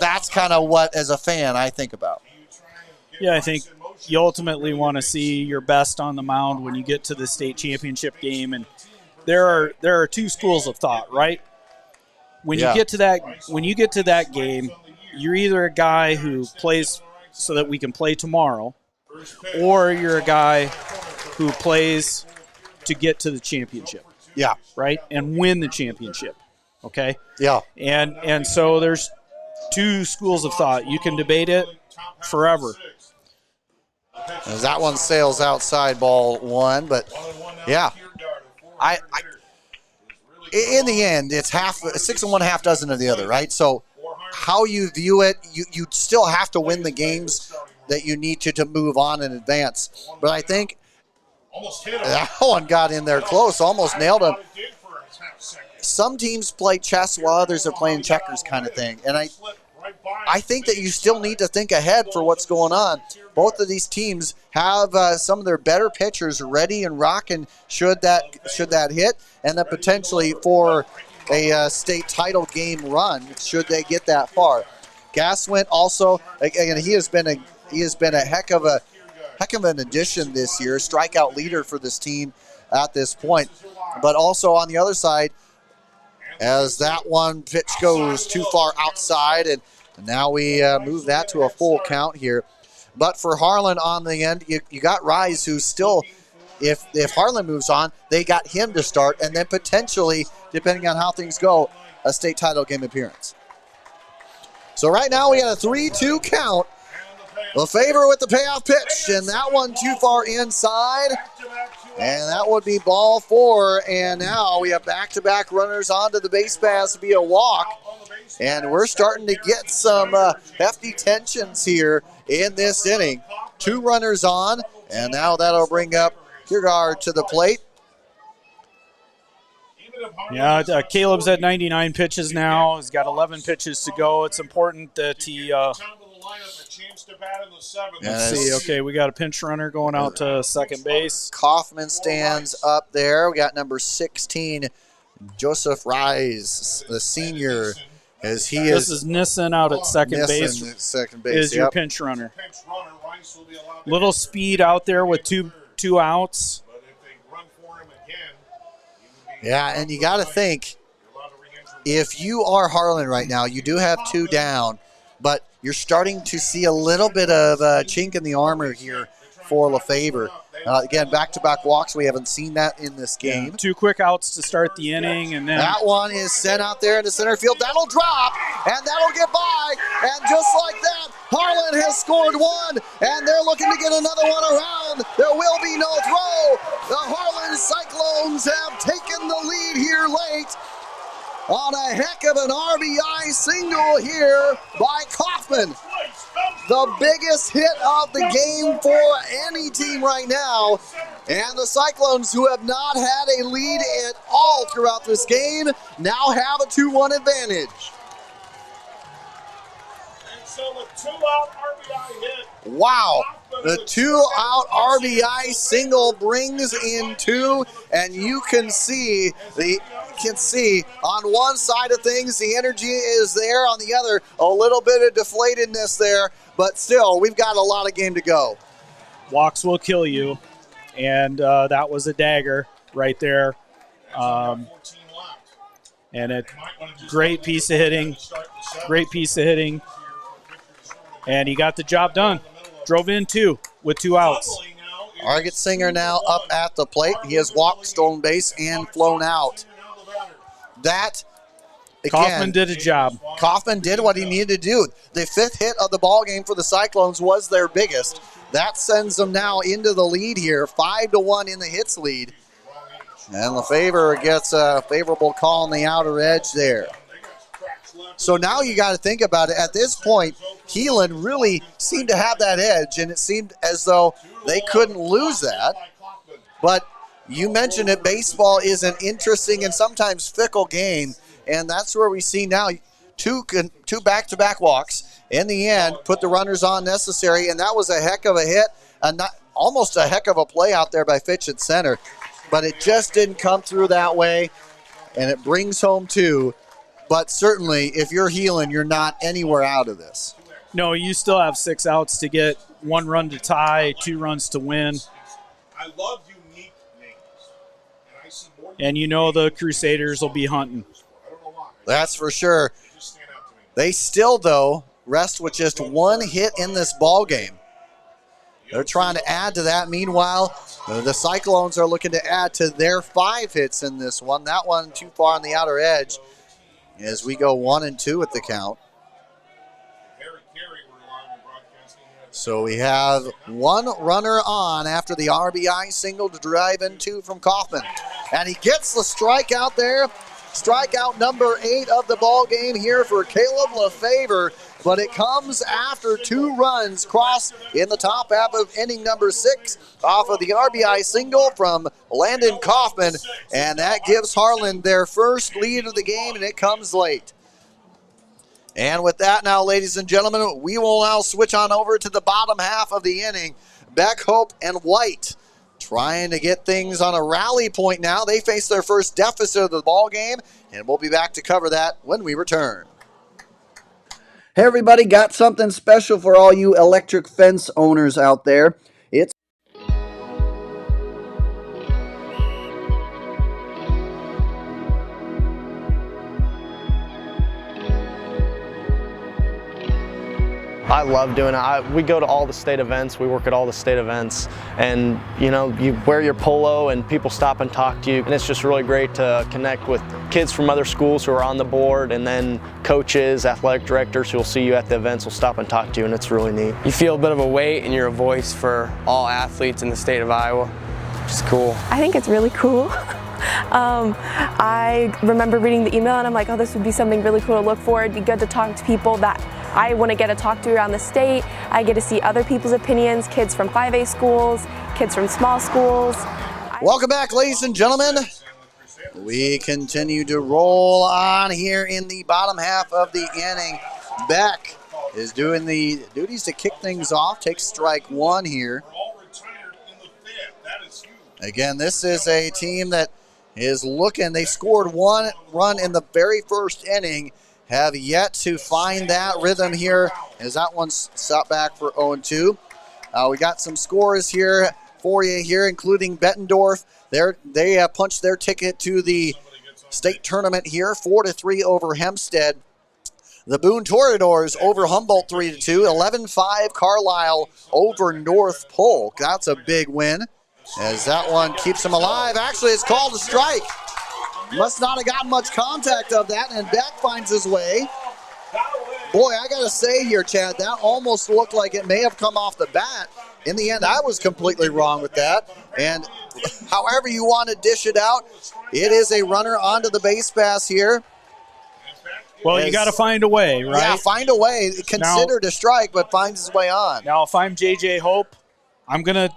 that's kind of what, as a fan, I think about. Yeah, I think you ultimately want to see your best on the mound when you get to the state championship game, and there are 2 schools of thought, right? When you get to that game, you're either a guy who plays so that we can play tomorrow, or you're a guy who plays to get to the championship. Yeah. Right? And win the championship. Okay? Yeah. And so there's 2 schools of thought. You can debate it forever. As that one sails outside, ball 1, but yeah. I in the end, it's 6 and 1/2 dozen of the other, right? So how you view it, you still have to win the games that you need to move on and advance. But I think that one got in there close, almost nailed him. Some teams play chess while others are playing checkers kind of thing. And I think that you still need to think ahead for what's going on. Both of these teams have some of their better pitchers ready and rocking should that hit, and then potentially for a state title game run should they get that far. Gaswint also, again, he has been a heck of an addition this year, strikeout leader for this team at this point. But also on the other side, as that one pitch goes too far outside, and now we move that to a full count here. But for Harlan on the end, you got Rise, who's still, if Harlan moves on, they got him to start, and then potentially, depending on how things go, a state title game appearance. So right now we got a 3-2 count. Lefevre with the payoff pitch, and that one too far inside. And that would be ball 4. And now we have back-to-back runners onto the base pass via walk. And we're starting to get some hefty tensions here in this inning. 2 runners on, and now that'll bring up Kiergaard to the plate. Yeah, Caleb's at 99 pitches now. He's got 11 pitches to go. It's important that he let's see. Okay, we got a pinch runner going out to second base. Kaufman stands up there. We got number 16, Joseph Rise, the senior. This is Nissen out at second base. Is your pinch runner. Little speed out there with two outs. Yeah, and you got to think, if you are Harlan right now, you do have 2 down. but you're starting to see a little bit of a chink in the armor here for Lefevre. Again, back-to-back walks. We haven't seen that in this game. Yeah, 2 quick outs to start the inning, and then that one is sent out there into center field. That'll drop, and that'll get by. And just like that, Harlan has scored 1, and they're looking to get another one around. There will be no throw. The Harlan Cyclones have taken the lead here late on a heck of an RBI single here by Kaufman. The biggest hit of the game for any team right now. And the Cyclones, who have not had a lead at all throughout this game, now have a 2-1 advantage. And so a 2-out RBI hit. Wow. The 2-out RBI single brings in 2, and you can see on one side of things the energy is there, on the other a little bit of deflatedness there, but still we've got a lot of game to go. Walks will kill you, and that was a dagger right there. And a great piece of hitting, and he got the job done. Drove in 2 with 2 outs. Argetsinger now up at the plate. He has walked, stolen base, and flown out. That, again, Kaufman did a job. Kaufman did what he needed to do. The 5th hit of the ball game for the Cyclones was their biggest. That sends them now into the lead here, 5-1 in the hits lead. And Lefevre gets a favorable call on the outer edge there. So now you got to think about it. At this point, Heelan really seemed to have that edge, and it seemed as though they couldn't lose that. But you mentioned it, baseball is an interesting and sometimes fickle game, and that's where we see now two back-to-back walks. In the end, put the runners on necessary, and that was a heck of a hit, almost a heck of a play out there by Fitch at center. But it just didn't come through that way, and it brings home 2. But certainly, if you're Heelan, you're not anywhere out of this. No, you still have 6 outs to get 1 run to tie, 2 runs to win. I love unique names. And I see more. And you know the Crusaders will be hunting. That's for sure. They still, though, rest with just 1 hit in this ball game. They're trying to add to that. Meanwhile, the Cyclones are looking to add to their 5 hits in this one. That one too far on the outer edge as we go 1-2 at the count. So we have 1 runner on after the RBI single to drive in 2 from Kaufman. And he gets the strikeout there. Strikeout number 8 of the ball game here for Caleb Lefevre. But it comes after 2 runs crossed in the top half of inning number 6 off of the RBI single from Landon Kaufman. And that gives Harlan their first lead of the game, and it comes late. And with that now, ladies and gentlemen, we will now switch on over to the bottom half of the inning. Beckhope and White trying to get things on a rally point now. They face their first deficit of the ball game, and we'll be back to cover that when we return. Hey everybody, got something special for all you electric fence owners out there. It's I love doing it. We go to all the state events. We work at all the state events, and you wear your polo and people stop and talk to you, and it's just really great to connect with kids from other schools who are on the board, and then coaches, athletic directors who will see you at the events will stop and talk to you, and it's really neat. You feel a bit of a weight and you're a voice for all athletes in the state of Iowa, which is cool. I think it's really cool. I remember reading the email and I'm like, oh, this would be something really cool to look for. It'd be good to talk to people that I want to get to talk to around the state. I get to see other people's opinions, kids from 5A schools, kids from small schools. Welcome back, ladies and gentlemen. We continue to roll on here in the bottom half of the inning. Beck is doing the duties to kick things off, takes strike 1 here. Again, this is a team that is looking, they scored 1 run in the very first inning, have yet to find that rhythm here as that one's shot back for 0-2. We got some scores here for you here, including Bettendorf. They punched their ticket to the state tournament here, 4-3 over Hempstead. The Boone Toreadors over Humboldt 3-2. 11-5 Carlisle over North Polk. That's a big win, as that one keeps them alive. Actually, it's called a strike. Must not have gotten much contact of that, and Beck finds his way. Boy, I got to say here, Chad, that almost looked like it may have come off the bat. In the end, I was completely wrong with that. And however you want to dish it out, it is a runner onto the base pass here. Well, you got to find a way, right? Yeah, find a way. Considered a strike, but finds his way on. Now, if I'm JJ Hope, I'm gonna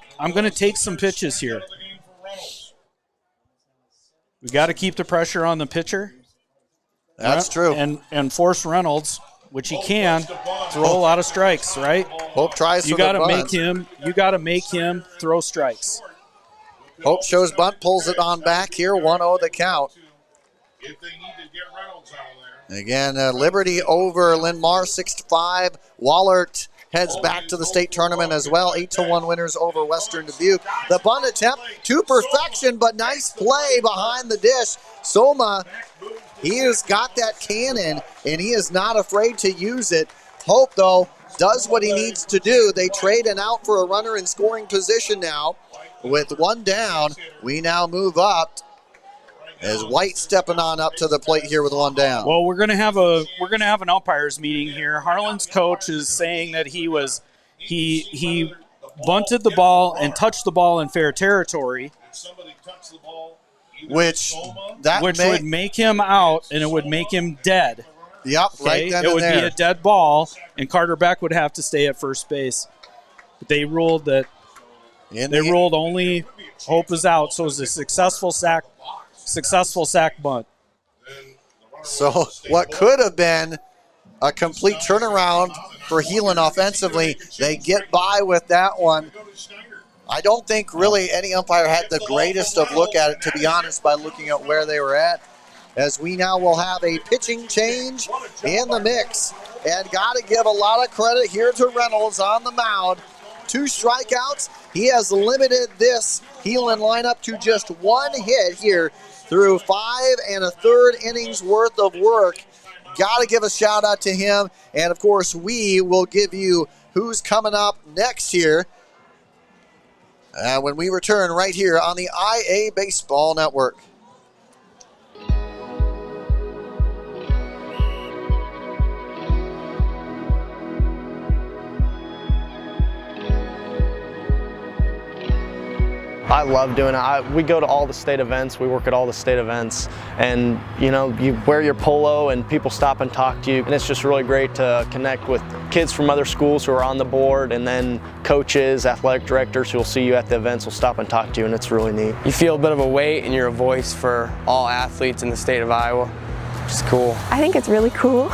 take some pitches here. We got to keep the pressure on the pitcher. That's true. And force Reynolds, which he can, throw a lot of strikes, right? Hope tries. You got to make him. You got to make him throw strikes. Hope shows bunt, pulls it on back here. 1-0 the count. If they need to get Reynolds out of there. Again, Liberty over Linn-Mar 6-5. Wallert heads back to the state tournament as well. 8-1 winners over Western Dubuque. The bunt attempt to perfection, but nice play behind the dish. Soma, he has got that cannon, and he is not afraid to use it. Hope, though, does what he needs to do. They trade an out for a runner in scoring position now. With one down, we now move up as White stepping on up to the plate here with one down. Well, we're gonna have an umpires meeting here. Harlan's coach is saying that he bunted the ball and touched the ball in fair territory, which would make him out, and it would make him dead. Yep, okay? Right then it and would there. be a dead ball, and Carter Beck would have to stay at first base. But they ruled that ruled only Hope is out, so it was a successful sack bunt. So what could have been a complete turnaround for Heelan offensively, they get by with that one. I don't think really any umpire had the greatest of look at it, to be honest, by looking at where they were at. As we now will have a pitching change in the mix. And got to give a lot of credit here to Reynolds on the mound. 2 strikeouts. He has limited this Heelan lineup to just 1 hit here through 5 1/3 innings worth of work. Got to give a shout out to him. And of course, we will give you who's coming up next here when we return right here on the IA Baseball Network. I love doing it. We go to all the state events. We work at all the state events, and you wear your polo and people stop and talk to you, and it's just really great to connect with kids from other schools who are on the board, and then coaches, athletic directors who will see you at the events will stop and talk to you, and it's really neat. You feel a bit of a weight, and you're a voice for all athletes in the state of Iowa, which is cool. I think it's really cool.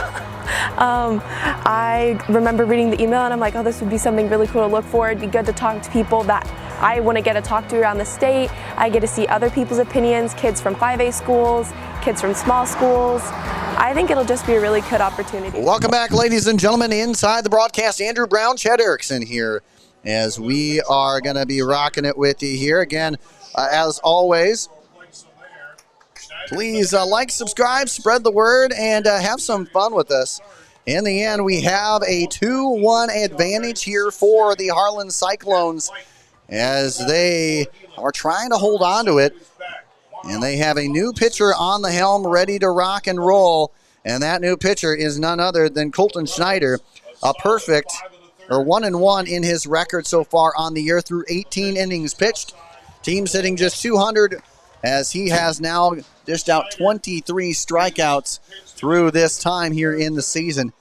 I remember reading the email and I'm like, oh, this would be something really cool to look for. It'd be good to talk to people that I want to get to talk to around the state. I get to see other people's opinions, kids from 5A schools, kids from small schools. I think it'll just be a really good opportunity. Welcome back, ladies and gentlemen, inside the broadcast. Andrew Brown, Chad Erickson here, as we are going to be rocking it with you here. Again, as always, please like, subscribe, spread the word, and have some fun with us. In the end, we have a 2-1 advantage here for the Harlan Cyclones as they are trying to hold on to it. And they have a new pitcher on the helm ready to rock and roll. And that new pitcher is none other than Colton Schneider, a perfect, or 1-1 in his record so far on the year through 18 innings pitched. Team's hitting just 200 as he has now dished out 23 strikeouts through this time here in the season.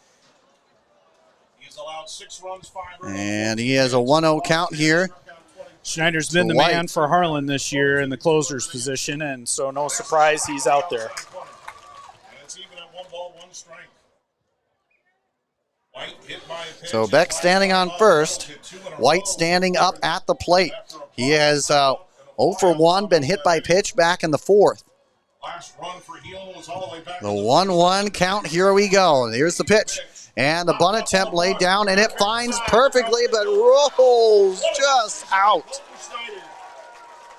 And he has a 1-0 count here. Schneider's been the man for Harlan this year in the closer's position, and so no surprise he's out there. So Beck standing on first. White standing up at the plate. He has 0 for 1, been hit by pitch back in the 4th. The 1-1 count, here we go. Here's the pitch. And the bunt attempt laid down, and it finds perfectly, but rolls just out.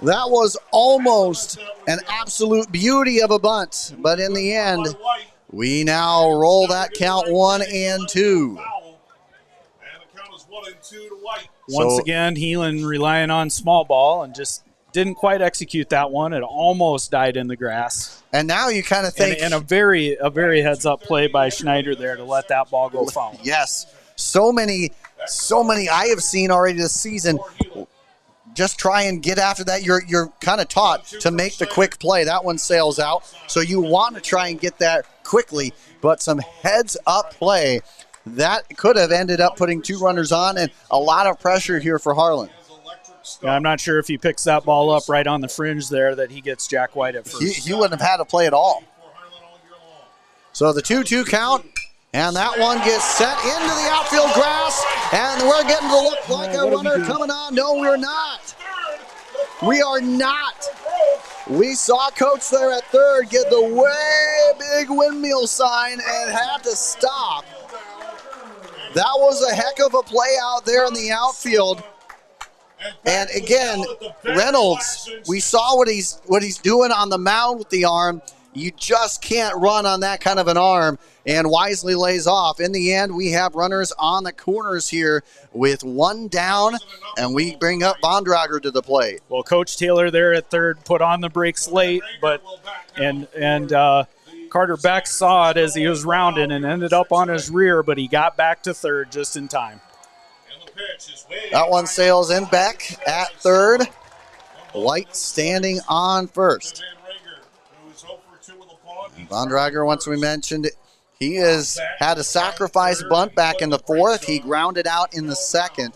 That was almost an absolute beauty of a bunt, but in the end, We now roll that count 1-2. Once again, Heelan relying on small ball and just didn't quite execute that one. It almost died in the grass. And now you kind of think, and a very heads-up play by Schneider there to let that ball go foul. Yes, so many I have seen already this season. Just try and get after that. You're kind of taught to make the quick play. That one sails out, so you want to try and get that quickly. But some heads-up play that could have ended up putting 2 runners on, and a lot of pressure here for Harlan. Yeah, I'm not sure if he picks that ball up right on the fringe there that he gets Jack White at first. He wouldn't have had to play at all. So the 2-2 count, and that one gets set into the outfield grass, and we're getting to look like a runner coming on. No, we're not. We are not. We saw Coach there at third get the way big windmill sign and had to stop. That was a heck of a play out there in the outfield. And again, Reynolds, we saw what he's doing on the mound with the arm. You just can't run on that kind of an arm, and wisely lays off. In the end, we have runners on the corners here with 1 down, and we bring up Vondrager to the plate. Well, Coach Taylor there at third put on the brakes late, but Carter Beck saw it as he was rounding and ended up on his rear, but he got back to third just in time. That one sails in. Beck at third. White standing on first. Vondrager, once we mentioned, he has had a sacrifice bunt back in the fourth. He grounded out in the second.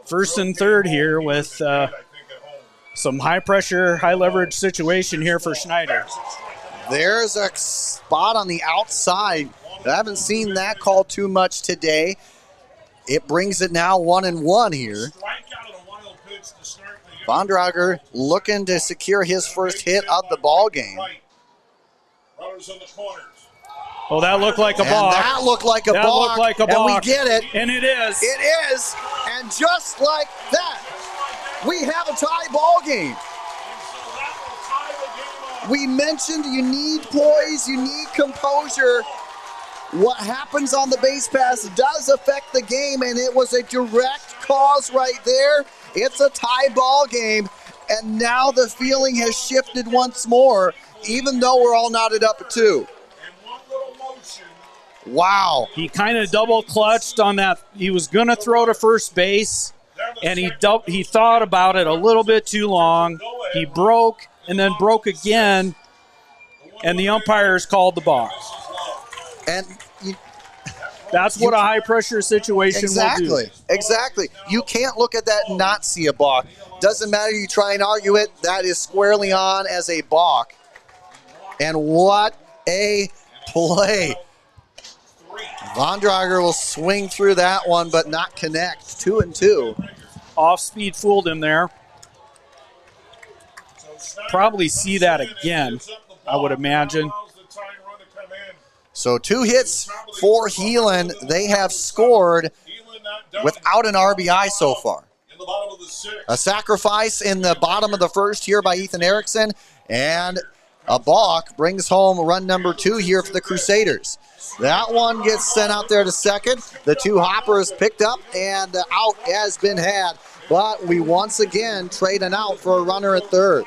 First and third here with some high-pressure, high-leverage situation here for Schneider. There's a spot on the outside. I haven't seen that called too much today. It brings it now 1-1 here. Vondrager looking to secure his first hit of the ball game. Oh, that looked like a balk. That looked like a balk. And we get it. And it is. It is. And just like that, we have a tie ball game. We mentioned you need poise, you need composure. What happens on the base pass does affect the game, and it was a direct cause right there. It's a tie ball game, and now the feeling has shifted once more, even though we're all knotted up at 2. Wow. He kind of double clutched on that. He was going to throw to first base, and he thought about it a little bit too long. He broke and then broke again, and the umpires called the balk. And that's what a high-pressure situation will do. Exactly. You can't look at that and not see a balk. Doesn't matter, you try and argue it, that is squarely on as a balk. And what a play. Vondrager will swing through that one, but not connect. 2-2. Off-speed fooled him there. Probably see that again, I would imagine. So 2 hits for Heelan. They have scored without an RBI so far. A sacrifice in the bottom of the first here by Ethan Erickson, and a balk brings home run number 2 here for the Crusaders. That one gets sent out there to second. The 2 hoppers picked up, and the out has been had. But we once again trade an out for a runner at third.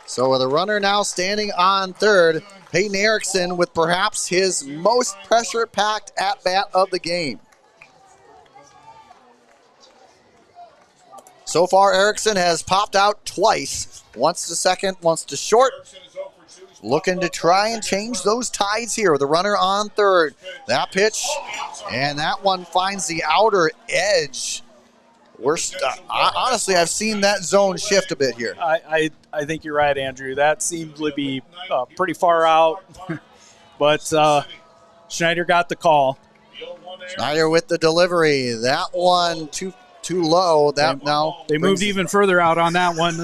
So with a runner now standing on third, Peyton Erickson with perhaps his most pressure-packed at-bat of the game. So far, Erickson has popped out twice. Once to second, once to short. Looking to try and change those tides here with a runner on third. That pitch, and that one finds the outer edge. Honestly, I've seen that zone shift a bit here. I think you're right, Andrew. That seemed to be pretty far out. But Schneider got the call. Schneider with the delivery. That one too low. They moved even further out on that one.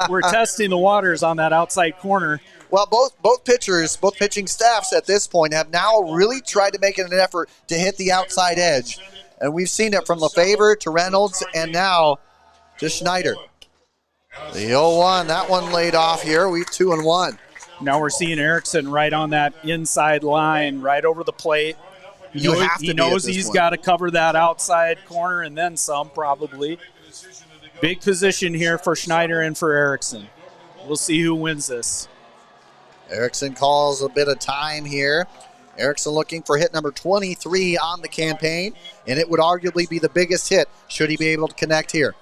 We're testing the waters on that outside corner. Well, both pitching staffs at this point have now really tried to make it an effort to hit the outside edge. And we've seen it from Lefevre to Reynolds and now to Schneider. The 0-1, that one laid off here. We've 2-1. Now we're seeing Erickson right on that inside line, right over the plate. He knows he's got to cover that outside corner and then some, probably. Big position here for Schneider and for Erickson. We'll see who wins this. Erickson calls a bit of time here. Erickson looking for hit number 23 on the campaign, and it would arguably be the biggest hit should he be able to connect here.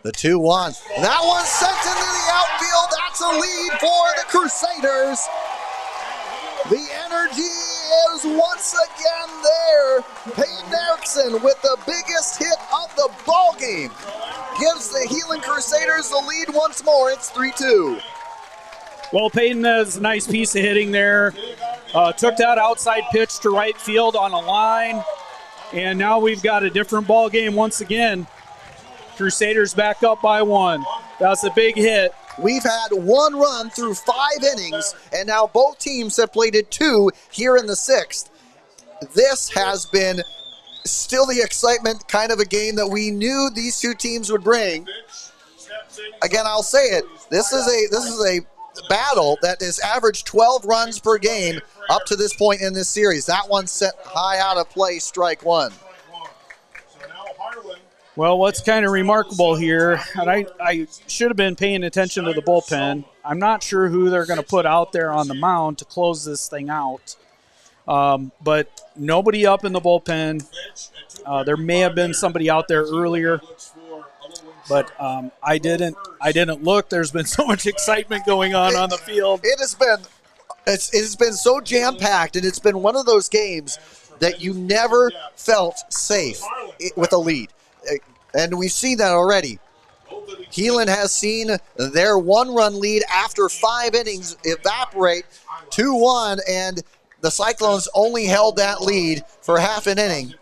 The 2-1. That one's sent into the outfield. That's a lead for the Crusaders. The energy is once again there. Peyton Erickson with the biggest hit of the ball game gives the Heelan Crusaders the lead once more. It's 3-2. Well, Peyton has a nice piece of hitting there. Took that outside pitch to right field on a line. And now we've got a different ball game once again. Crusaders back up by 1. That's a big hit. We've had 1 run through 5 innings, and now both teams have plated 2 here in the 6th. This has been still the excitement kind of a game that we knew these 2 teams would bring. Again, I'll say it. This is a battle that has averaged 12 runs per game up to this point in this series. That one set high out of play, strike 1. Well, what's kind of remarkable here, and I should have been paying attention to the bullpen. I'm not sure who they're going to put out there on the mound to close this thing out. But nobody up in the bullpen. There may have been somebody out there earlier, but I didn't look. There's been so much excitement going on the field. It has been so jam-packed, and it's been one of those games that you never felt safe with a lead. And we've seen that already. Heelan has seen their 1-run lead after 5 innings evaporate 2-1, and the Cyclones only held that lead for half an inning.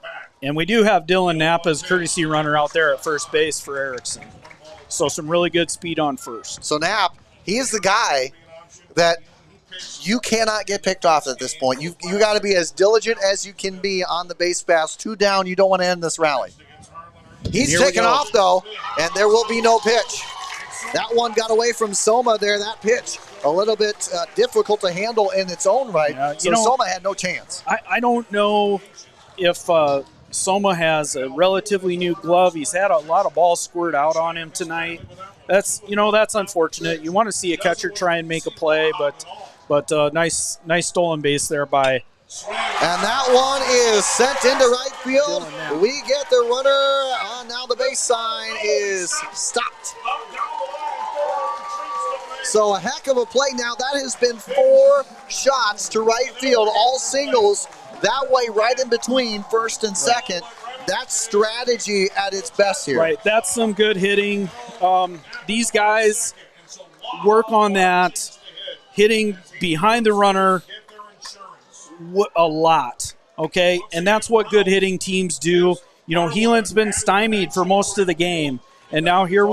And we do have Dylan Nappa's courtesy runner out there at first base for Erickson. So some really good speed on first. So Knapp, he is the guy that you cannot get picked off at this point. You got to be as diligent as you can be on the base pass. 2 down, you don't want to end this rally. He's taken off, though, and there will be no pitch. That one got away from Soma there. That pitch, a little bit difficult to handle in its own right. So Soma had no chance. I don't know if Soma has a relatively new glove. He's had a lot of balls squirt out on him tonight. That's unfortunate. You want to see a catcher try and make a play, but nice stolen base there by. And that one is sent into right field. We get the runner on. Now the base sign is stopped. So a heck of a play. Now that has been 4 shots to right field, all singles. That way right in between first and second. That's strategy at its best here. Right, that's some good hitting. These guys work on that, hitting behind the runner a lot, okay? And that's what good hitting teams do. Heelan's been stymied for most of the game, and now here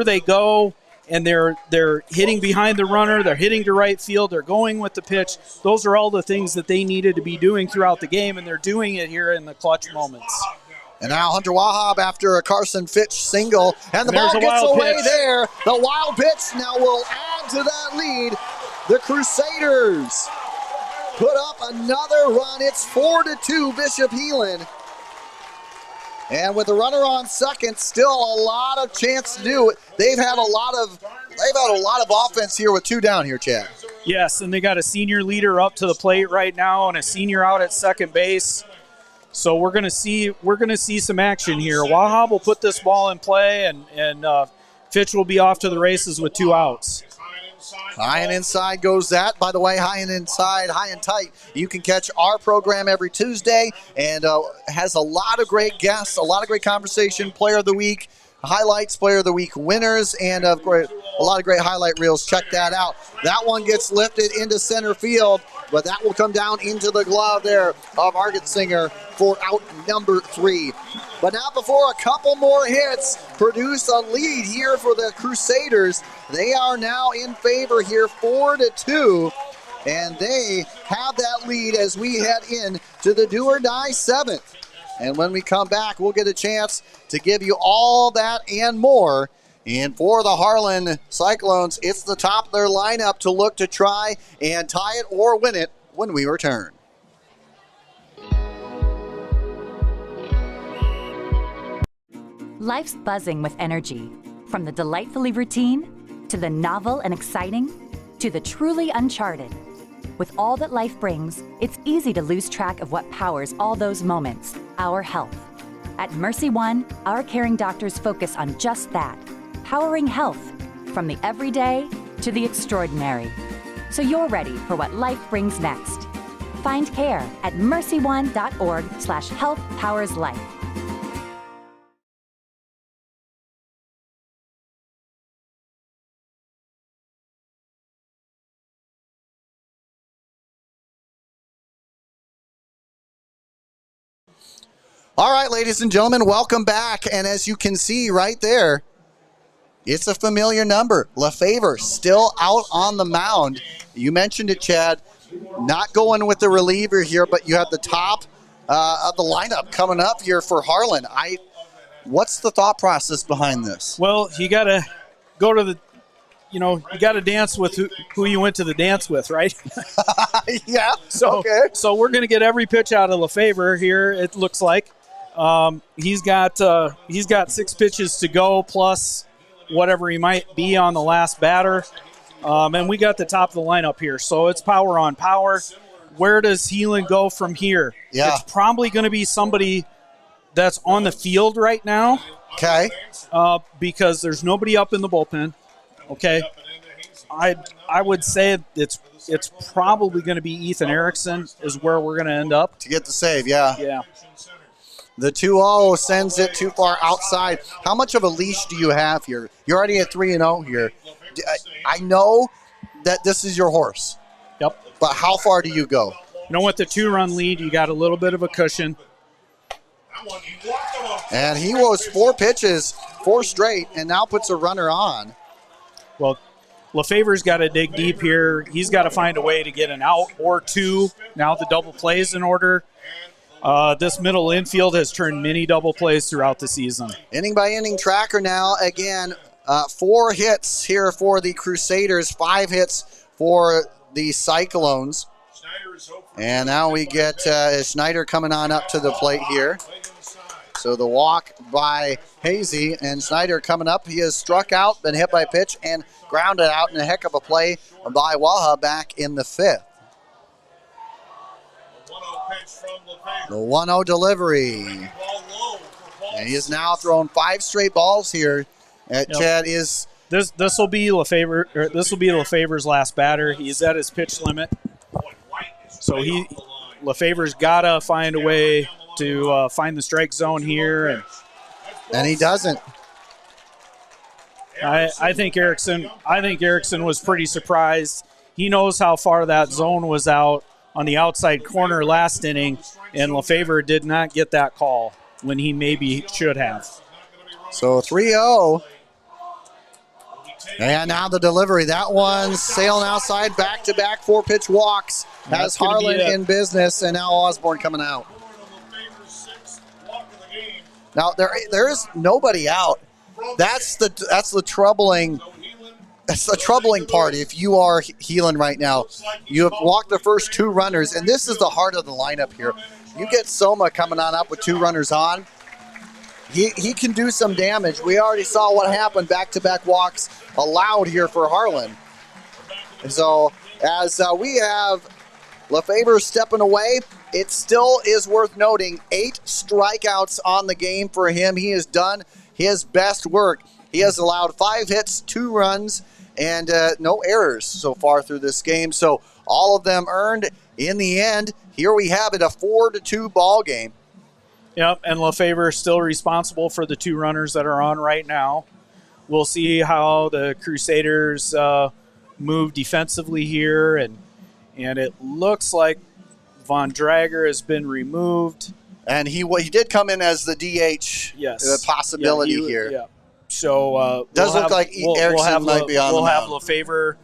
they go, and they're hitting behind the runner, they're hitting to right field, they're going with the pitch. Those are all the things that they needed to be doing throughout the game, and they're doing it here in the clutch moments. And now Hunter Wahab after a Carson Fitch single, and the ball gets away there. The wild pitch now will add to that lead. The Crusaders put up another run. It's 4-2 Bishop Heelan. And with the runner on second, still a lot of chance to do it. They've had a lot of offense here with 2 down here, Chad. Yes, and they got a senior leader up to the plate right now and a senior out at second base. So we're gonna see some action here. Wahab will put this ball in play, and Fitch will be off to the races with 2 outs. High and inside goes that. By the way, high and inside, high and tight. You can catch our program every Tuesday, and has a lot of great guests, a lot of great conversation, player of the week, highlights, player of the week winners, and of course, a lot of great highlight reels. Check that out. That one gets lifted into center field, but that will come down into the glove there of Argetsinger for out number 3. But now before a couple more hits produce a lead here for the Crusaders, they are now in favor here 4-2, and they have that lead as we head in to the do or die 7th. And when we come back, we'll get a chance to give you all that and more. And for the Harlan Cyclones, it's the top of their lineup to look to try and tie it or win it when we return. Life's buzzing with energy. From the delightfully routine, to the novel and exciting, to the truly uncharted. With all that life brings, it's easy to lose track of what powers all those moments, our health. At Mercy One, our caring doctors focus on just that, powering health, from the everyday to the extraordinary. So you're ready for what life brings next. Find care at mercyone.org/health-powers-life. All right, ladies and gentlemen, welcome back. And as you can see right there, it's a familiar number. Lefevre still out on the mound. You mentioned it, Chad. Not going with the reliever here, but you have the top of the lineup coming up here for Harlan. What's the thought process behind this? Well, you got to go to you got to dance with who you went to the dance with, right? Yeah. So we're going to get every pitch out of Lefevre here, it looks like. He's got 6 pitches to go, plus whatever he might be on the last batter. And we got the top of the lineup here. So it's power on power. Where does Heelan go from here? Yeah. It's probably going to be somebody that's on the field right now. Okay. Because there's nobody up in the bullpen. Okay. I would say it's probably going to be Ethan Erickson is where we're going to end up. To get the save, yeah. Yeah. The 2-0 sends it too far outside. How much of a leash do you have here? You're already at 3-0 here. I know that this is your horse. Yep. But how far do you go? With the 2-run lead, you got a little bit of a cushion. And he was 4 pitches, 4 straight, and now puts a runner on. Well, Lefevre's got to dig deep here. He's got to find a way to get an out or 2. Now the double plays in order. This middle infield has turned many double plays throughout the season. Inning by inning tracker now. Again, 4 hits here for the Crusaders, 5 hits for the Cyclones. And now we get Schneider coming on up to the plate here. So the walk by Hazy, and Schneider coming up. He has struck out, been hit by a pitch, and grounded out in a heck of a play by Waha back in the 5th. The 1-0 delivery. And he has now thrown 5 straight balls here. Chad is this will be Lefevre. This will be Lefevre's last batter. He's at his pitch limit, so Lefevre's gotta find a way to find the strike zone here, and he doesn't. I think Erickson was pretty surprised. He knows how far that zone was out on the outside corner last inning, and Lefevre did not get that call when he maybe should have. So 3-0. And now the delivery. That one's sailing outside, back-to-back 4-pitch walks. Has Harlan in business, and now Osborne coming out. Now there is nobody out. That's the troubling. That's the troubling part. If you are Heelan right now, you have walked the first 2 runners, and this is the heart of the lineup here. You get Soma coming on up with 2 runners on. He can do some damage. We already saw what happened. Back-to-back walks allowed here for Harlan. So as we have Lefevre stepping away, it still is worth noting 8 strikeouts on the game for him. He has done his best work. He has allowed 5 hits, 2 runs, and no errors so far through this game. So all of them earned. In the end, here we have it, a 4-2 ball game. Yep, and Lefevre is still responsible for the 2 runners that are on right now. We'll see how the Crusaders move defensively here, and it looks like Von Drager has been removed. And he did come in as the DH. Yes, the possibility here. Yeah. So does look like Erickson might be on the mound. We'll have Lefevre.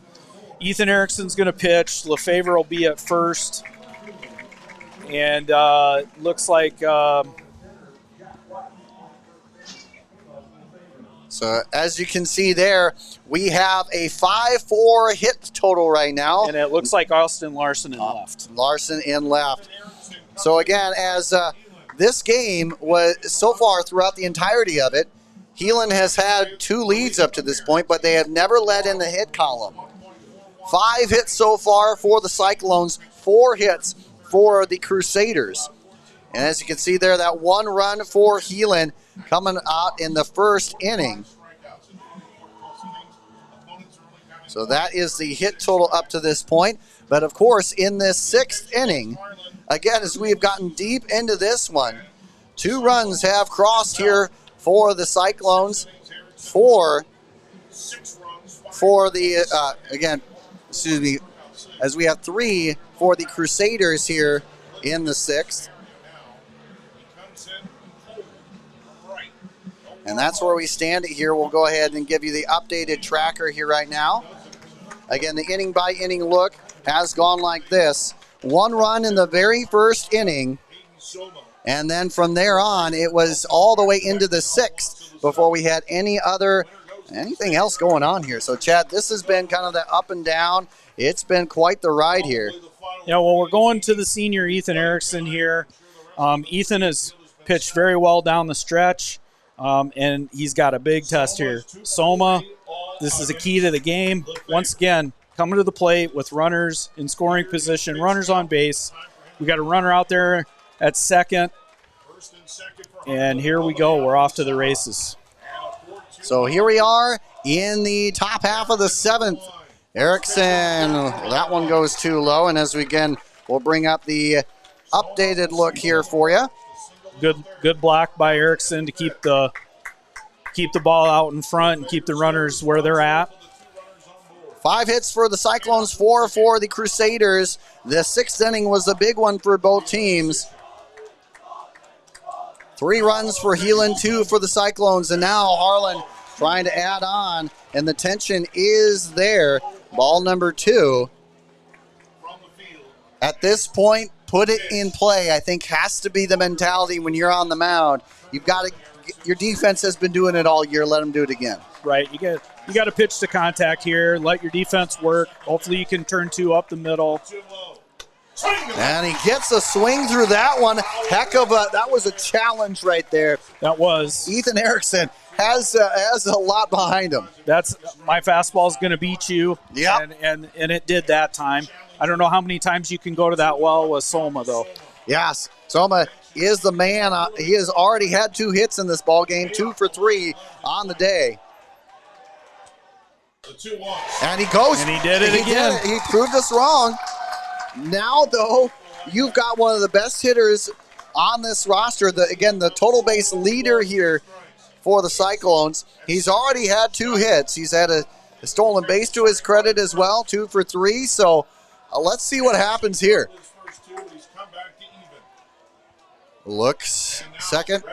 Ethan Erickson's going to pitch. Lefevre will be at first, and looks like So as you can see there, we have a 5-4 hit total right now. And it looks like Austin Larson in left. Larson in left. So again, as this game was so far throughout the entirety of it, Heelan has had 2 leads up to this point, but they have never led in the hit column. 5 hits so far for the Cyclones, 4 hits for the Crusaders. And as you can see there, that 1 run for Heelan coming out in the first inning. So that is the hit total up to this point. But of course, in this 6th inning, again, as we have gotten deep into this one, 2 runs have crossed here for the Cyclones, 4 for the, as we have 3 for the Crusaders here in the 6th. And that's where we stand it here. We'll go ahead and give you the updated tracker here right now. Again, the inning by inning look has gone like this. 1 run in the very first inning. And then from there on, it was all the way into the 6th before we had anything else going on here. So, Chad, this has been kind of the up and down. It's been quite the ride here. Yeah, well, we're going to the senior Ethan Erickson here. Ethan has pitched very well down the stretch. And he's got a big test here. Soma, this is a key to the game. Once again, coming to the plate with runners in scoring position, runners on base. We got a runner out there at second. And here we go. We're off to the races. So here we are in the top half of the 7th. Erickson, that one goes too low. And as we again, we'll bring up the updated look here for you. Good block by Erickson to keep the ball out in front and keep the runners where they're at. 5 hits for the Cyclones, 4 for the Crusaders. The 6th inning was a big one for both teams. 3 runs for Heelan, 2 for the Cyclones, and now Harlan trying to add on, and the tension is there. Ball number 2. At this point, put it in play, I think, has to be the mentality when you're on the mound. You've got to. Your defense has been doing it all year. Let them do it again. Right. You got to pitch to contact here. Let your defense work. Hopefully you can turn 2 up the middle. And he gets a swing through that one. That was a challenge right there. That was. Ethan Erickson has a lot behind him. That's my fastball is going to beat you. Yeah. And it did that time. I don't know how many times you can go to that well with Soma, though. Yes, Soma is the man. He has already had 2 hits in this ball game, 2 for 3 on the day. And he goes. And he did it again. He proved us wrong. Now, though, you've got one of the best hitters on this roster. The total base leader here for the Cyclones. He's already had 2 hits. He's had a stolen base to his credit as well, 2 for 3. So let's see what happens here. Looks second.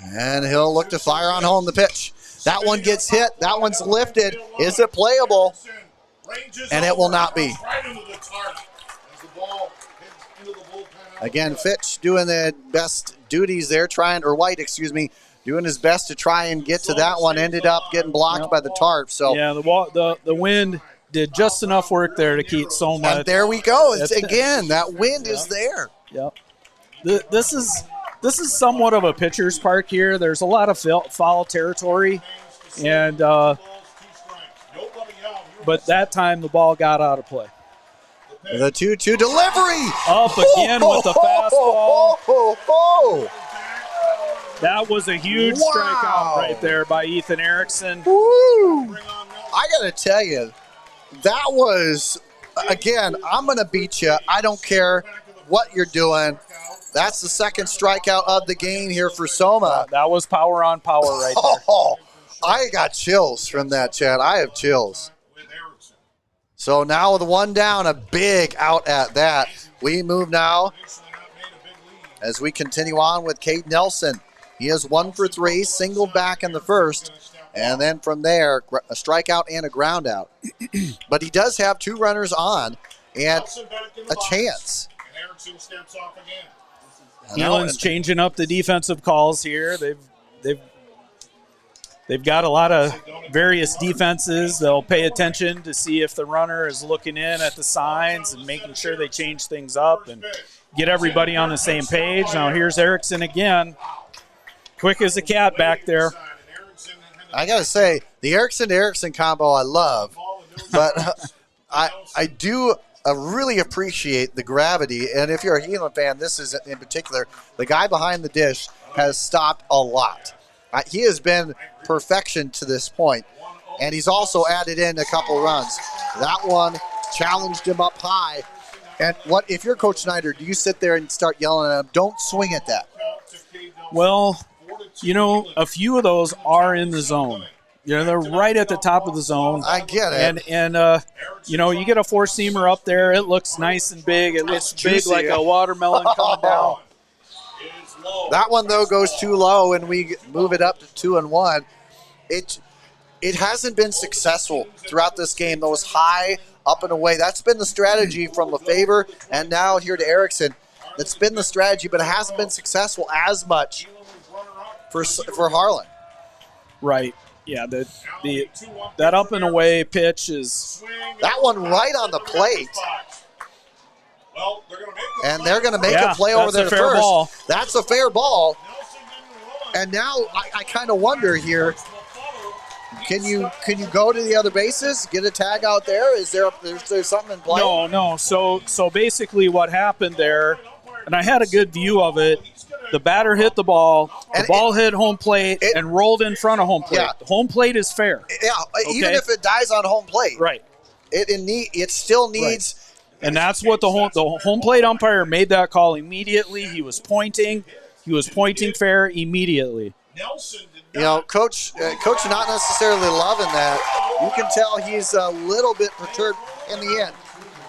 And he'll look to fire on home the pitch. That one gets hit. That one's lifted. Is it playable? And it will not be. Again, Fitch doing the best duties there, doing his best to try and get to that one. Ended up getting blocked by the tarp. So yeah, the wind did just enough work there to keep Soma. And there we go. Again, that wind is there. Yep. This is somewhat of a pitcher's park here. There's a lot of foul territory, and but that time the ball got out of play. The 2-2 delivery. Up again with the fastball. That was a huge strikeout right there by Ethan Erickson. Woo. I got to tell you, that was, again, I'm going to beat you. I don't care what you're doing. That's the 2nd strikeout of the game here for Soma. That was power on power right there. Oh, I got chills from that, Chad. I have chills. So now with 1 down, a big out at that. We move now as we continue on with Cade Nelson. He is 1 for 3, singled back in the first, and then from there, a strikeout and a ground out. But he does have 2 runners on and a chance. Heelan's changing up the defensive calls here. They've They've got a lot of various defenses. They'll pay attention to see if the runner is looking in at the signs and making sure they change things up and get everybody on the same page. Now here's Erickson again. Quick as a cat back there. I got to say, the Erickson to Erickson combo I love, but I do really appreciate the gravity. And if you're a Heelan fan, this is in particular, the guy behind the dish has stopped a lot. He has been perfection to this point, and he's also added in a couple runs. That one challenged him up high. And what if you're Coach Snyder, do you sit there and start yelling at him, don't swing at that? Well, you know, a few of those are in the zone. You know, they're right at the top of the zone. I get it. And you know, you get a four-seamer up there, it looks nice and big. It looks big like a watermelon coming down. That one, though, goes too low, and we move it up to 2-1. It hasn't been successful throughout this game. Those high, up and away, that's been the strategy from Lefevre, and now here to Erickson. That's been the strategy, but it hasn't been successful as much for Harlan. Right. Yeah, that up and away pitch is... That one right on the plate. And they're going to make a play over there to first. Ball. That's a fair ball. And now I kind of wonder here, can you go to the other bases, get a tag out there? Is there something in play? No. So basically what happened there, and I had a good view of it, the batter hit the ball, ball hit home plate, and rolled in front of home plate. Yeah. The home plate is fair. Yeah, okay? Even if it dies on home plate. Right. It still needs... Right. And that's what the home plate umpire made that call immediately. He was pointing fair immediately. You know, Coach not necessarily loving that. You can tell he's a little bit perturbed. In the end,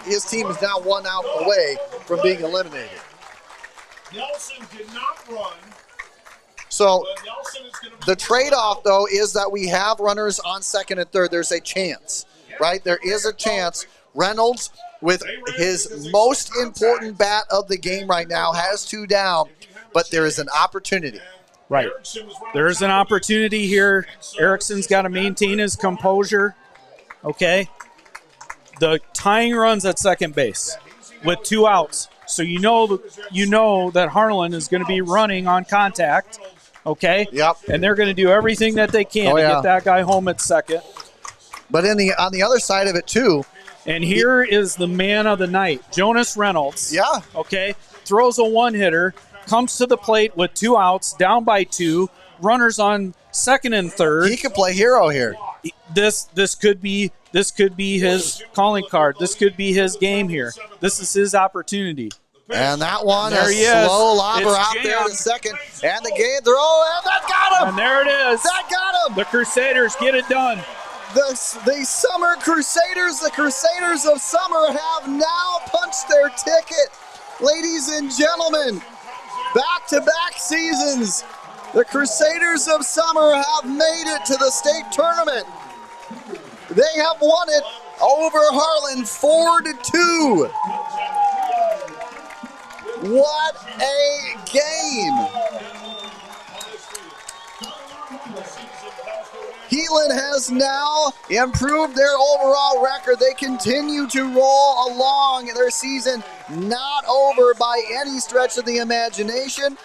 his team is now 1 out away from being eliminated. Nelson did not run. So the trade-off, though, is that we have runners on second and third. There's a chance, right? There is a chance. Reynolds, with his most important bat of the game right now, has 2 down, but there is an opportunity. Right. There's an opportunity here. Erickson's got to maintain his composure. Okay. The tying run's at second base with 2 outs. So you know that Harlan is going to be running on contact. Okay. Yep. And they're going to do everything that they can to get that guy home at second. But on the other side of it too. And here is the man of the night, Jonas Reynolds. Yeah. Okay. Throws a 1-hitter, comes to the plate with 2 outs, down by 2, runners on second and third. He could play hero here. This could be his calling card. This could be his game here. This is his opportunity. And that one, there a slow lobber out there to second. And the game throw, and that got him! And there it is. That got him! The Crusaders get it done. The Summer Crusaders, the Crusaders of Summer, have now punched their ticket. Ladies and gentlemen, back-to-back seasons, the Crusaders of Summer have made it to the state tournament. They have won it over Harlan 4-2. What a game! Heelan has now improved their overall record. They continue to roll along their season, not over by any stretch of the imagination.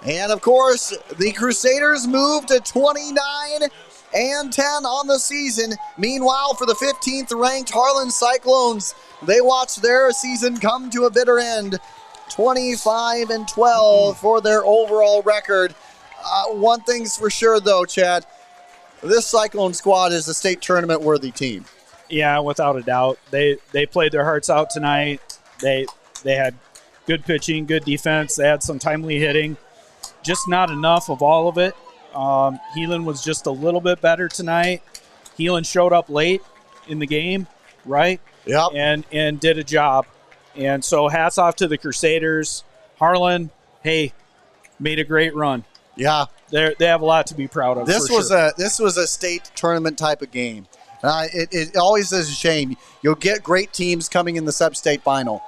And of course, the Crusaders move to 29-10 on the season. Meanwhile, for the 15th ranked Harlan Cyclones, they watch their season come to a bitter end. 25-12 for their overall record. One thing's for sure, though, Chad. This Cyclone squad is a state tournament worthy team. Yeah, without a doubt. They played their hearts out tonight. They had good pitching, good defense. They had some timely hitting. Just not enough of all of it. Heelan was just a little bit better tonight. Heelan showed up late in the game, right? Yep. And did a job. And so hats off to the Crusaders. Harlan, hey, made a great run. Yeah, they have a lot to be proud of. This was a state tournament type of game. It always is a shame. You'll get great teams coming in the Substate final,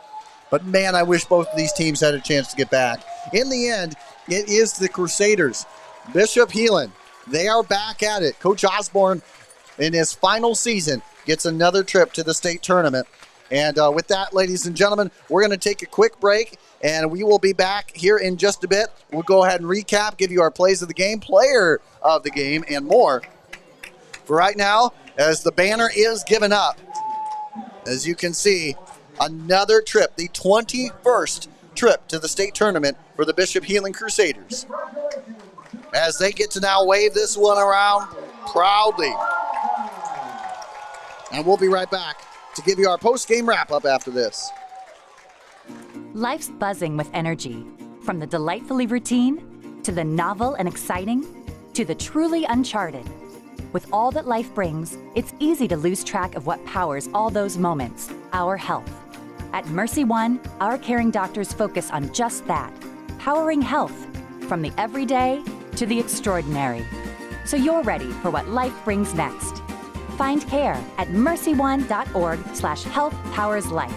but man, I wish both of these teams had a chance to get back. In the end, it is the Crusaders Bishop Heelan, they are back at it. Coach Osborne, in his final season, gets another trip to the state tournament. And with that, ladies and gentlemen, we're going to take a quick break, and we will be back here in just a bit. We'll go ahead and recap, give you our plays of the game, player of the game, and more. For right now, as the banner is given up, as you can see, another trip, the 21st trip to the state tournament for the Bishop Heelan Crusaders, as they get to now wave this one around proudly. And we'll be right back to give you our post-game wrap-up after this. Life's buzzing with energy. From the delightfully routine, to the novel and exciting, to the truly uncharted. With all that life brings, it's easy to lose track of what powers all those moments, our health. At Mercy One, our caring doctors focus on just that, powering health, from the everyday to the extraordinary. So you're ready for what life brings next. Find care at mercyone.org/health-powers-life.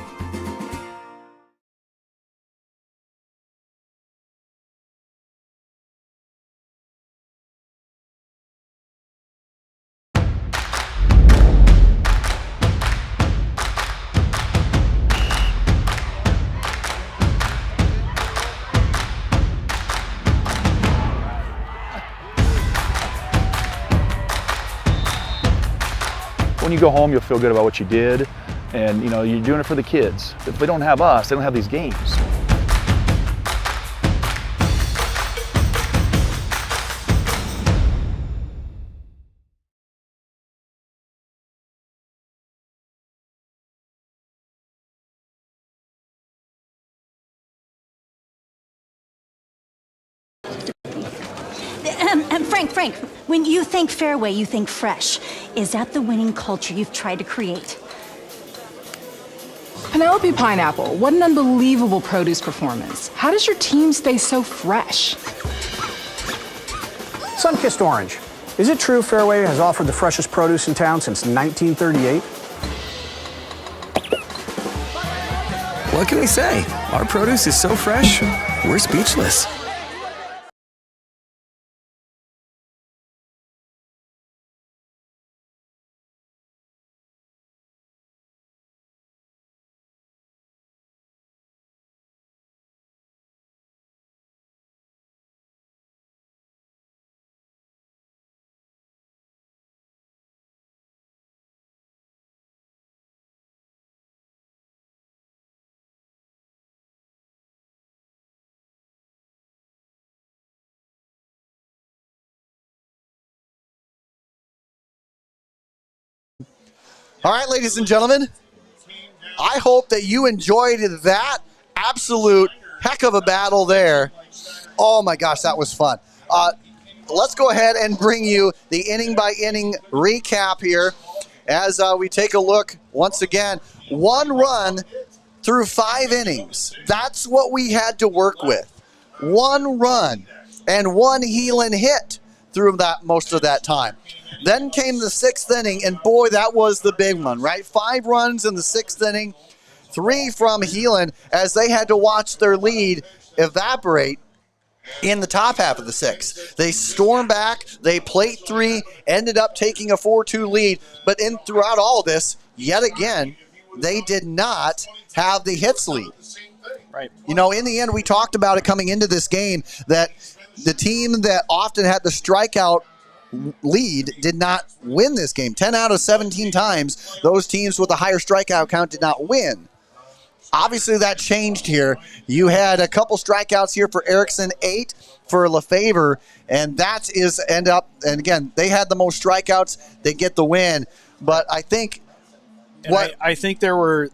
When you go home, you'll feel good about what you did, and you know you're doing it for the kids. If they don't have us, they don't have these games. Frank, when you think fairway, you think fresh. Is that the winning culture you've tried to create? Penelope Pineapple, what an unbelievable produce performance. How does your team stay so fresh? Sun-kissed orange. Is it true Fairway has offered the freshest produce in town since 1938? What can we say? Our produce is so fresh, we're speechless. All right, ladies and gentlemen, I hope that you enjoyed that absolute heck of a battle there. Oh my gosh, that was fun. Let's go ahead and bring you the inning-by-inning recap here as we take a look once again. 1 run through 5 innings. That's what we had to work with. 1 run and 1 Heelan hit through that most of that time. Then came the 6th inning, and boy, that was the big one, right? 5 runs in the 6th inning, 3 from Heelan as they had to watch their lead evaporate in the top half of the 6th. They stormed back, they plate 3, ended up taking a 4-2 lead, but throughout all of this, yet again, they did not have the hits lead. Right. You know, in the end, we talked about it coming into this game that the team that often had the strikeout lead did not win this game. 10 out of 17 times, those teams with a higher strikeout count did not win. Obviously, that changed here. You had a couple strikeouts here for Erickson, 8 for Lefevre, and that is and again, they had the most strikeouts. They get the win. But I think I think there were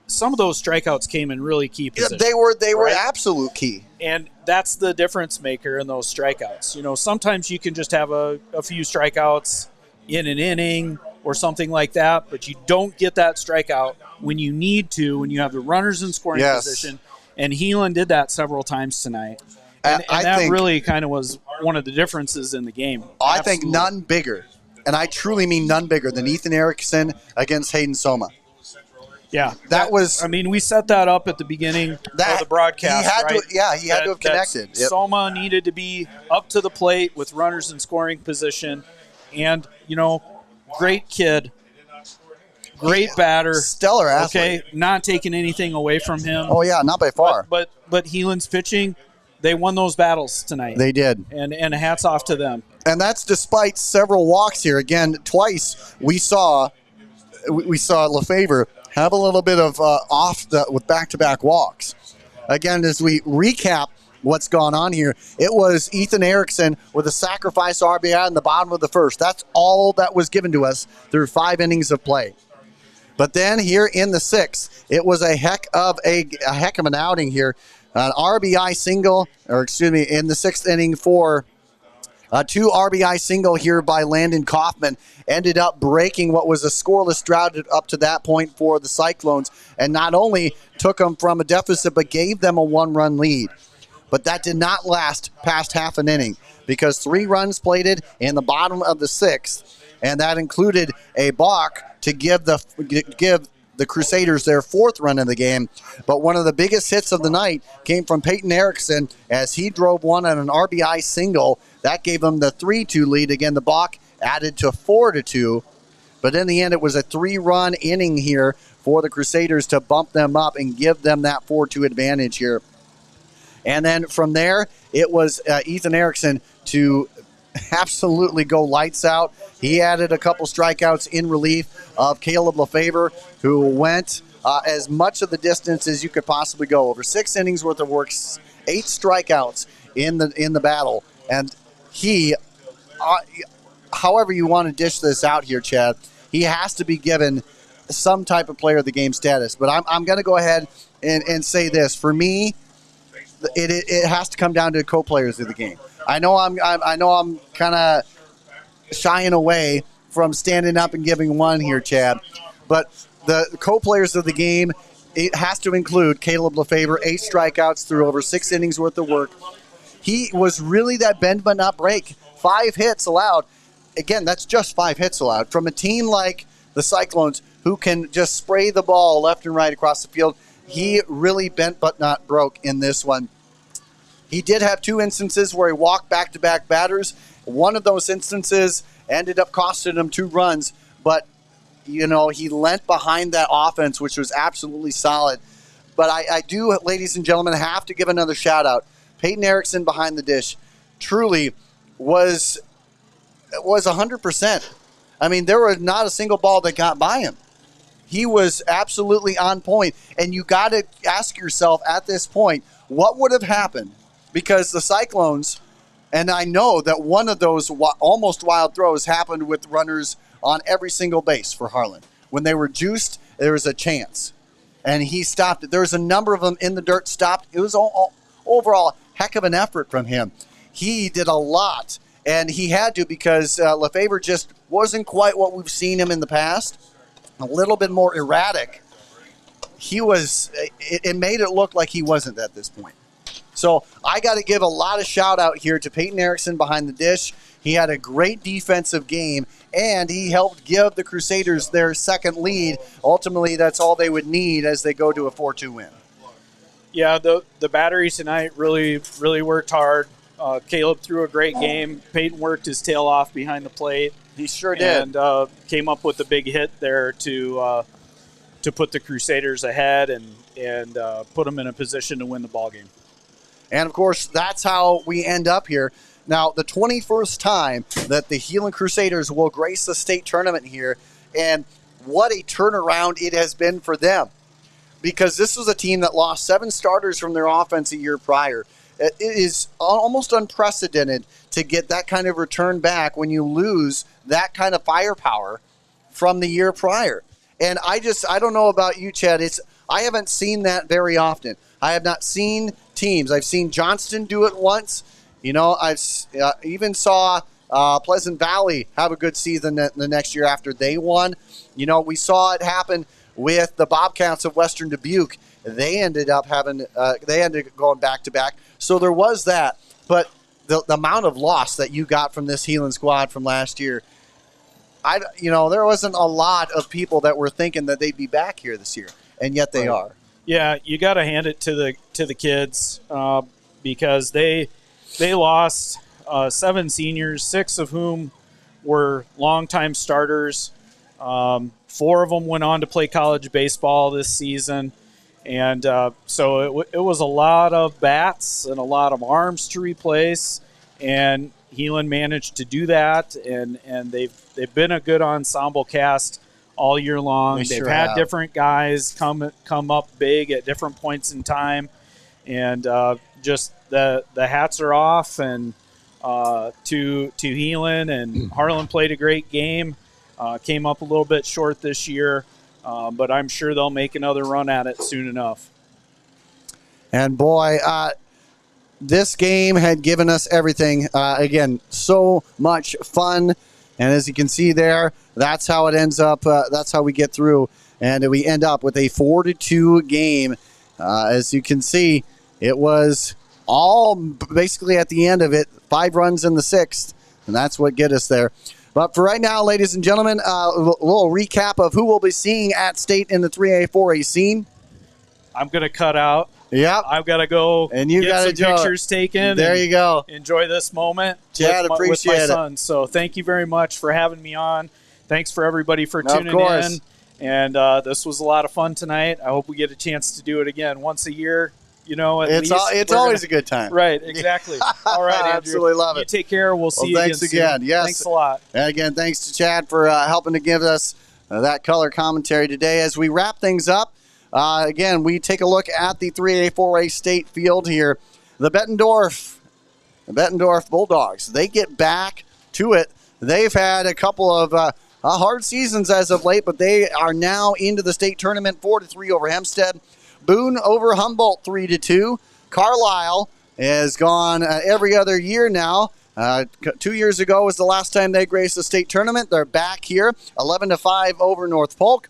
some of those strikeouts came in really key positions. They were absolute key. And that's the difference maker in those strikeouts. You know, sometimes you can just have a few strikeouts in an inning or something like that, but you don't get that strikeout when you need to, when you have the runners in scoring position. And Heelan did that several times tonight. And that think, really kind of was one of the differences in the game. I think none bigger, and I truly mean none bigger than Ethan Erickson against Hayden Soma. Yeah, that was. I mean, we set that up at the beginning of the broadcast. He had right? he had to have connected. Yep. Soma needed to be up to the plate with runners in scoring position, and great kid, great batter, stellar athlete. Okay, not taking anything away from him. Oh yeah, not by far. But Heelan's pitching, they won those battles tonight. They did, and hats off to them. And that's despite several walks here. Again, twice we saw Lefevre have a little bit of with back-to-back walks. Again, as we recap what's gone on here, it was Ethan Erickson with a sacrifice RBI in the bottom of the first. That's all that was given to us through 5 innings of play. But then here in the sixth, it was a heck of an outing here. An RBI single, in the sixth inning for a 2 RBI single here by Landon Kaufman ended up breaking what was a scoreless drought up to that point for the Cyclones, and not only took them from a deficit but gave them a 1-run lead. But that did not last past half an inning because 3 runs plated in the bottom of the sixth, and that included a balk to give the Crusaders their 4th run of the game. But one of the biggest hits of the night came from Peyton Erickson as he drove one on an RBI single. That gave them the 3-2 lead. Again, the balk added to 4-2. But in the end, it was a 3-run inning here for the Crusaders to bump them up and give them that 4-2 advantage here. And then from there, it was Ethan Erickson to absolutely go lights out. He added a couple strikeouts in relief of Caleb Lefevre, who went as much of the distance as you could possibly go. Over 6 innings worth of work, 8 strikeouts in the battle. And he, however you want to dish this out here, Chad, he has to be given some type of player of the game status. But I'm going to go ahead and say this. For me, it has to come down to co-players of the game. I know I'm kind of shying away from standing up and giving one here, Chad, but the co-players of the game, it has to include Caleb Lefevre, 8 strikeouts through over 6 innings worth of work. He was really that bend but not break. 5 hits allowed. Again, that's just 5 hits allowed. From a team like the Cyclones who can just spray the ball left and right across the field, he really bent but not broke in this one. He did have 2 instances where he walked back-to-back batters. One of those instances ended up costing him 2 runs, but, he lent behind that offense, which was absolutely solid. But I do, ladies and gentlemen, have to give another shout-out. Peyton Erickson behind the dish truly was 100%. I mean, there was not a single ball that got by him. He was absolutely on point, and you got to ask yourself at this point, what would have happened? Because the Cyclones, and I know that one of those almost wild throws happened with runners on every single base for Harlan. When they were juiced, there was a chance, and he stopped it. There was a number of them in the dirt stopped. It was overall a heck of an effort from him. He did a lot, and he had to because Lefevre just wasn't quite what we've seen him in the past. A little bit more erratic. It made it look like he wasn't at this point. So I got to give a lot of shout out here to Peyton Erickson behind the dish. He had a great defensive game, and he helped give the Crusaders their 2nd lead. Ultimately, that's all they would need as they go to a 4-2 win. Yeah, the battery tonight really, really worked hard. Caleb threw a great game. Peyton worked his tail off behind the plate. He sure did. And came up with a big hit there to put the Crusaders ahead and put them in a position to win the ball game. And, of course, that's how we end up here. Now, the 21st time that the Heelan Crusaders will grace the state tournament here, and what a turnaround it has been for them. Because this was a team that lost 7 starters from their offense a year prior. It is almost unprecedented to get that kind of return back when you lose that kind of firepower from the year prior. And I don't know about you, Chad. I haven't seen that very often. I have not seen teams. I've seen Johnston do it once. I've even saw Pleasant Valley have a good season the next year after they won. We saw it happen with the Bobcats of Western Dubuque. They ended up going back-to-back. So there was that. But the amount of loss that you got from this Heelan squad from last year, there wasn't a lot of people that were thinking that they'd be back here this year, and yet they are. Yeah, you got to hand it to the kids because they lost 7 seniors, 6 of whom were longtime starters. 4 of them went on to play college baseball this season. And so it was a lot of bats and a lot of arms to replace. And Heelan managed to do that. And they've been a good ensemble cast all year long. They've had different guys come up big at different points in time. And just the hats are off and to Heelan. And Harlan played a great game. Came up a little bit short this year, but I'm sure they'll make another run at it soon enough. And boy, this game had given us everything. Again, so much fun. And as you can see there, that's how it ends up. That's how we get through. And we end up with a 4-2 game. As you can see, it was all basically at the end of it, 5 runs in the 6th. And that's what get us there. But for right now, ladies and gentlemen, a little recap of who we'll be seeing at State in the 3A, 4A scene. I'm going to cut out. Yep. I've got to go and you get some pictures taken. There you go. Enjoy this moment Chad, with my it. son. So thank you very much for having me on. Thanks for everybody for tuning in. And this was a lot of fun tonight. I hope we get a chance to do it again once a year. It's always a good time. Right, exactly. All right, Andrew. Absolutely love it. You take care. We'll see you thanks again. soon. Yes. Thanks a lot. And again, thanks to Chad for helping to give us that color commentary today. As we wrap things up, again, we take a look at the 3A, 4A state field here. The Bettendorf Bulldogs, they get back to it. They've had a couple of hard seasons as of late, but they are now into the state tournament, 4-3 over Hempstead. Boone over Humboldt, 3-2. Carlisle has gone every other year now. 2 years ago was the last time they graced the state tournament. They're back here, 11-5 over North Polk.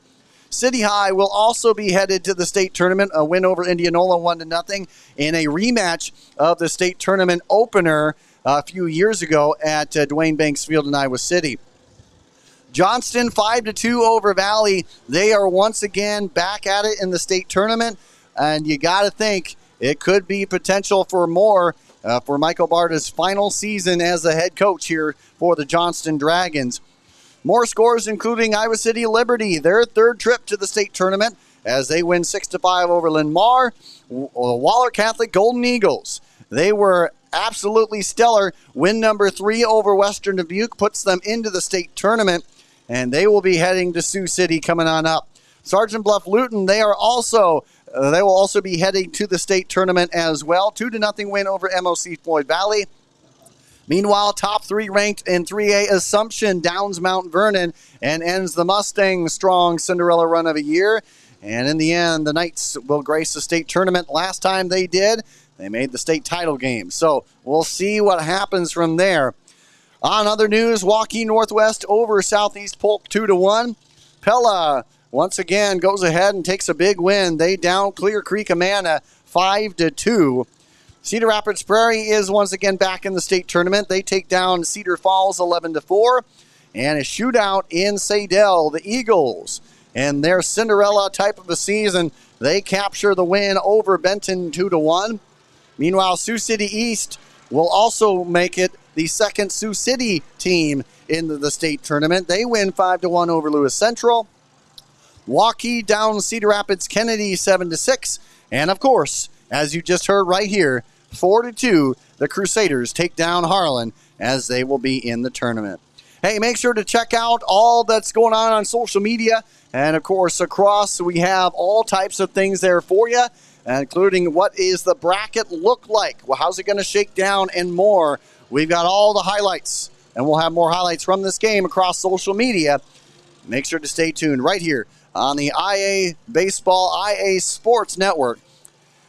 City High will also be headed to the state tournament, a win over Indianola 1-0 in a rematch of the state tournament opener a few years ago at Dwayne Banks Field in Iowa City. Johnston 5-2 over Valley. They are once again back at it in the state tournament, and you got to think it could be potential for more for Michael Barta's final season as the head coach here for the Johnston Dragons. More scores, including Iowa City Liberty, their 3rd trip to the state tournament as they win 6-5 over Linn-Mar. Waller Catholic Golden Eagles, they were absolutely stellar. Win number 3 over Western Dubuque puts them into the state tournament, and they will be heading to Sioux City coming on up. Sergeant Bluff Luton, they will also be heading to the state tournament as well. 2-0 win over MOC Floyd Valley. Meanwhile, top 3 ranked in 3A Assumption downs Mount Vernon and ends the Mustang strong Cinderella run of a year. And in the end, the Knights will grace the state tournament. Last time they did, they made the state title game. So we'll see what happens from there. On other news, Waukee Northwest over Southeast Polk 2-1. Pella once again goes ahead and takes a big win. They down Clear Creek Amana 5-2. Cedar Rapids Prairie is once again back in the state tournament. They take down Cedar Falls 11-4. And a shootout in Sadell. The Eagles and their Cinderella type of a season, they capture the win over Benton 2-1. Meanwhile, Sioux City East will also make it the second Sioux City team into the state tournament. They win 5-1 over Lewis Central. Waukee down Cedar Rapids Kennedy 7-6. And of course, as you just heard right here, 4-2, the Crusaders take down Harlan as they will be in the tournament. Hey, make sure to check out all that's going on social media. And of course, across, we have all types of things there for you, including what is the bracket look like? Well, how's it going to shake down and more? We've got all the highlights, and we'll have more highlights from this game across social media. Make sure to stay tuned right here on the IA Baseball, IA Sports Network.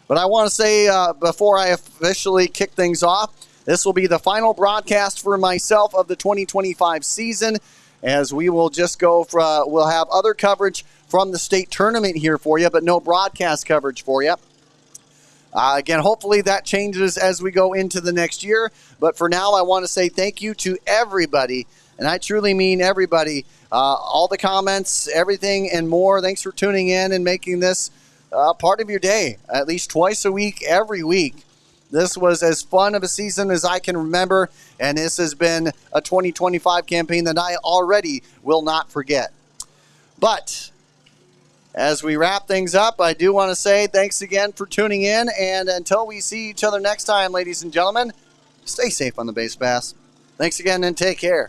But I want to say, before I officially kick things off, this will be the final broadcast for myself of the 2025 season, as we will just go for, we'll have other coverage from the state tournament here for you, but no broadcast coverage for you. Again, hopefully that changes as we go into the next year. But for now, I want to say thank you to everybody And I truly mean everybody. All the comments, everything and more. Thanks for tuning in and making this part of your day, at least twice a week, every week. This was as fun of a season as I can remember, and this has been a 2025 campaign that I already will not forget. But as we wrap things up, I do want to say thanks again for tuning in, and until we see each other next time, ladies and gentlemen, stay safe on the base pass. Thanks again and take care.